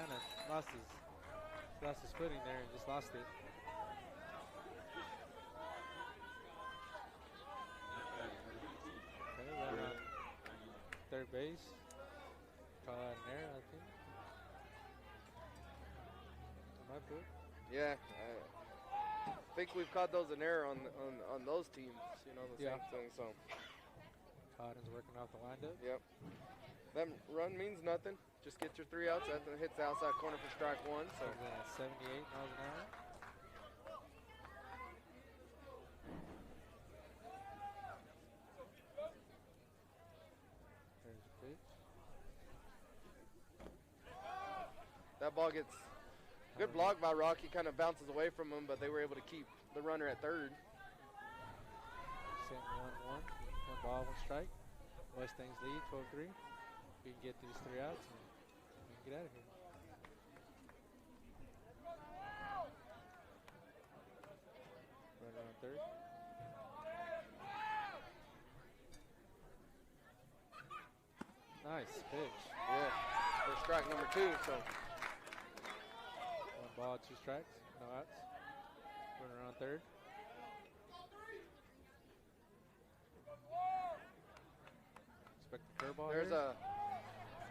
S2: kind of lost his footing there and just lost it. Okay, right on third base. Call out an error, I think. On my book.
S1: Yeah, I think we've caught those an error on those teams. You know, the same thing. So.
S2: Cotton's working off the windup.
S1: Yep. That run means nothing. Just get your 3 outs. That hits the outside corner for strike 1. So.
S2: 78 miles an hour. There's a pitch.
S1: That ball gets good block by Rocky. Kind of bounces away from him, but they were able to keep the runner at third.
S2: Sitting 1-1. 1 ball, 1 strike. Mustangs lead 12-3. We can get these 3 outs and we can get out of here. Right around third. Nice pitch.
S1: Yeah, for strike number 2. So
S2: 1 ball, 2 strikes, no outs. Running around third. Expect the curveball.
S1: there's
S2: here.
S1: a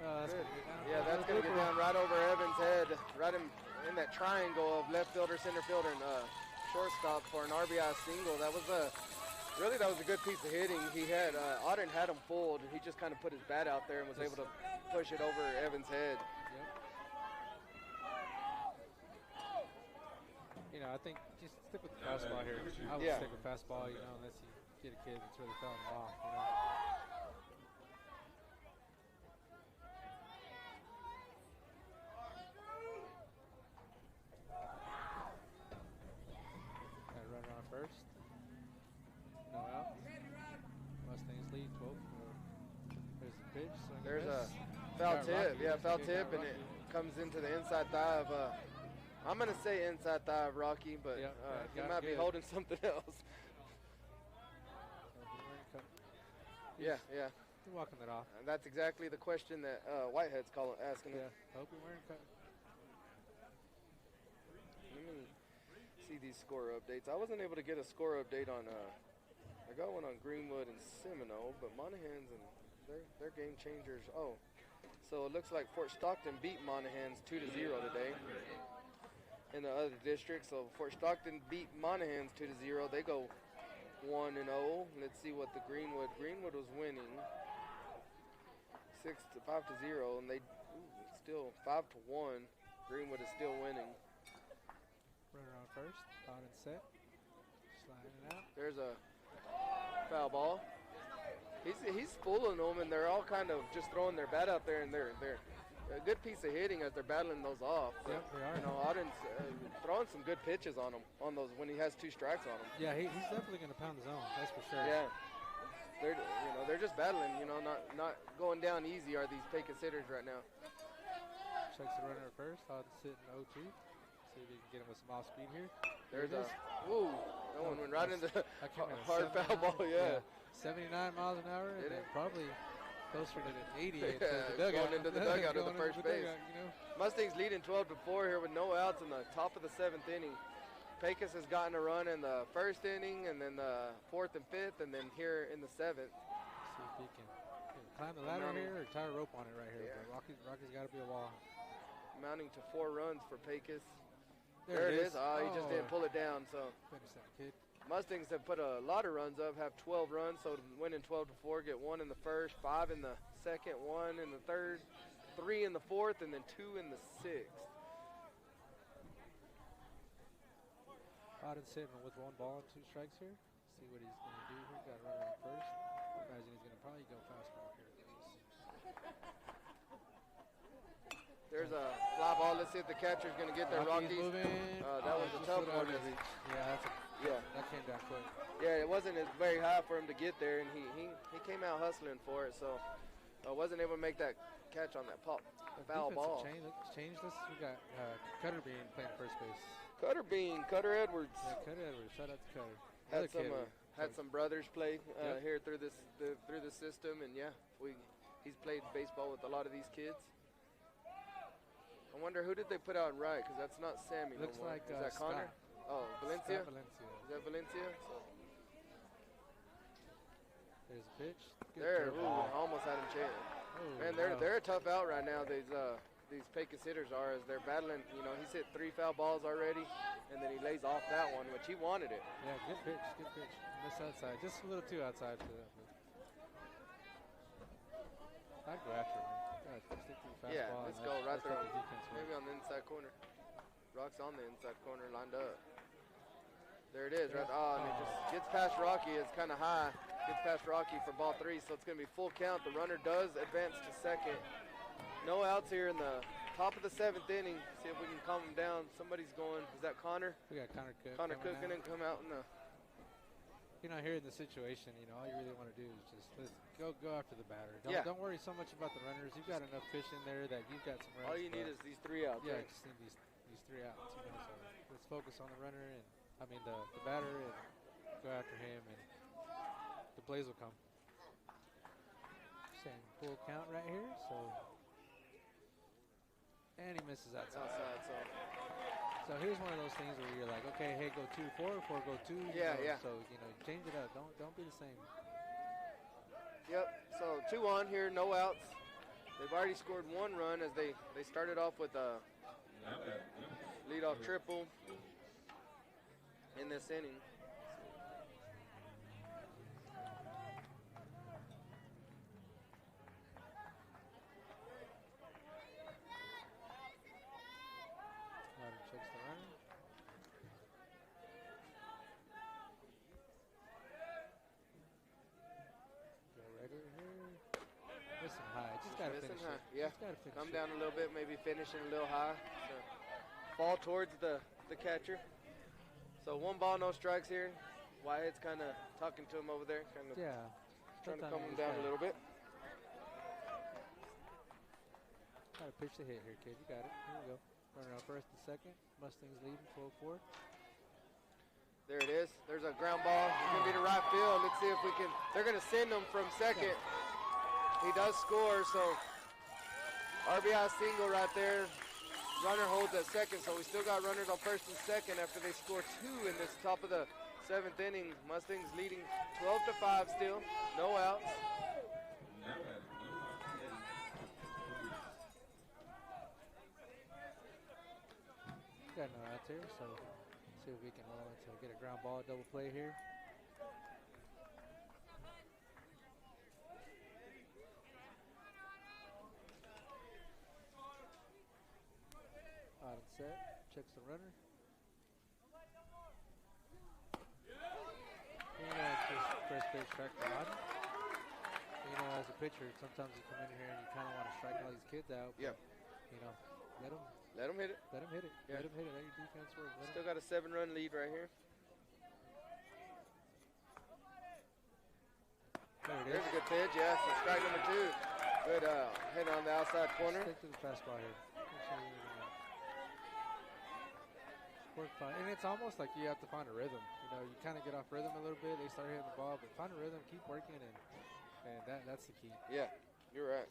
S2: That's
S1: good.
S2: gonna get down.
S1: Yeah, that's gonna get down right over Evans' head, right in that triangle of left fielder, center fielder, and shortstop for an RBI single. That was a good piece of hitting. He had Auden had him fooled, and he just kind of put his bat out there and was able to push it over Evans' head.
S2: Yep. You know, I think just stick with the fastball here. I would stick with fastball, you know, unless you get a kid that's really throwing the ball, you know. Got a runner on first. No out. Mustangs lead 12. There's the pitch.
S1: There's a foul tip. Yeah, foul tip, and it comes into the inside thigh of I'm going to say inside thigh of Rocky, but he might be holding something else. Yeah.
S2: You're walking that off.
S1: And that's exactly the question that Whitehead's asking.
S2: Yeah, hope you're wearing cut.
S1: Let me see these score updates. I wasn't able to get a score update on, I got one on Greenwood and Seminole, but Monahans and their game changers. Oh, so it looks like Fort Stockton beat Monahans 2-0 today in the other district. So Fort Stockton beat Monahans 2-0. They go 1-0. Let's see what the Greenwood was winning 5-0, and they still 5-1. Greenwood is still winning.
S2: Runner on first, on and set, sliding it out.
S1: There's a foul ball. He's fooling them, and they're all kind of just throwing their bat out there, and they're a good piece of hitting as they're battling those off. So,
S2: yep, they are.
S1: You know, Auden's throwing some good pitches on him on those when he has 2 strikes on him.
S2: Yeah, he's definitely going to pound the zone. That's for sure.
S1: Yeah, they're just battling. You know, not going down easy are these Pecos hitters right now.
S2: Checks the runner at first. Auden sitting 0-2. See if he can get him with some off speed here.
S1: There's a that one went right into the hard
S2: 79,
S1: foul ball. Yeah.
S2: 79 miles an hour, and then probably closer to the 80 at the dugout.
S1: Going into the dugout of the first base.
S2: Dugout, you know?
S1: Mustangs leading 12-4 here with no outs in the top of the 7th inning. Pecos has gotten a run in the 1st inning, and then the 4th and 5th, and then here in the 7th.
S2: See if he can climb the ladder here or tie a rope on it right here.
S1: Yeah.
S2: But Rocky's got to be a wall.
S1: Amounting to 4 runs for Pecos.
S2: There it is.
S1: Oh, he just didn't pull it down. So
S2: Finish that kid.
S1: Mustangs have put a lot of runs up, have 12 runs, so winning 12-4, get 1 in the 1st, 5 in the 2nd, 1 in the 3rd, 3 in the 4th, and then 2 in the 6th.
S2: Auden sitting with 1 ball and 2 strikes here. See what he's going to do here. Got a runner on first. Imagine he's going to probably go fastball here.
S1: There's a fly ball. Let's see if the catcher's going to get there. Rockies
S2: moving.
S1: that was a tough one.
S2: That came down quick.
S1: Yeah, it wasn't very high for him to get there, and he came out hustling for it. So wasn't able to make that catch on that foul ball.
S2: Changed this. We got Cutter Bean playing first base.
S1: Cutter Edwards.
S2: Yeah, Cutter Edwards. Shout out to Cutter.
S1: Had some brothers play here through the system, and he's played baseball with a lot of these kids. I wonder who did they put out in right, because that's not Sammy
S2: Looks
S1: no more.
S2: like
S1: Is that Connor?
S2: Scott.
S1: Oh, Valencia?
S2: Scott Valencia.
S1: Is that Valencia? So
S2: there's a pitch. Good
S1: there,
S2: throw
S1: ooh,
S2: ball.
S1: almost had him chasing.
S2: Oh,
S1: Man, they're a tough out right now. These Pecos hitters are, as they're battling. You know, he's hit 3 foul balls already, and then he lays off that one, which he wanted it.
S2: Yeah, good pitch, good pitch. Miss outside, just a little too outside for that. I'd go after him. Stick to the fastball.
S1: Yeah, let's go right there.
S2: The defense
S1: Maybe on the inside corner. Rock's on the inside corner, lined up. There it is, right? Oh, and he just gets past Rocky. It's kind of high. Gets past Rocky for ball 3, so it's going to be full count. The runner does advance to second. No outs here in the top of the 7th inning. See if we can calm him down. Somebody's going. Is that Connor?
S2: We got Connor Cook.
S1: Connor Cook going to come out in the.
S2: You know, here in the situation, you know, all you really want to do is just go after the batter. Don't worry so much about the runners. You've got enough pitch in there that you've got some runs.
S1: All you need is these 3 outs.
S2: Yeah,
S1: right?
S2: just need these 3 outs. You know, so let's focus on the runner and the batter and go after him, and the plays will come. Same full count right here. And he misses outside. So here's one of those things where you're like, okay, hey, go 2-4, or go 2.
S1: Yeah,
S2: you know,
S1: yeah.
S2: So change it up. Don't be the same.
S1: Yep. So 2-on here, no outs. They've already scored 1 run as they started off with a leadoff triple in this inning.
S2: Checks the runner. Go regular here. Listen high. Just gotta
S1: Missing
S2: finish
S1: high.
S2: it.
S1: Yeah.
S2: Just gotta finish
S1: Come
S2: it.
S1: down a little bit, maybe finishing a little high. So fall towards the catcher. So 1 ball, no strikes here. Wyatt's kind of talking to him over there, kind of
S2: Yeah.
S1: trying to
S2: Sometimes
S1: calm
S2: you
S1: him
S2: just
S1: down a little bit.
S2: Gotta pitch the hit here, kid. You got it. Here we go. Runner on first and second. Mustangs leading 12-4.
S1: There it is. There's a ground ball. It's going to be to right field. Let's see if we can. They're going to send him from second. He does score, so RBI single right there. Runner holds at second, so we still got runners on first and second after they score 2 in this top of the 7th inning. Mustangs leading 12-5 still. No outs.
S2: Got no outs here, so see if we can get a ground ball double play here. Out and set, checks the runner. Just first pitch strike for Auden. You know, as a pitcher, sometimes you come in here and you kind of want to strike all these kids out.
S1: Yep.
S2: You know, let them
S1: hit it.
S2: Let him hit it.
S1: Yeah.
S2: Let him hit it. Let your defense work.
S1: Still got a 7-run lead right here.
S2: There it
S1: There's
S2: is.
S1: a good pitch. Yeah, so strike number 2. Good hit on the outside corner.
S2: Stick to the fastball here. Work fine. And it's almost like you have to find a rhythm. You know, you kind of get off rhythm a little bit. They start hitting the ball, but find a rhythm, keep working, and that's the key.
S1: Yeah, you're right.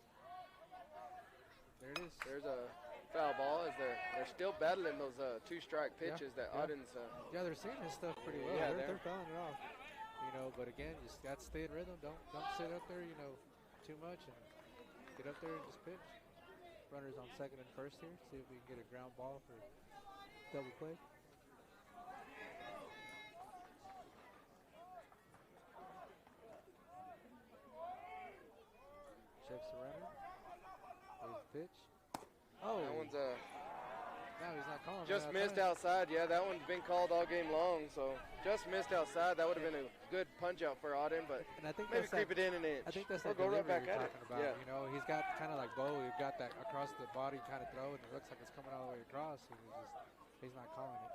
S2: There it is.
S1: There's a foul ball as they're still battling those 2-strike pitches that Auden's.
S2: Yeah, they're seeing his stuff pretty well.
S1: Yeah,
S2: they're fouling it off. You know, but again, you just got to stay in rhythm. Don't sit up there, you know, too much, and get up there and just pitch. Runners on second and first here. See if we can get a ground ball for double play. Checks the runner. There's the pitch. Oh,
S1: That one's
S2: no, he's not calling.
S1: just missed outside. Yeah, that one's been called all game long. So just missed outside. That would have been a good punch out for Auden, but
S2: And I think
S1: maybe
S2: that's
S1: creep
S2: that,
S1: it in an inch.
S2: I think that's
S1: or
S2: that
S1: go right
S2: delivery
S1: back
S2: you're
S1: at it.
S2: talking about.
S1: Yeah.
S2: You know, he's got kind of like Bo. He's got that across the body kind of throw, and it looks like it's coming all the way across. And he's not calling it.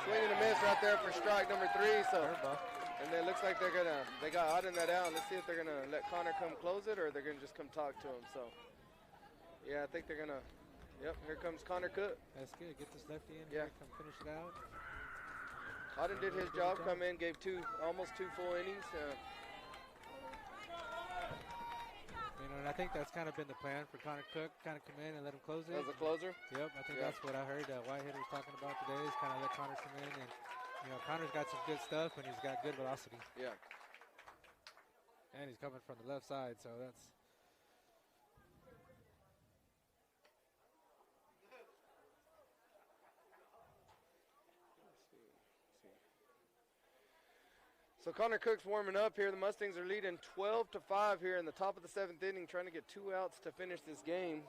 S1: Swing and a miss right there for strike number 3. So,
S2: Curveball.
S1: and it looks like they got Auden that out. Let's see if they're gonna let Connor come close it, or they're gonna just come talk to him. So, yeah, I think they're gonna. Yep, here comes Connor Cook.
S2: That's good. Get this lefty in
S1: Yeah.
S2: here. Come finish it out.
S1: Auden did his job. Come in, gave almost 2 full innings.
S2: I think that's kind of been the plan for Connor Cook, kind of come in and let him close it.
S1: As a closer?
S2: Yep, I think that's what I heard Whitehead was talking about today, is kind of let Connor come in. And, Connor's got some good stuff, and he's got good velocity.
S1: Yeah.
S2: And he's coming from the left side, so that's...
S1: So Connor Cook's warming up here. The Mustangs are leading 12-5 here in the top of the 7th inning, trying to get 2 outs to finish this game.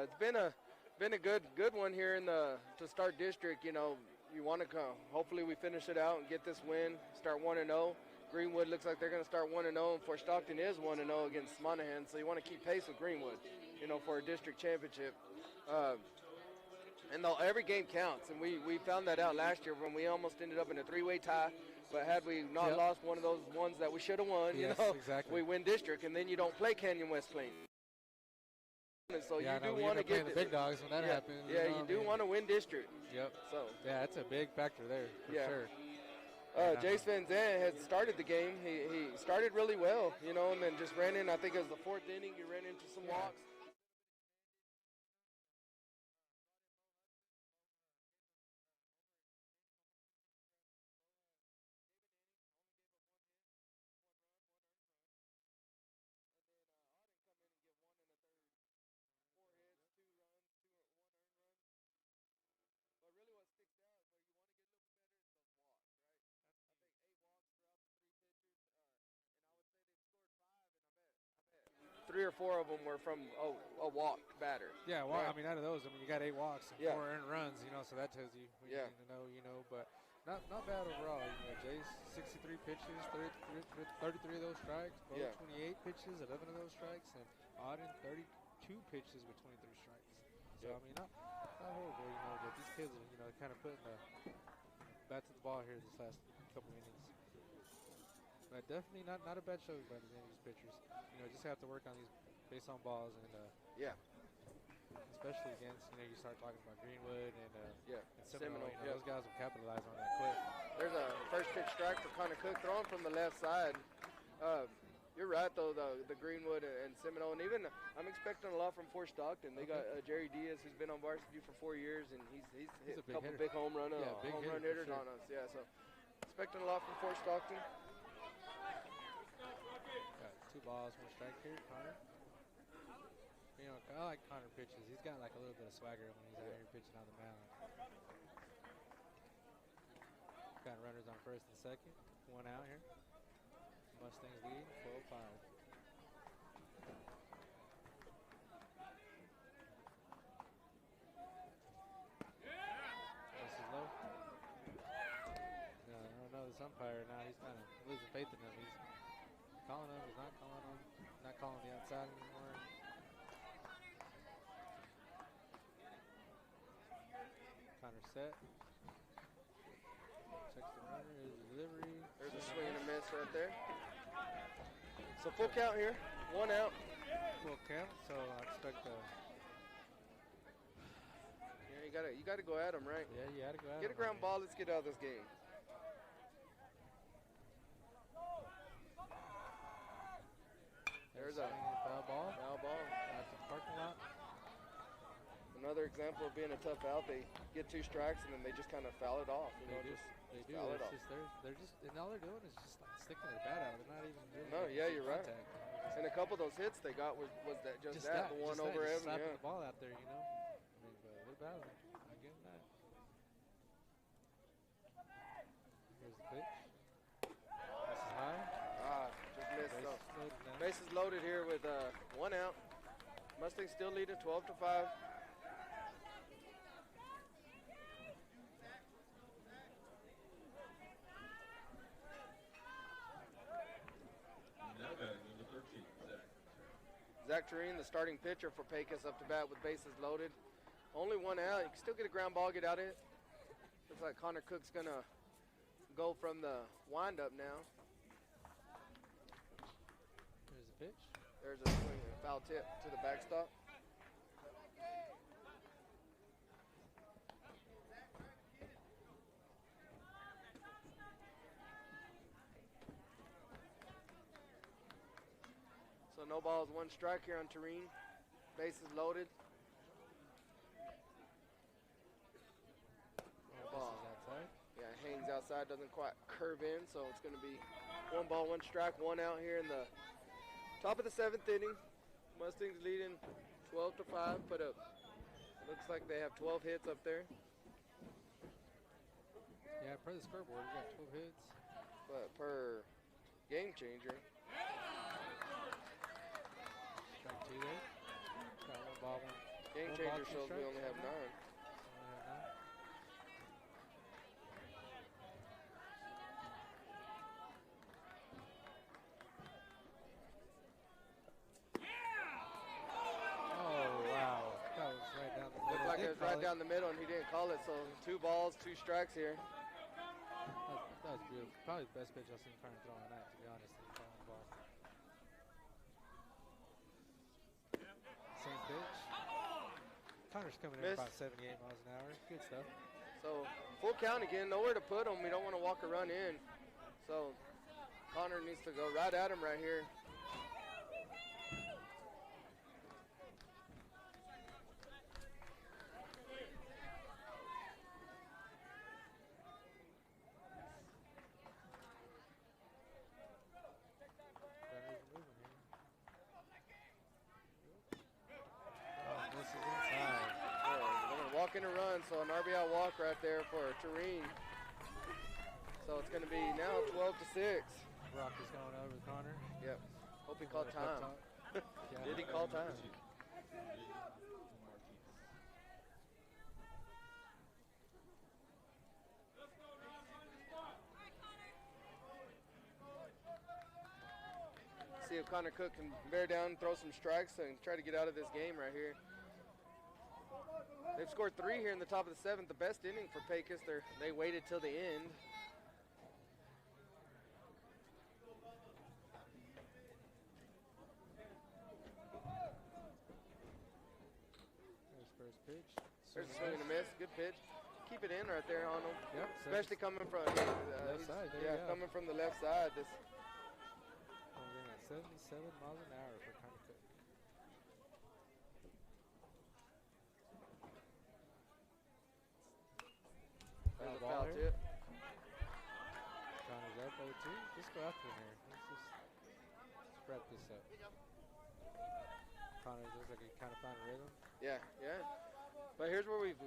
S1: It's been a good one here to start district. You want to hopefully we finish it out and get this win, start 1-0. Greenwood looks like they're going to start 1-0, and Fort Stockton is 1-0 against Monaghan, so you want to keep pace with Greenwood, for a district championship. And every game counts, and we found that out last year when we almost ended up in a 3-way tie. But had we not lost one of those ones that we should have won,
S2: exactly.
S1: we win district, and then you don't play Canyon West Plain. So you do want to get
S2: the big dogs when that happens.
S1: Yeah, you do want to win district.
S2: Yep.
S1: So
S2: that's a big factor there for sure.
S1: Jace Van Zandt has started the game. He started really well, and then just ran in. I think it was the 4th inning. He ran into some walks. Three or four of them were from a walked batter.
S2: Yeah, well, right. Out of those, you got 8 walks and 4 earned runs, so that tells you what you need to know, but not bad overall. Jace, 63 pitches, 33 of those strikes, Bo 28 pitches, 11 of those strikes, and Auden 32 pitches with 23 strikes. So, not horrible, but these kids are, kind of putting the bat to the ball here this last couple innings. But definitely not a bad show by any of these pitchers. Just have to work on these base on balls and especially against you start talking about Greenwood and Seminole. Those guys will capitalize on that quick.
S1: There's a first pitch strike for Connor Cook, throwing from the left side. You're right though, the Greenwood and Seminole, and even I'm expecting a lot from Fort Stockton. They got Jerry Diaz, who's been on varsity for 4 years, and he's hit a couple big home run hitters on us. Yeah, so expecting a lot from Fort Stockton.
S2: 2 balls, 1 strike here, Connor. I like Connor pitches. He's got like a little bit of swagger when he's out here pitching on the mound. Got runners on first and second. 1 out here. Mustangs lead 12-5. This is low. No, I don't know this umpire now. He's kind of losing faith in him. He's calling him. He's not calling him. Not calling the outside anymore. Connor set. Checks the runner. There's a delivery.
S1: There's a swing and a miss right there. So full count here. 1 out.
S2: Full count. So I expect a.
S1: Yeah, you gotta go at him, right?
S2: Yeah, you gotta go at him.
S1: Get a ground ball. Let's get out of this game. There's a
S2: foul ball.
S1: Foul ball.
S2: Out to the parking lot.
S1: Another example of being a tough out. They get 2 strikes and then they just kind of foul it off.
S2: They do.
S1: Foul it off.
S2: They're just, and all they're doing is just like sticking their bat out. They're not even really.
S1: No, yeah, you're right.
S2: Contact.
S1: And a couple of those hits they got was that just that, the one over Evan.
S2: Slapping the ball out there, but they're battling. I give them that. Here's the pitch. This is high.
S1: Just missed though. Bases loaded here with 1 out. Mustangs still leading 12-5. Zach Tureen, the starting pitcher for Pecos, up to bat with bases loaded. Only 1 out. You can still get a ground ball, get out of it. Looks like Connor Cook's going to go from the windup now.
S2: There's a pitch.
S1: There's a swing, a foul tip to the backstop. So So no balls, 1 strike here on Tureen. Bases loaded. Ball.
S2: Outside.
S1: Yeah, it hangs outside, doesn't quite curve in, so it's going to be 1 ball, 1 strike, 1 out here in the top of the 7th inning. Mustangs leading 12-5, but looks like they have 12 hits up there.
S2: Yeah, per the scoreboard, we got 12 hits.
S1: But per Game Changer.
S2: Strike 2 there. Got 1 ball, 1.
S1: Game
S2: One
S1: Changer
S2: ball, 2
S1: shows we
S2: strikes.
S1: only have 9. Right down the middle, and he didn't call it, so 2 balls, 2 strikes here.
S2: That was beautiful. Probably the best pitch I've seen Connor throw on that, to be honest. Ball. Same pitch. Connor's coming in about 78 miles an hour. Good stuff.
S1: So full count again, nowhere to put him. We don't want to walk a run in. So Connor needs to go right at him right here. In a run, so an RBI walk right there for Tureen. So it's going to be now 12-6.
S2: Rock is going over to Connor.
S1: Yep. Hope he called time. Did he call time? See if Connor Cook can bear down, throw some strikes, and try to get out of this game right here. They've scored 3 here in the top of the 7th, the best inning for Pecos. They waited till the end.
S2: There's first pitch.
S1: There's a swing and a miss. Good pitch. Keep it in right there on him.
S2: Yep.
S1: Especially coming from
S2: left side.
S1: coming from the left side. This.
S2: Coming in at 77 miles an hour for Connor Cook.
S1: There's a foul tip.
S2: Connor's up 0-2. Just go after him here. Let's wrap this up. Connor looks like he kind of found a rhythm.
S1: Yeah. But here's where we've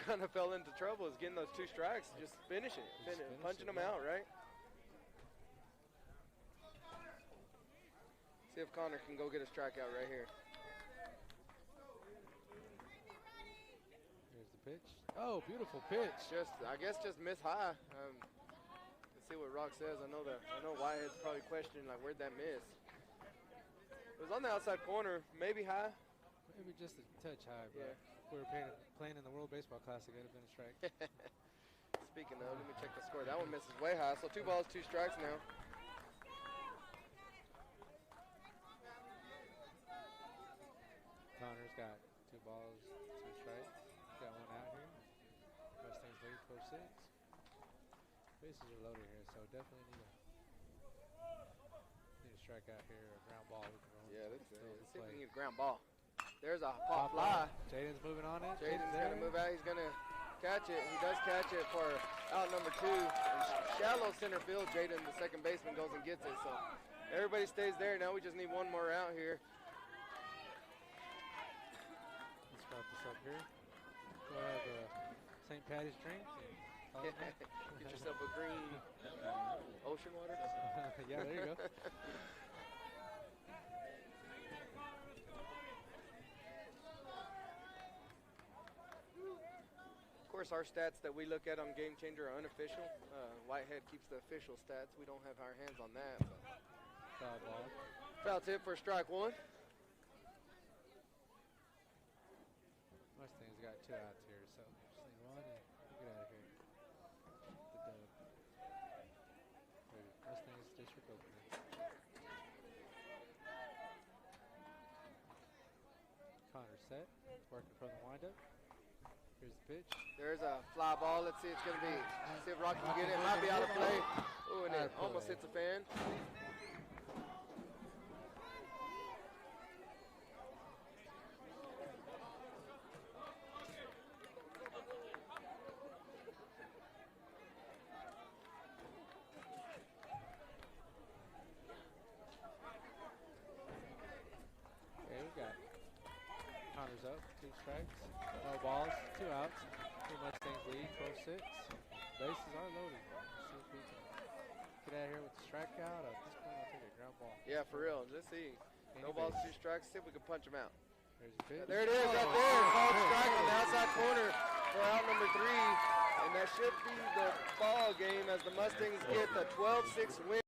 S1: kind of fell into trouble is getting those 2 strikes, just finishing it, punching them out, right? See if Connor can go get a strikeout right here.
S2: Here's the pitch. Oh, beautiful pitch.
S1: I guess just miss high. Let's see what Rock says. I know Whitehead's probably questioning like where'd that miss. It was on the outside corner, maybe high.
S2: Maybe just a touch high, but if we were playing in the World Baseball Classic, it would have been a strike.
S1: Speaking of, let me check the score. That one misses way high, so 2 balls, 2 strikes now.
S2: Connor's got 2 balls, 2 strikes. Got 1 out here. Mustangs lead 4-6. Bases are loaded here, so definitely need a strikeout here, a ground ball.
S1: Let's see if we can get a ground ball. There's a pop fly.
S2: Jaden's moving on it.
S1: Jaden's going to move out. He's going to catch it. He does catch it for out number 2. In shallow center field, Jaden, the second baseman, goes and gets it. So everybody stays there. Now we just need 1 more out here.
S2: Let's wrap this up here. Go have St. Patty's drink.
S1: Get yourself a green ocean water.
S2: Yeah, there you go.
S1: Of course, our stats that we look at on Game Changer are unofficial. Whitehead keeps the official stats. We don't have our hands on that. But.
S2: Foul ball.
S1: Foul tip for strike 1.
S2: Mustangs got 2 outs here, so just need 1 and get out of here. The dub. Mustangs district opener. Connor set, working from the windup. Here's the pitch.
S1: There's a fly ball. Let's see, it's going to be. See if Rocky can get it. It might be out of play. Ooh, and it almost hits a fan.
S2: Runners up, 2 strikes, no balls, 2 outs. Two Mustangs lead, 12-6. Bases are loaded. See if we can get out of here with the strikeout. At this point, I'll take a ground ball.
S1: Yeah, for real. Let's see. No balls, 2 strikes. See if we can punch him out.
S2: There's a pitch.
S1: There it is, right there. Called strike on the outside corner for out number 3. And that should be the ball game as the Mustangs get the 12-6 win.